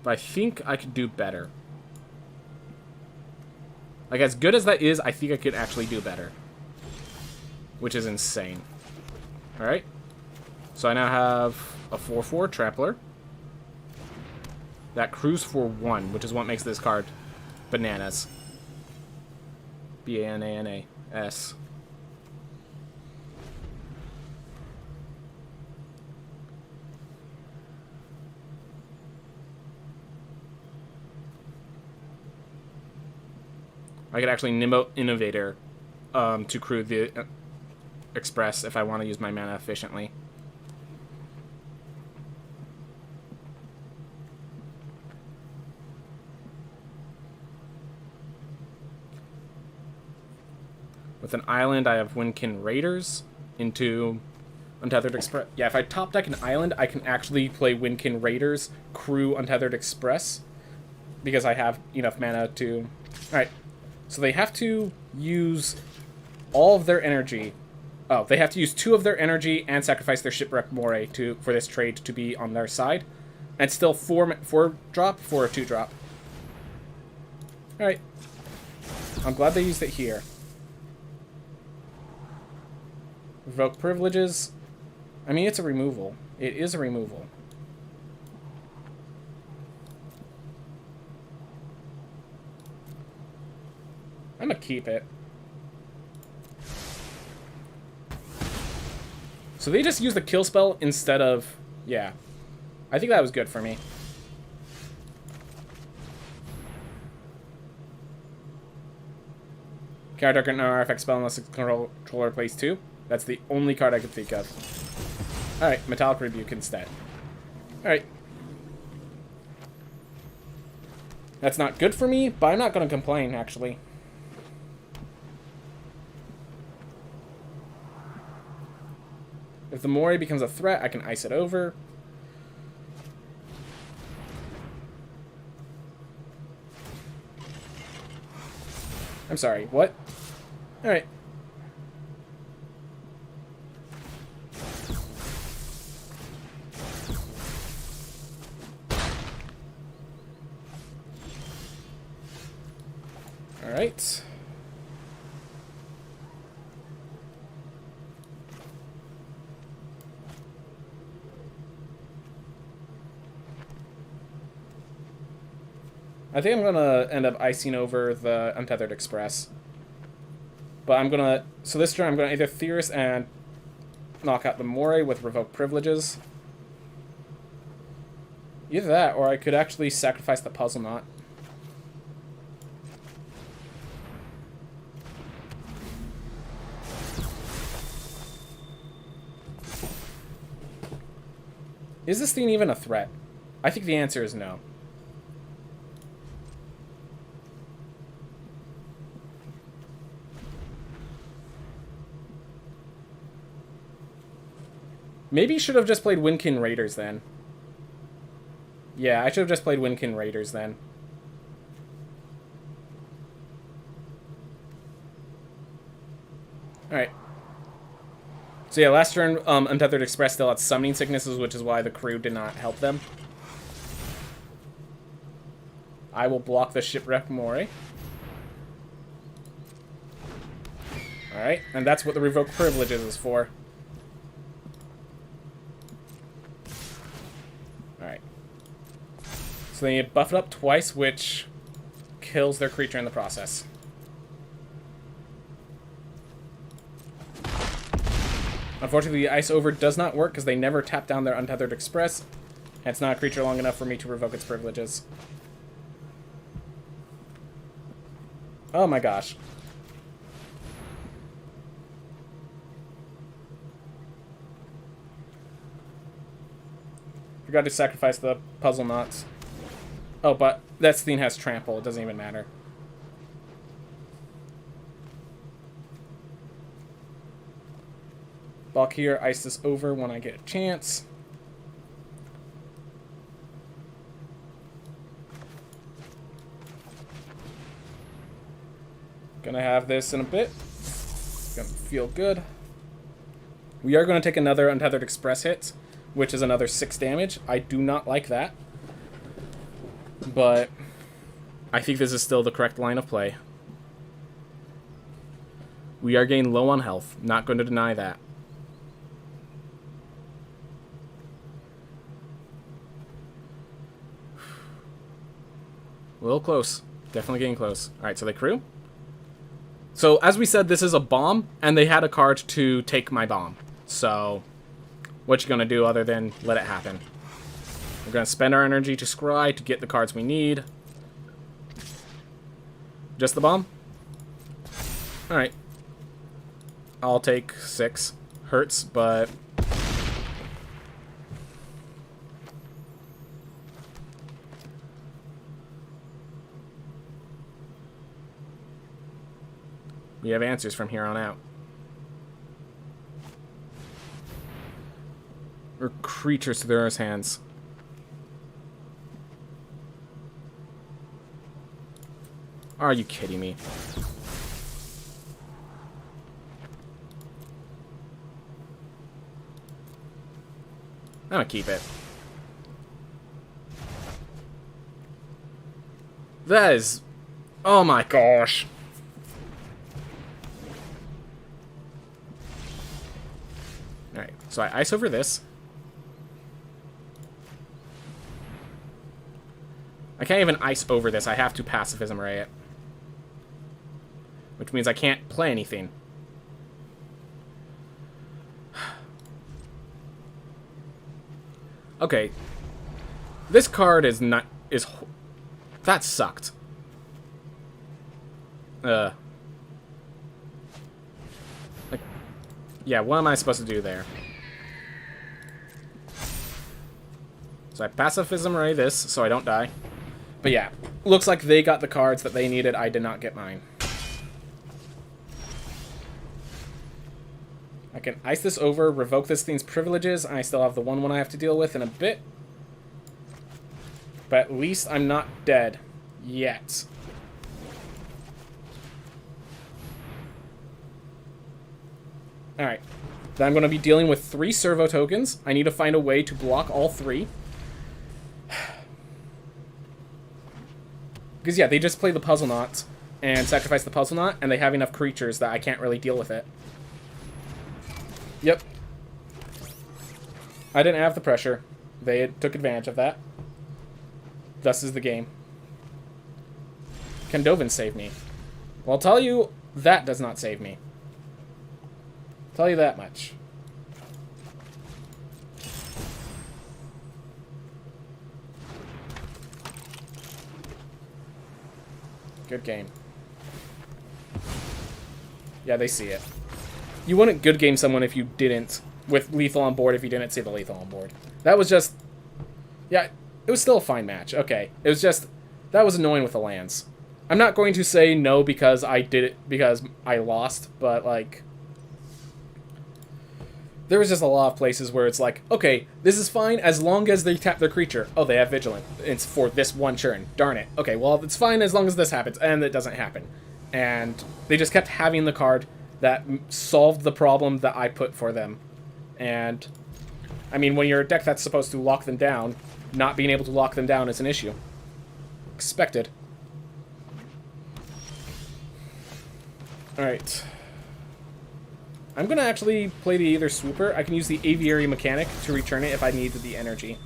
But I think I could do better. Like, as good as that is, I think I could actually do better. Which is insane. Alright. So I now have a 4-4 Trampler. That crews for 1, which is what makes this card bananas. B-A-N-A-N-A-S. I could actually Nimbo Innovator to crew the Express if I want to use my mana efficiently. With an island, I have Windkin Raiders into Untethered Express. Yeah, if I top deck an island, I can actually play Windkin Raiders, crew Untethered Express, because I have enough mana to... Alright, so they have to use all of their energy. Oh, they have to use 2 of their energy and sacrifice their Shipwreck Moray for this trade to be on their side. And still 4 drop for a 2 drop. Alright. I'm glad they used it here. Revoke privileges. I mean, it's a removal. It is a removal. I'm gonna keep it. So they just use the kill spell instead of... Yeah. I think that was good for me. Counter target no RFX spell unless the controller plays 2. That's the only card I could think of. Alright, Metallic Rebuke instead. Alright. That's not good for me, but I'm not going to complain, actually. If the Moray becomes a threat, I can ice it over. I'm sorry, what? Alright. Alright. I think I'm gonna end up icing over the Untethered Express. But I'm gonna... So this turn I'm gonna either Theorist and knock out the Moray with Revoke Privileges. Either that, or I could actually sacrifice the Puzzle Knot. Is this thing even a threat? I think the answer is no. Maybe should have just played Windkin Raiders then. Yeah, I should have just played Windkin Raiders then. Alright. So yeah, last turn, Untethered Express still had Summoning Sicknesses, which is why the crew did not help them. I will block the Shipwreck Moray. Alright, and that's what the Revoke Privileges is for. Alright. So they buff it up twice, which kills their creature in the process. Unfortunately, the Ice Over does not work because they never tap down their Untethered Express. And it's not a creature long enough for me to revoke its privileges. Oh my gosh. Forgot to sacrifice the Puzzle Knots. Oh, but that thing has Trample. It doesn't even matter. Balk here, ice this over when I get a chance. Gonna have this in a bit. Gonna feel good. We are going to take another Untethered Express hit, which is another 6 damage. I do not like that. But I think this is still the correct line of play. We are getting low on health. Not going to deny that. A little close. Definitely getting close. Alright, so they crew. So, as we said, this is a bomb, and they had a card to take my bomb. So, what you gonna do other than let it happen? We're gonna spend our energy to scry to get the cards we need. Just the bomb? Alright. I'll take 6. Hurts, but... we have answers from here on out. Or creatures to their hands. Are you kidding me? I'm gonna keep it. That is... oh my gosh. Alright, so I ice over this. I can't even ice over this. I have to Pacifism Ray it. Which means I can't play anything. Okay. This card is not... that sucked. Like, yeah, what am I supposed to do there? So I Pacifism Ray this, so I don't die. But yeah, looks like they got the cards that they needed. I did not get mine. I can ice this over, revoke this thing's privileges, and I still have the 1/1 I have to deal with in a bit. But at least I'm not dead. Yet. Alright. Then I'm going to be dealing with 3 servo tokens. I need to find a way to block all 3. Because, yeah, they just play the Puzzle Knot and sacrifice the Puzzle Knot, and they have enough creatures that I can't really deal with it. Yep. I didn't have the pressure. They took advantage of that. Thus is the game. Can Dovin save me? Well, I'll tell you, that does not save me. I'll tell you that much. Good game. Yeah, they see it. You wouldn't good game someone if you didn't, with lethal on board, if you didn't see the lethal on board. That was just... yeah, it was still a fine match. Okay. It was just... that was annoying with the lands. I'm not going to say no because I did it, because I lost, but, like... there was just a lot of places where it's like, okay, this is fine as long as they tap their creature. Oh, they have Vigilant. It's for this one turn. Darn it. Okay, well, it's fine as long as this happens, and it doesn't happen. And they just kept having the card that solved the problem that I put for them. And, I mean, when you're a deck that's supposed to lock them down, not being able to lock them down is an issue. Expected. Alright. I'm going to actually play the Either Swooper. I can use the Aviary mechanic to return it if I need the energy.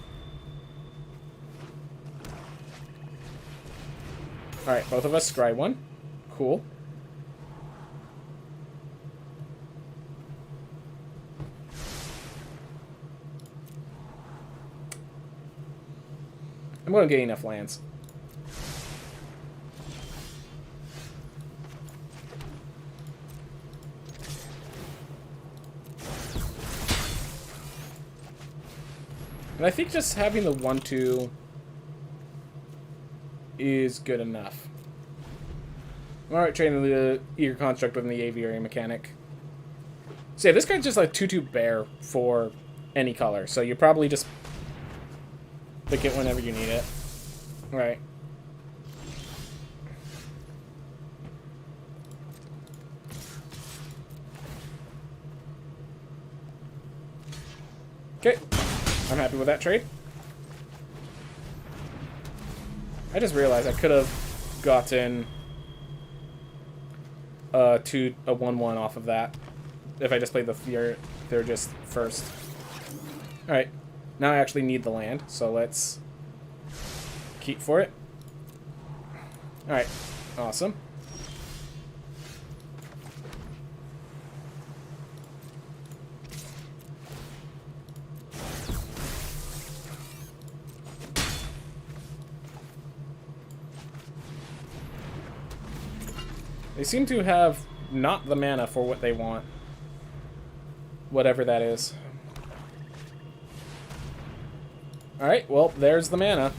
Alright, both of us scry 1. Cool. I'm going to get enough lands. And I think just having the 1/2 is good enough. Alright, training the Eager Construct with the Aviary mechanic. So yeah, this guy's just like 2/2 bear for any color, so you probably just pick it whenever you need it. Right. Okay, I'm happy with that trade. I just realized I could have gotten a 1/1 off of that if I just played the Theurgist first. Alright, now I actually need the land, so let's keep for it. Alright, awesome. They seem to have not the mana for what they want. Whatever that is. Alright, well, there's the mana.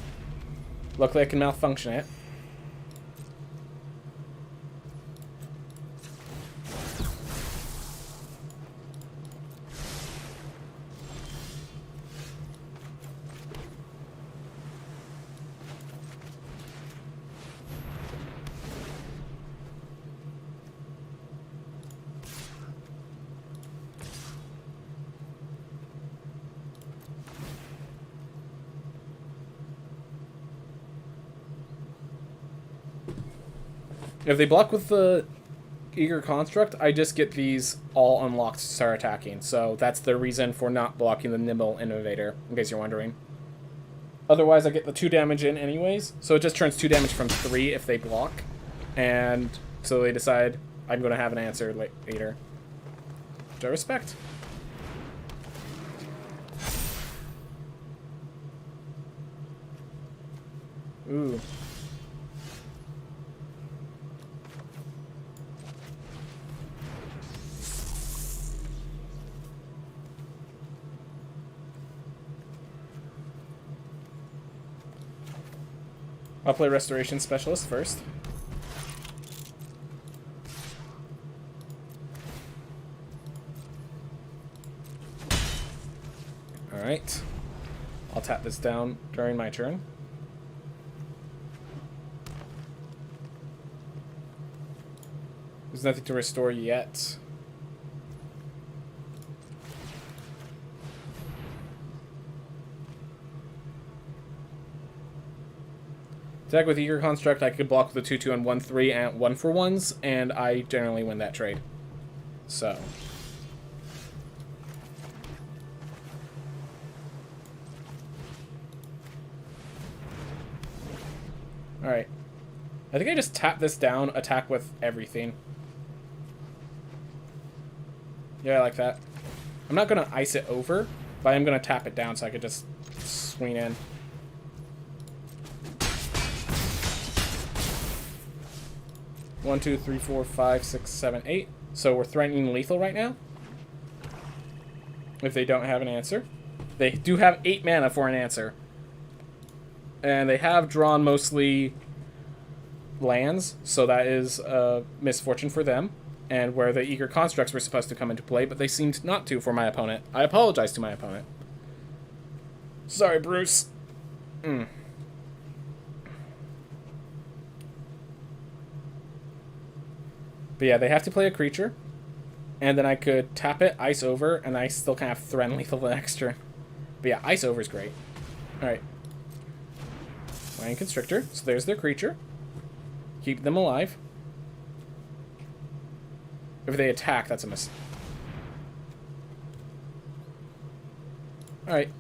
Luckily I can malfunction it. If they block with the Eager Construct, I just get these all unlocked to start attacking. So that's the reason for not blocking the Nimble Innovator, in case you're wondering. Otherwise, I get the 2 damage in anyways. So it just turns 2 damage from 3 if they block. And so they decide I'm going to have an answer later. Which I respect. Ooh. I'll play Restoration Specialist first. Alright. I'll tap this down during my turn. There's nothing to restore yet. Attack with Eager Construct, I could block with the 2/2 and 1/3 and 1-for-1s, and I generally win that trade. So. Alright. I think I just tap this down, attack with everything. Yeah, I like that. I'm not going to ice it over, but I'm going to tap it down so I could just swing in. One, two, three, four, five, 6, 7, 8. So we're threatening lethal right now. If they don't have an answer. They do have 8 mana for an answer. And they have drawn mostly lands, so that is a misfortune for them. And where the Eager Constructs were supposed to come into play, but they seemed not to for my opponent. I apologize to my opponent. Sorry, Bruce. But yeah, they have to play a creature. And then I could tap it, ice over, and I still kind of threaten lethal the next turn. But yeah, ice over is great. Alright. Lion Constrictor. So there's their creature. Keep them alive. If they attack, that's a miss. Alright.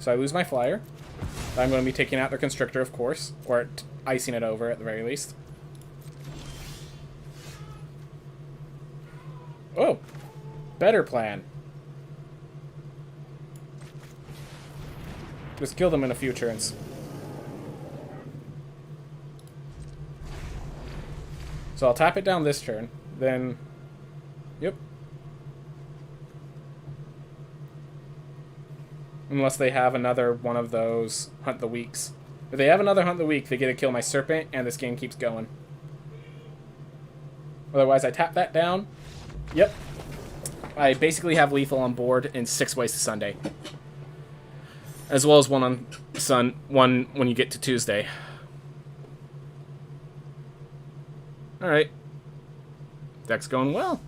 So I lose my flyer. I'm going to be taking out their Constrictor, of course. Or icing it over, at the very least. Oh! Better plan. Just kill them in a few turns. So I'll tap it down this turn. Then... Yep. Unless they have another one of those Hunt the Weeks. If they have another Hunt the Week, they get to kill my Serpent, and this game keeps going. Otherwise, I tap that down. Yep. I basically have lethal on board in 6 ways to Sunday. As well as one on one when you get to Tuesday. Alright. Deck's going well.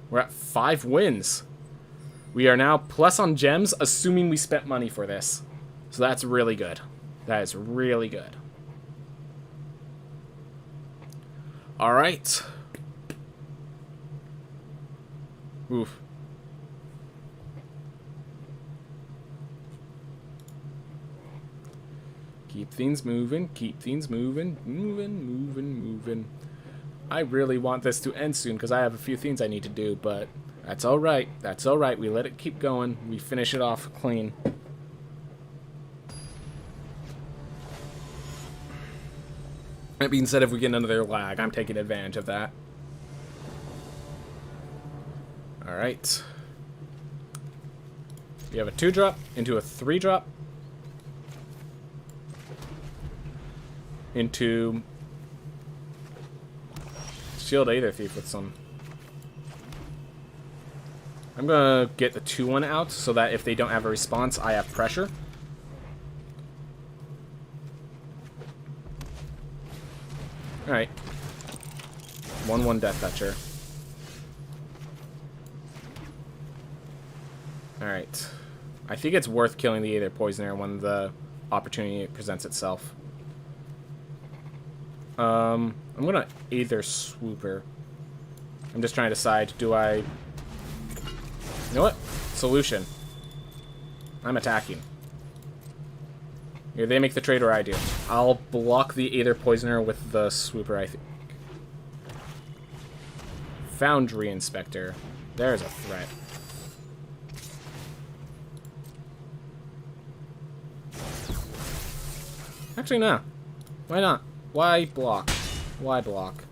We're at 5 wins. We are now plus on gems, assuming we spent money for this. So that's really good. That is really good. Alright. Oof. Keep things moving, keep things moving, moving. I really want this to end soon because I have a few things I need to do, but that's alright. That's alright. We let it keep going. We finish it off clean. That being said, if we get another lag, I'm taking advantage of that. Alright. We have a 2-drop into a 3-drop. Into Shield Aether Thief with some. I'm gonna get the 2-1 out so that if they don't have a response, I have pressure. Alright. 1-1 Death Toucher. Alright. I think it's worth killing the Aether Poisoner when the opportunity presents itself. I'm gonna Aether Swooper. I'm just trying to decide, do I... You know what? Solution. I'm attacking. Here, they make the trade or I do. I'll block the Aether Poisoner with the Swooper, I think. Foundry Inspector. There's a threat. Actually, no. Why not? Why block? Why block?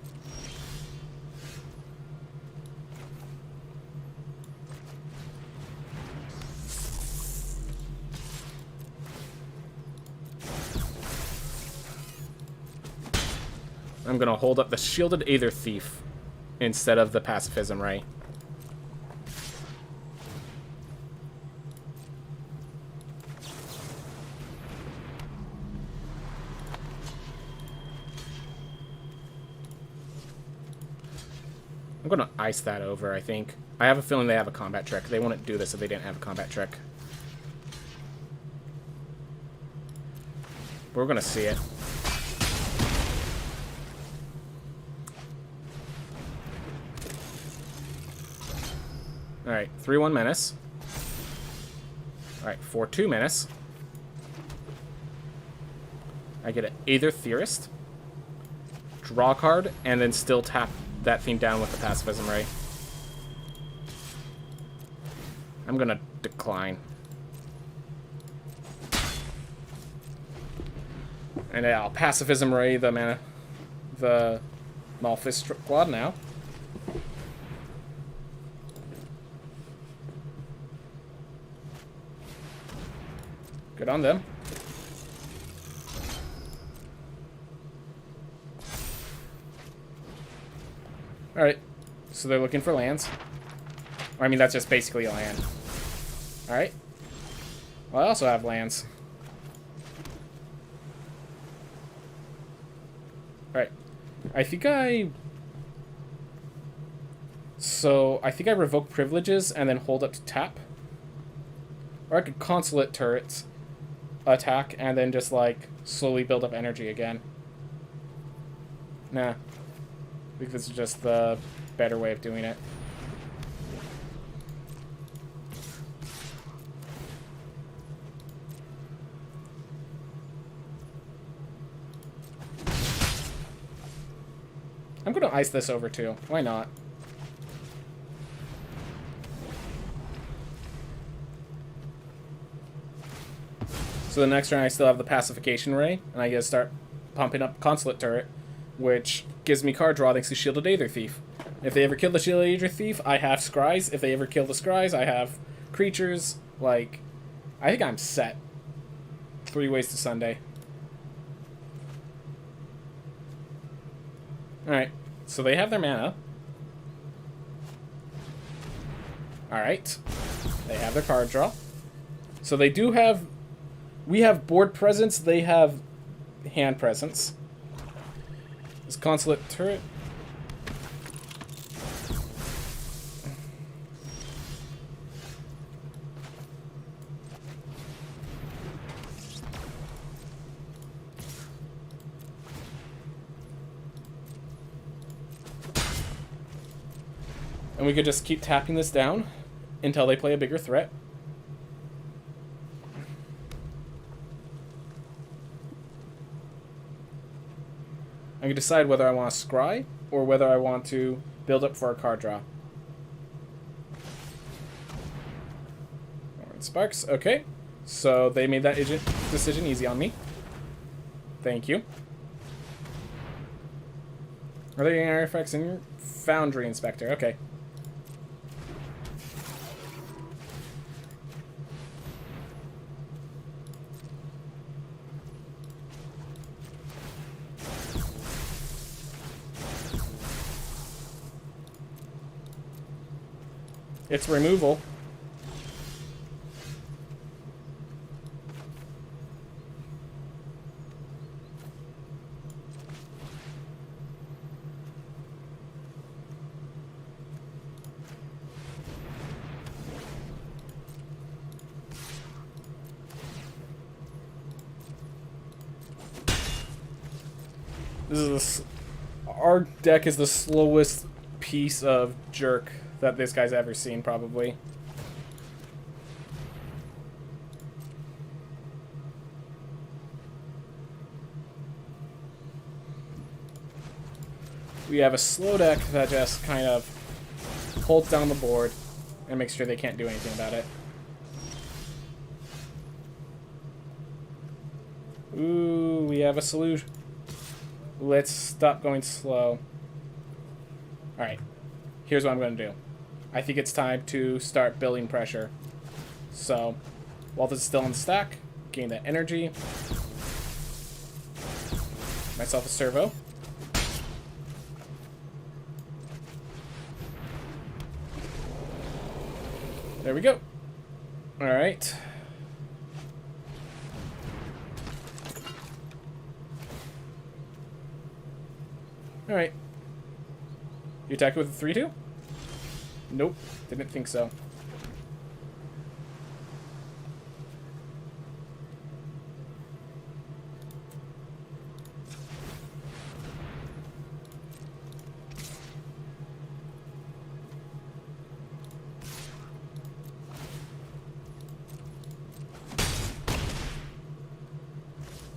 I'm gonna hold up the Shielded Aether Thief instead of the Pacifism Ray. I'm gonna ice that over, I think. I have a feeling they have a combat trick. They wouldn't do this if they didn't have a combat trick. We're gonna see it. Alright, 3-1 Menace. Alright, 4-2 Menace. I get an Aether Theorist. Draw a card, and then still tap that thing down with the Pacifism Ray. I'm gonna decline. And I'll Pacifism Ray the mana, the Malfist Squad now. Good on them. Alright, so they're looking for lands. I mean, that's just basically a land. Alright. Well, I also have lands. Alright. I think I revoke privileges and then hold up to tap. Or I could Consulate Turrets, attack, and then just, like, slowly build up energy again. Nah. I think this is just the better way of doing it. I'm gonna ice this over too. Why not? So the next turn I still have the Pacification Ray, and I get to start pumping up Consulate Turret, which gives me card draw thanks to Shielded Aether Thief. If they ever kill the Shielded Aether Thief, I have Scries. If they ever kill the Scries, I have creatures. Like, I think I'm set. 3 ways to Sunday. Alright, so they have their mana. Alright. They have their card draw. So they do have... We have board presence, they have hand presence. This Consulate Turret. And we could just keep tapping this down until they play a bigger threat. I can decide whether I want to scry or whether I want to build up for a card draw. Sparks, okay. So they made that decision easy on me. Thank you. Are there any artifacts in your Foundry Inspector? Okay. It's removal. Our deck is the slowest piece of jerk that this guy's ever seen, probably. We have a slow deck that just kind of holds down the board and makes sure they can't do anything about it. Ooh, we have a solution. Let's stop going slow. Alright, here's what I'm going to do. I think it's time to start building pressure. So, while this is still in the stack, gain that energy. Myself a servo. There we go. Alright. Alright. You attack with a 3-2? Nope. Didn't think so.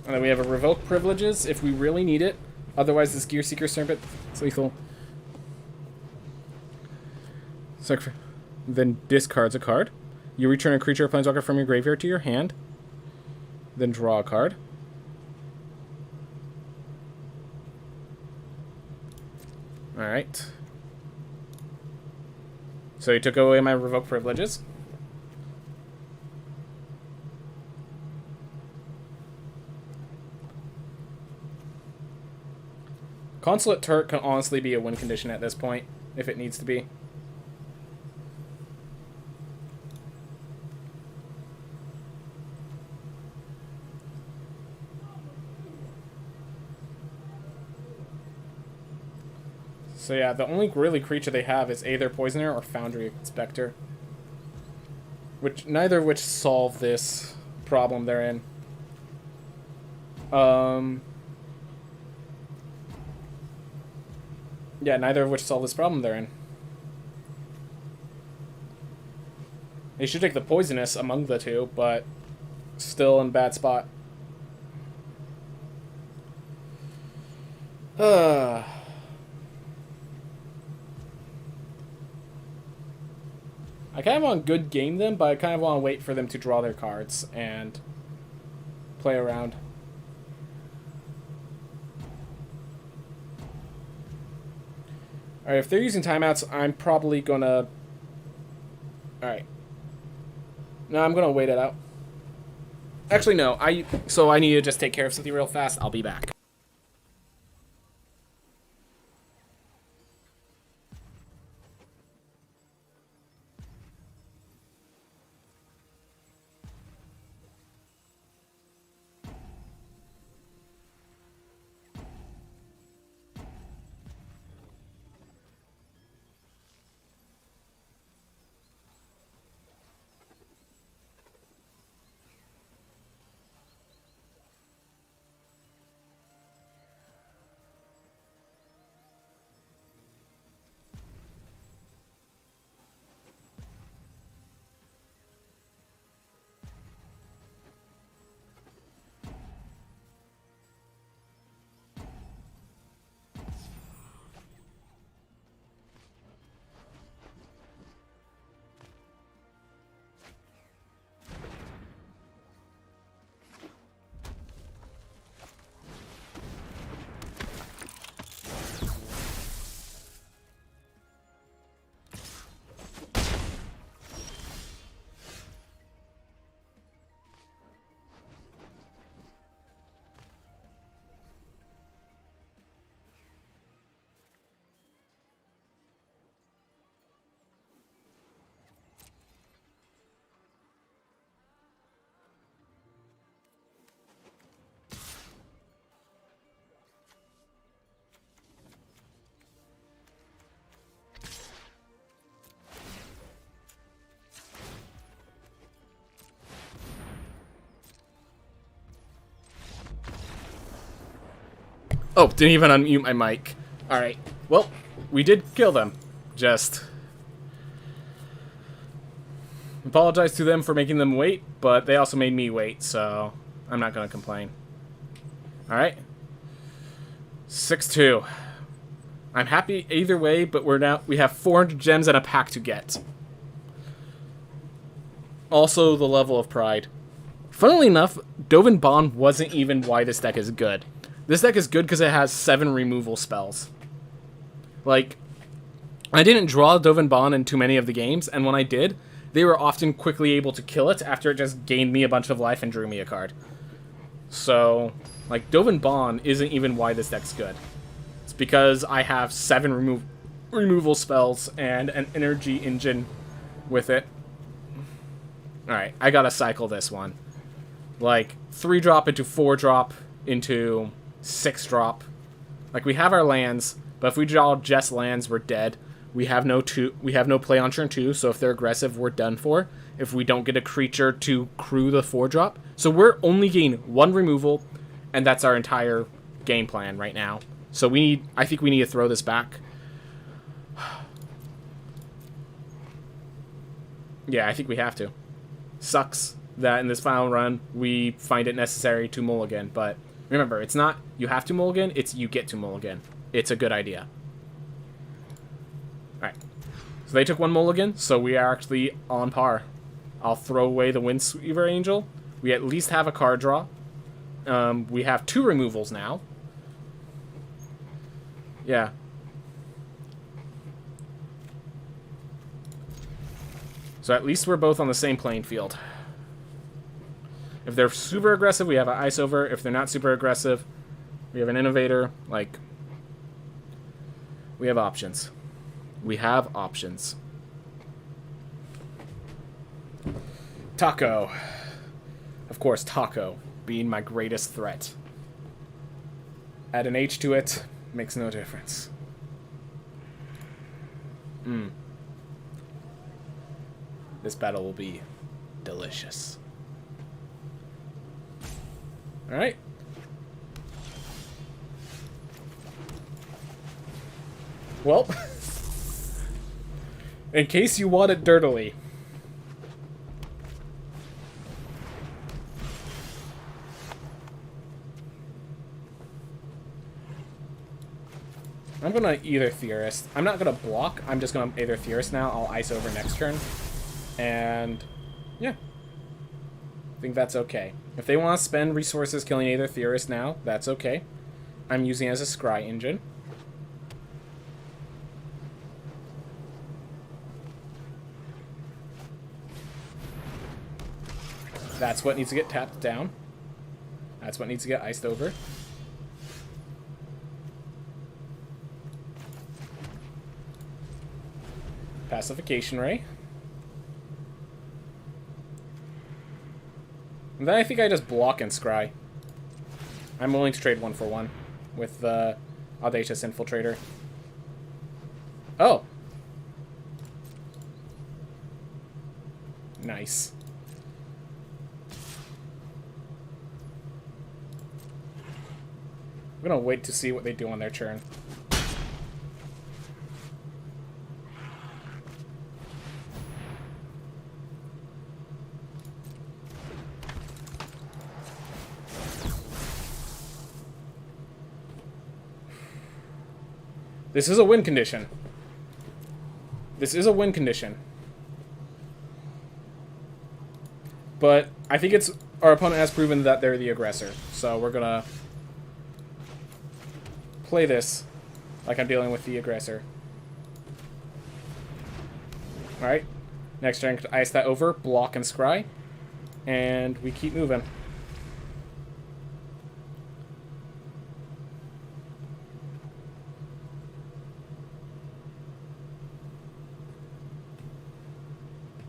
And then we have a revoke privileges if we really need it. Otherwise, this Gear Seeker Serpent is lethal. Then discards a card. You return a creature or planeswalker from your graveyard to your hand. Then draw a card. Alright. So he took away my revoke privileges. Consulate Turret can honestly be a win condition at this point, if it needs to be. So yeah, the only really creature they have is either Poisoner or Foundry Inspector. Neither of which solve this problem they're in. Yeah, neither of which solve this problem they're in. They should take the Poisonous among the two, but still in bad spot. I kind of want to good game them, but I kind of want to wait for them to draw their cards and play around. Alright, if they're using timeouts, I'm probably gonna... Alright. No, I'm gonna wait it out. Actually, no. So I need to just take care of something real fast. I'll be back. Oh, didn't even unmute my mic. Alright. Well, we did kill them. Just... apologize to them for making them wait, but they also made me wait, so I'm not gonna complain. Alright. 6-2. I'm happy either way, but we have 400 gems and a pack to get. Also, the level of pride. Funnily enough, Dovin Bond wasn't even why this deck is good. This deck is good because it has 7 removal spells. Like, I didn't draw Dovin Bond in too many of the games, and when I did, they were often quickly able to kill it after it just gained me a bunch of life and drew me a card. So, like, Dovin Bond isn't even why this deck's good. It's because I have 7 removal spells and an energy engine with it. Alright, I gotta cycle this one. Like, 3-drop into 4-drop into 6-drop. Like, we have our lands, but if we draw just lands, we're dead. We have no play on turn 2, so if they're aggressive, we're done for. If we don't get a creature to crew the 4-drop. So we're only getting 1 removal, and that's our entire game plan right now. So I think we need to throw this back. Yeah, I think we have to. Sucks that in this final run, we find it necessary to mulligan, but remember, it's not you have to mulligan, it's you get to mulligan. It's a good idea. Alright. So they took 1 mulligan, so we are actually on par. I'll throw away the Windsweeper Angel. We at least have a card draw. We have 2 removals now. Yeah. So at least we're both on the same playing field. If they're super aggressive, we have an Ice Over. If they're not super aggressive, we have an Innovator. Like, we have options. We have options. Taco. Of course, Taco being my greatest threat. Add an H to it, makes no difference. This battle will be delicious. Alright. Well, in case you want it dirtily. I'm gonna either Theorist. I'm not gonna block, I'm just gonna either Theorist now. I'll Ice Over next turn. And, yeah. I think that's okay. If they want to spend resources killing either Theorist now, that's okay. I'm using it as a scry engine. That's what needs to get tapped down. That's what needs to get iced over. Pacification Ray. And then I think I just block and scry. I'm willing to trade 1 for 1 with the Audacious Infiltrator. Oh! Nice. I'm gonna wait to see what they do on their turn. This is a win condition. This is a win condition. But I think it's our opponent has proven that they're the aggressor. So we're gonna play this like I'm dealing with the aggressor. Alright. Next turn, ice that over, block and scry. And we keep moving.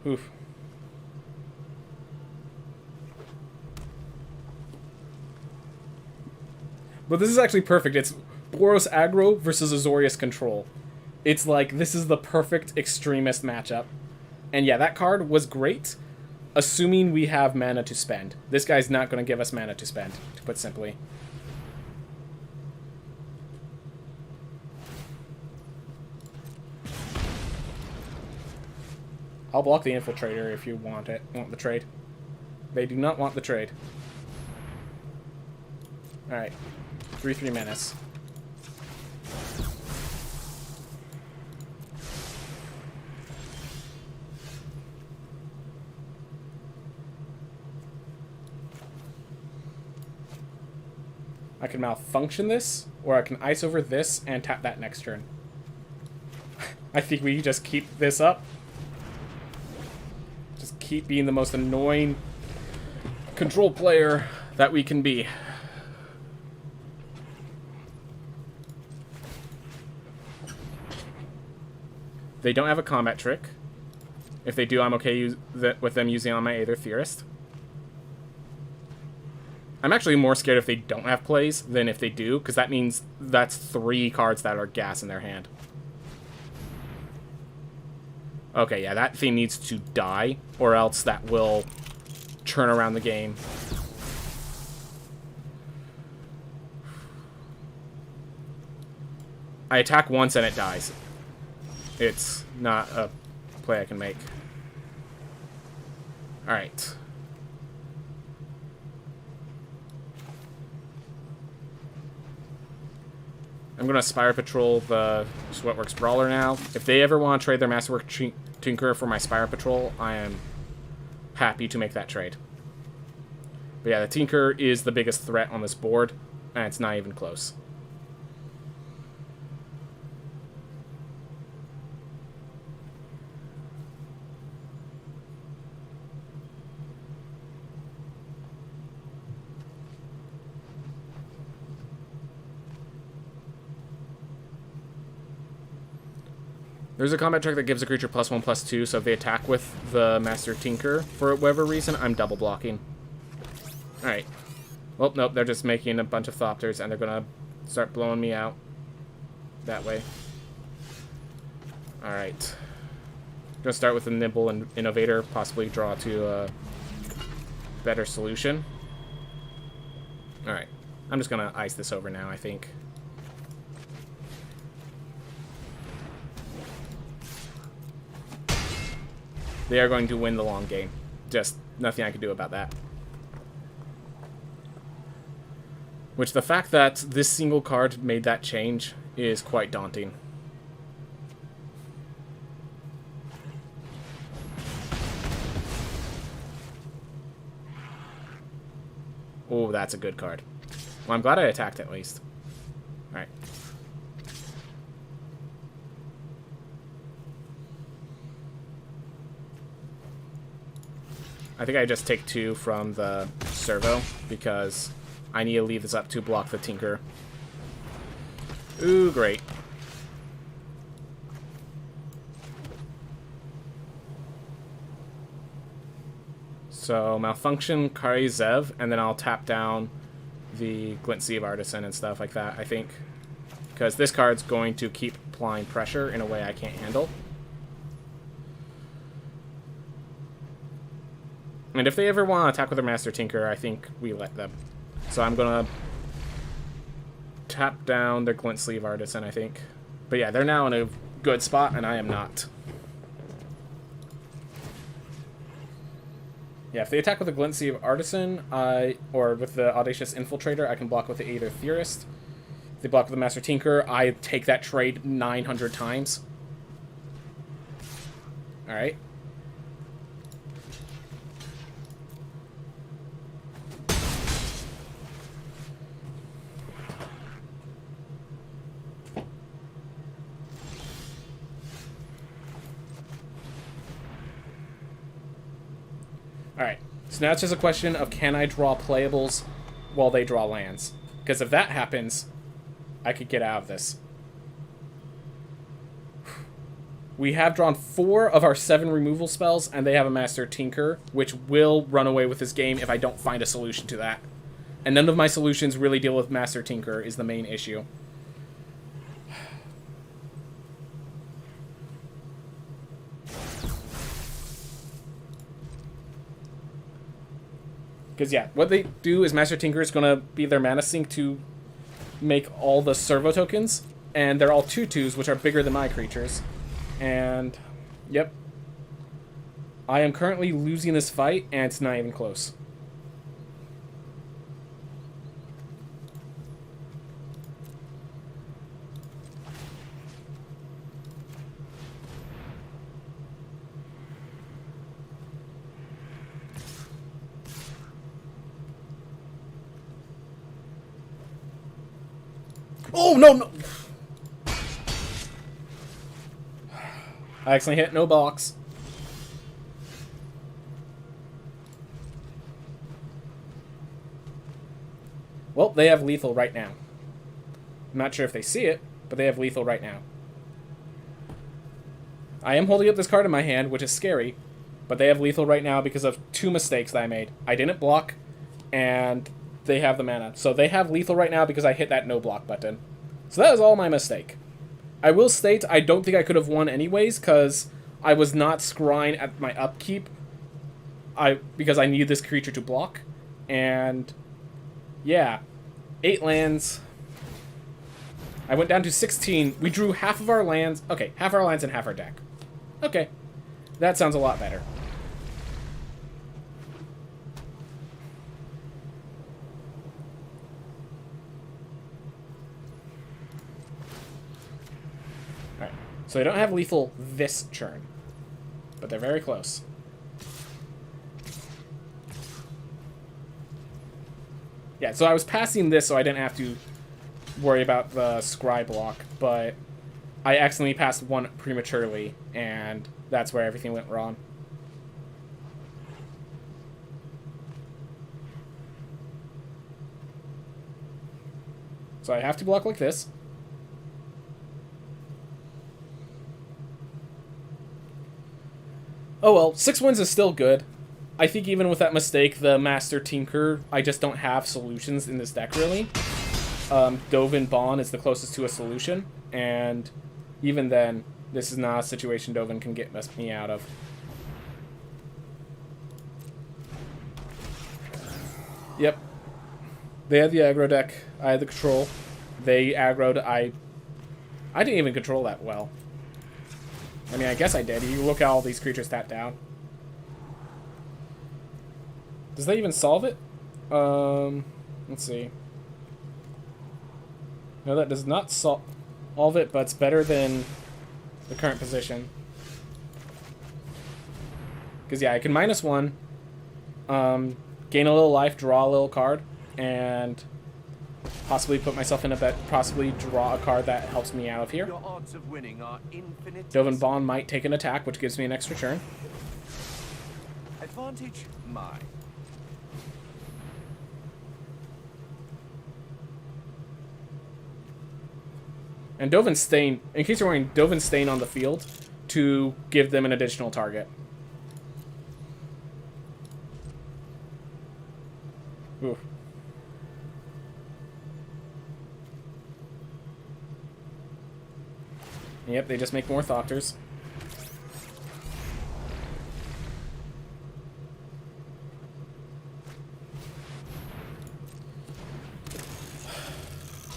Oof. But this is actually perfect. It's Boros aggro versus Azorius control. It's like, this is the perfect extremist matchup. And yeah, that card was great, assuming we have mana to spend. This guy's not going to give us mana to spend, to put simply. I'll block the infiltrator if you want it. Want the trade. They do not want the trade. Alright. 3/3 menace. I can malfunction this, or I can ice over this and tap that next turn. I think we just keep this up. Just keep being the most annoying control player that we can be. They don't have a combat trick. If they do, I'm okay with them using on my Aether Theorist. I'm actually more scared if they don't have plays than if they do, because that means that's 3 cards that are gas in their hand. Okay, yeah, that thing needs to die, or else that will turn around the game. I attack once and it dies. It's not a play I can make. Alright. I'm going to Spire Patrol the Sweatworks Brawler now. If they ever want to trade their Masterwork Tinker for my Spire Patrol, I am happy to make that trade. But yeah, the Tinker is the biggest threat on this board, and it's not even close. There's a combat trick that gives a creature +1/+2, so if they attack with the Master Tinker, for whatever reason, I'm double blocking. Alright. Well, nope, they're just making a bunch of Thopters, and they're gonna start blowing me out that way. Alright. Gonna start with the Nimble and Innovator, possibly draw to a better solution. Alright. I'm just gonna ice this over now, I think. They are going to win the long game. Just nothing I can do about that. Which the fact that this single card made that change is quite daunting. Oh, that's a good card. Well, I'm glad I attacked at least. Alright. I think I just take 2 from the servo, because I need to leave this up to block the Tinker. Ooh, great. So, Malfunction, Kari Zev, and then I'll tap down the Glint Sieve Artisan and stuff like that, I think. Because this card's going to keep applying pressure in a way I can't handle. And if they ever want to attack with their Master Tinker, I think we let them. So I'm going to tap down their Glint Sleeve Artisan, I think. But yeah, they're now in a good spot, and I am not. Yeah, if they attack with the Glint Sleeve Artisan, or with the Audacious Infiltrator, I can block with the Aether Theorist. If they block with the Master Tinker, I take that trade 900 times. Alright. Alright, so now it's just a question of can I draw playables while they draw lands? Because if that happens, I could get out of this. We have drawn 4 of our 7 removal spells, and they have a Master Tinker, which will run away with this game if I don't find a solution to that. And none of my solutions really deal with Master Tinker is the main issue. Because, yeah, what they do is Master Tinker is going to be their mana sink to make all the servo tokens. And they're all 2/2s, which are bigger than my creatures. And, yep. I am currently losing this fight, and it's not even close. Oh, no, no! I accidentally hit no box. Well, they have lethal right now. I'm not sure if they see it, but they have lethal right now. I am holding up this card in my hand, which is scary, but they have lethal right now because of 2 mistakes that I made. I didn't block, and they have the mana. So they have lethal right now because I hit that no block button. So that was all my mistake. I will state I don't think I could have won anyways because I was not scrying at my upkeep because I need this creature to block. And yeah, 8 lands. I went down to 16. We drew half of our lands. Okay, half our lands and half our deck. Okay, that sounds a lot better. Alright, so they don't have lethal this turn, but they're very close. Yeah, so I was passing this so I didn't have to worry about the scry block, but I accidentally passed one prematurely, and that's where everything went wrong. So I have to block like this. Oh well, 6 wins is still good. I think even with that mistake, the Master Tinker, I just don't have solutions in this deck, really. Dovin Bond is the closest to a solution, and even then, this is not a situation Dovin can get me out of. Yep. They had the aggro deck. I had the control. They aggroed. I didn't even control that well. I mean, I guess I did. You look at all these creatures tapped down. Does that even solve it? Let's see. No, that does not solve it, but it's better than the current position. Because, yeah, I can -1, gain a little life, draw a little card, and possibly put myself in a bet, possibly draw a card that helps me out of here. Your odds of winning are infinite. Dovin Bond might take an attack, which gives me an extra turn. Advantage mine. And Dovin's staying, in case you're wondering, Dovin's staying on the field to give them an additional target. Ooh. Yep, they just make more Thopters.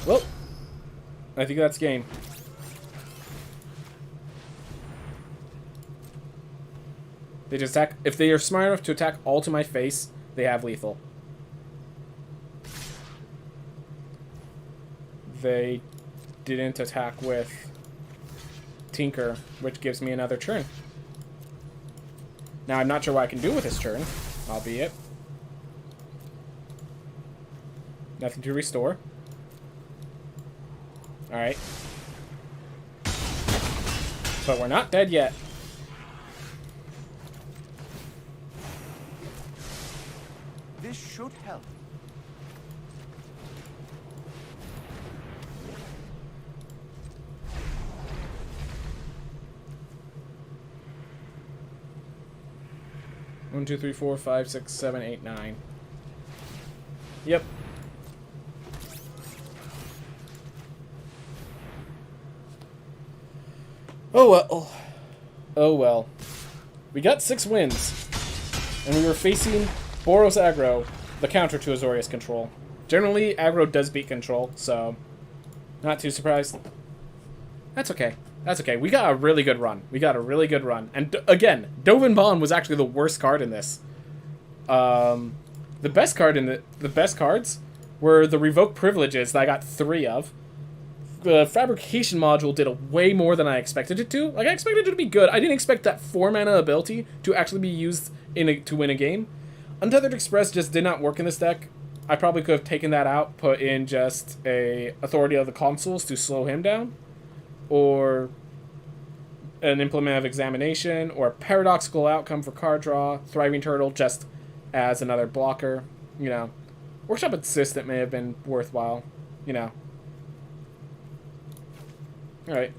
Well, I think that's game. They just attack. If they are smart enough to attack all to my face, they have lethal. They didn't attack with Tinker, which gives me another turn. Now, I'm not sure what I can do with this turn, albeit. Nothing to restore. Alright. But we're not dead yet. This should help. One, two, three, four, 5, 6, 7, 8, 9. Yep. Oh well. Oh well. We got 6 wins. And we were facing Boros aggro, the counter to Azorius control. Generally, aggro does beat control, so not too surprised. That's okay. That's okay. We got a really good run. We got a really good run. And again, Dovin Bond was actually the worst card in this. The best card in the best cards were the Revoke Privileges that I got 3 of. The Fabrication module did way more than I expected it to. Like, I expected it to be good. I didn't expect that 4-mana ability to actually be used to win a game. Untethered Express just did not work in this deck. I probably could have taken that out, put in just a Authority of the Consuls to slow him down. Or an Implement of Examination, or a Paradoxical Outcome for card draw. Thriving Turtle just as another blocker. You know, Workshop Assistant may have been worthwhile. You know. Alright.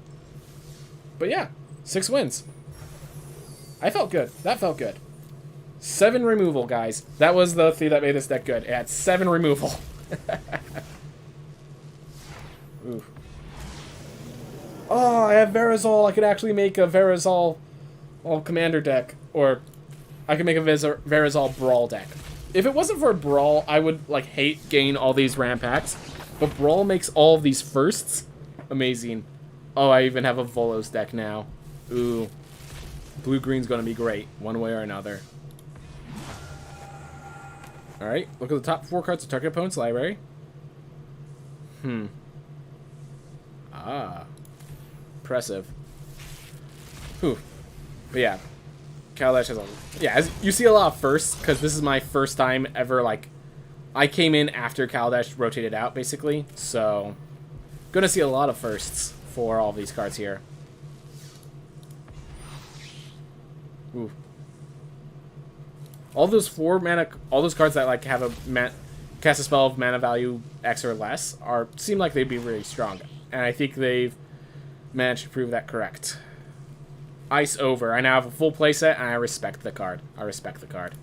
But yeah, 6 wins. I felt good. That felt good. 7 removal, guys. That was the thing that made this deck good. It had 7 removal. Ooh. Oh, I have Verazol. I could actually make a Verazol commander deck. Or I could make a Verazol Brawl deck. If it wasn't for Brawl, I would like hate getting all these ramp packs. But Brawl makes all of these firsts amazing. Oh, I even have a Volos deck now. Ooh. Blue-green's gonna be great, one way or another. Alright, look at the top 4 cards of target opponent's library. Ah. Impressive. Whew. But yeah. Kaladesh has a... Yeah, as you see a lot of firsts, because this is my first time ever, like... I came in after Kaladesh rotated out, basically, so... Gonna see a lot of firsts for all these cards here. Ooh. All those 4 mana, all those cards that like have a cast a spell of mana value X or less seem like they'd be really strong, and I think they've managed to prove that correct. Ice over. I now have a full playset, and I respect the card. I respect the card.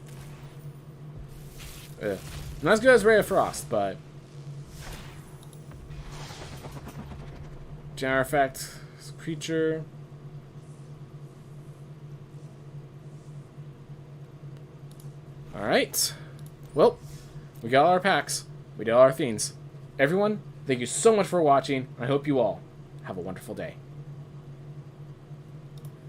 Ugh. Not as good as Ray of Frost, but General effect, creature. Alright. Well, we got all our packs. We did all our themes. Everyone, thank you so much for watching. I hope you all have a wonderful day.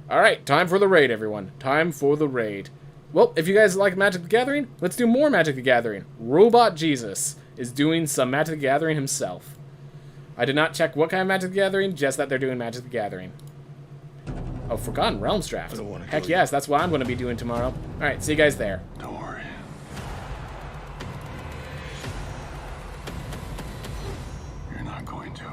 Alright, time for the raid, everyone. Time for the raid. Well, if you guys like Magic the Gathering, let's do more Magic the Gathering. Robot Jesus is doing some Magic the Gathering himself. I did not check what kind of Magic the Gathering, just that they're doing Magic the Gathering. Oh, Forgotten Realms draft. Heck yes, that's what I'm going to be doing tomorrow. Alright, see you guys there. Don't worry. You're not going to.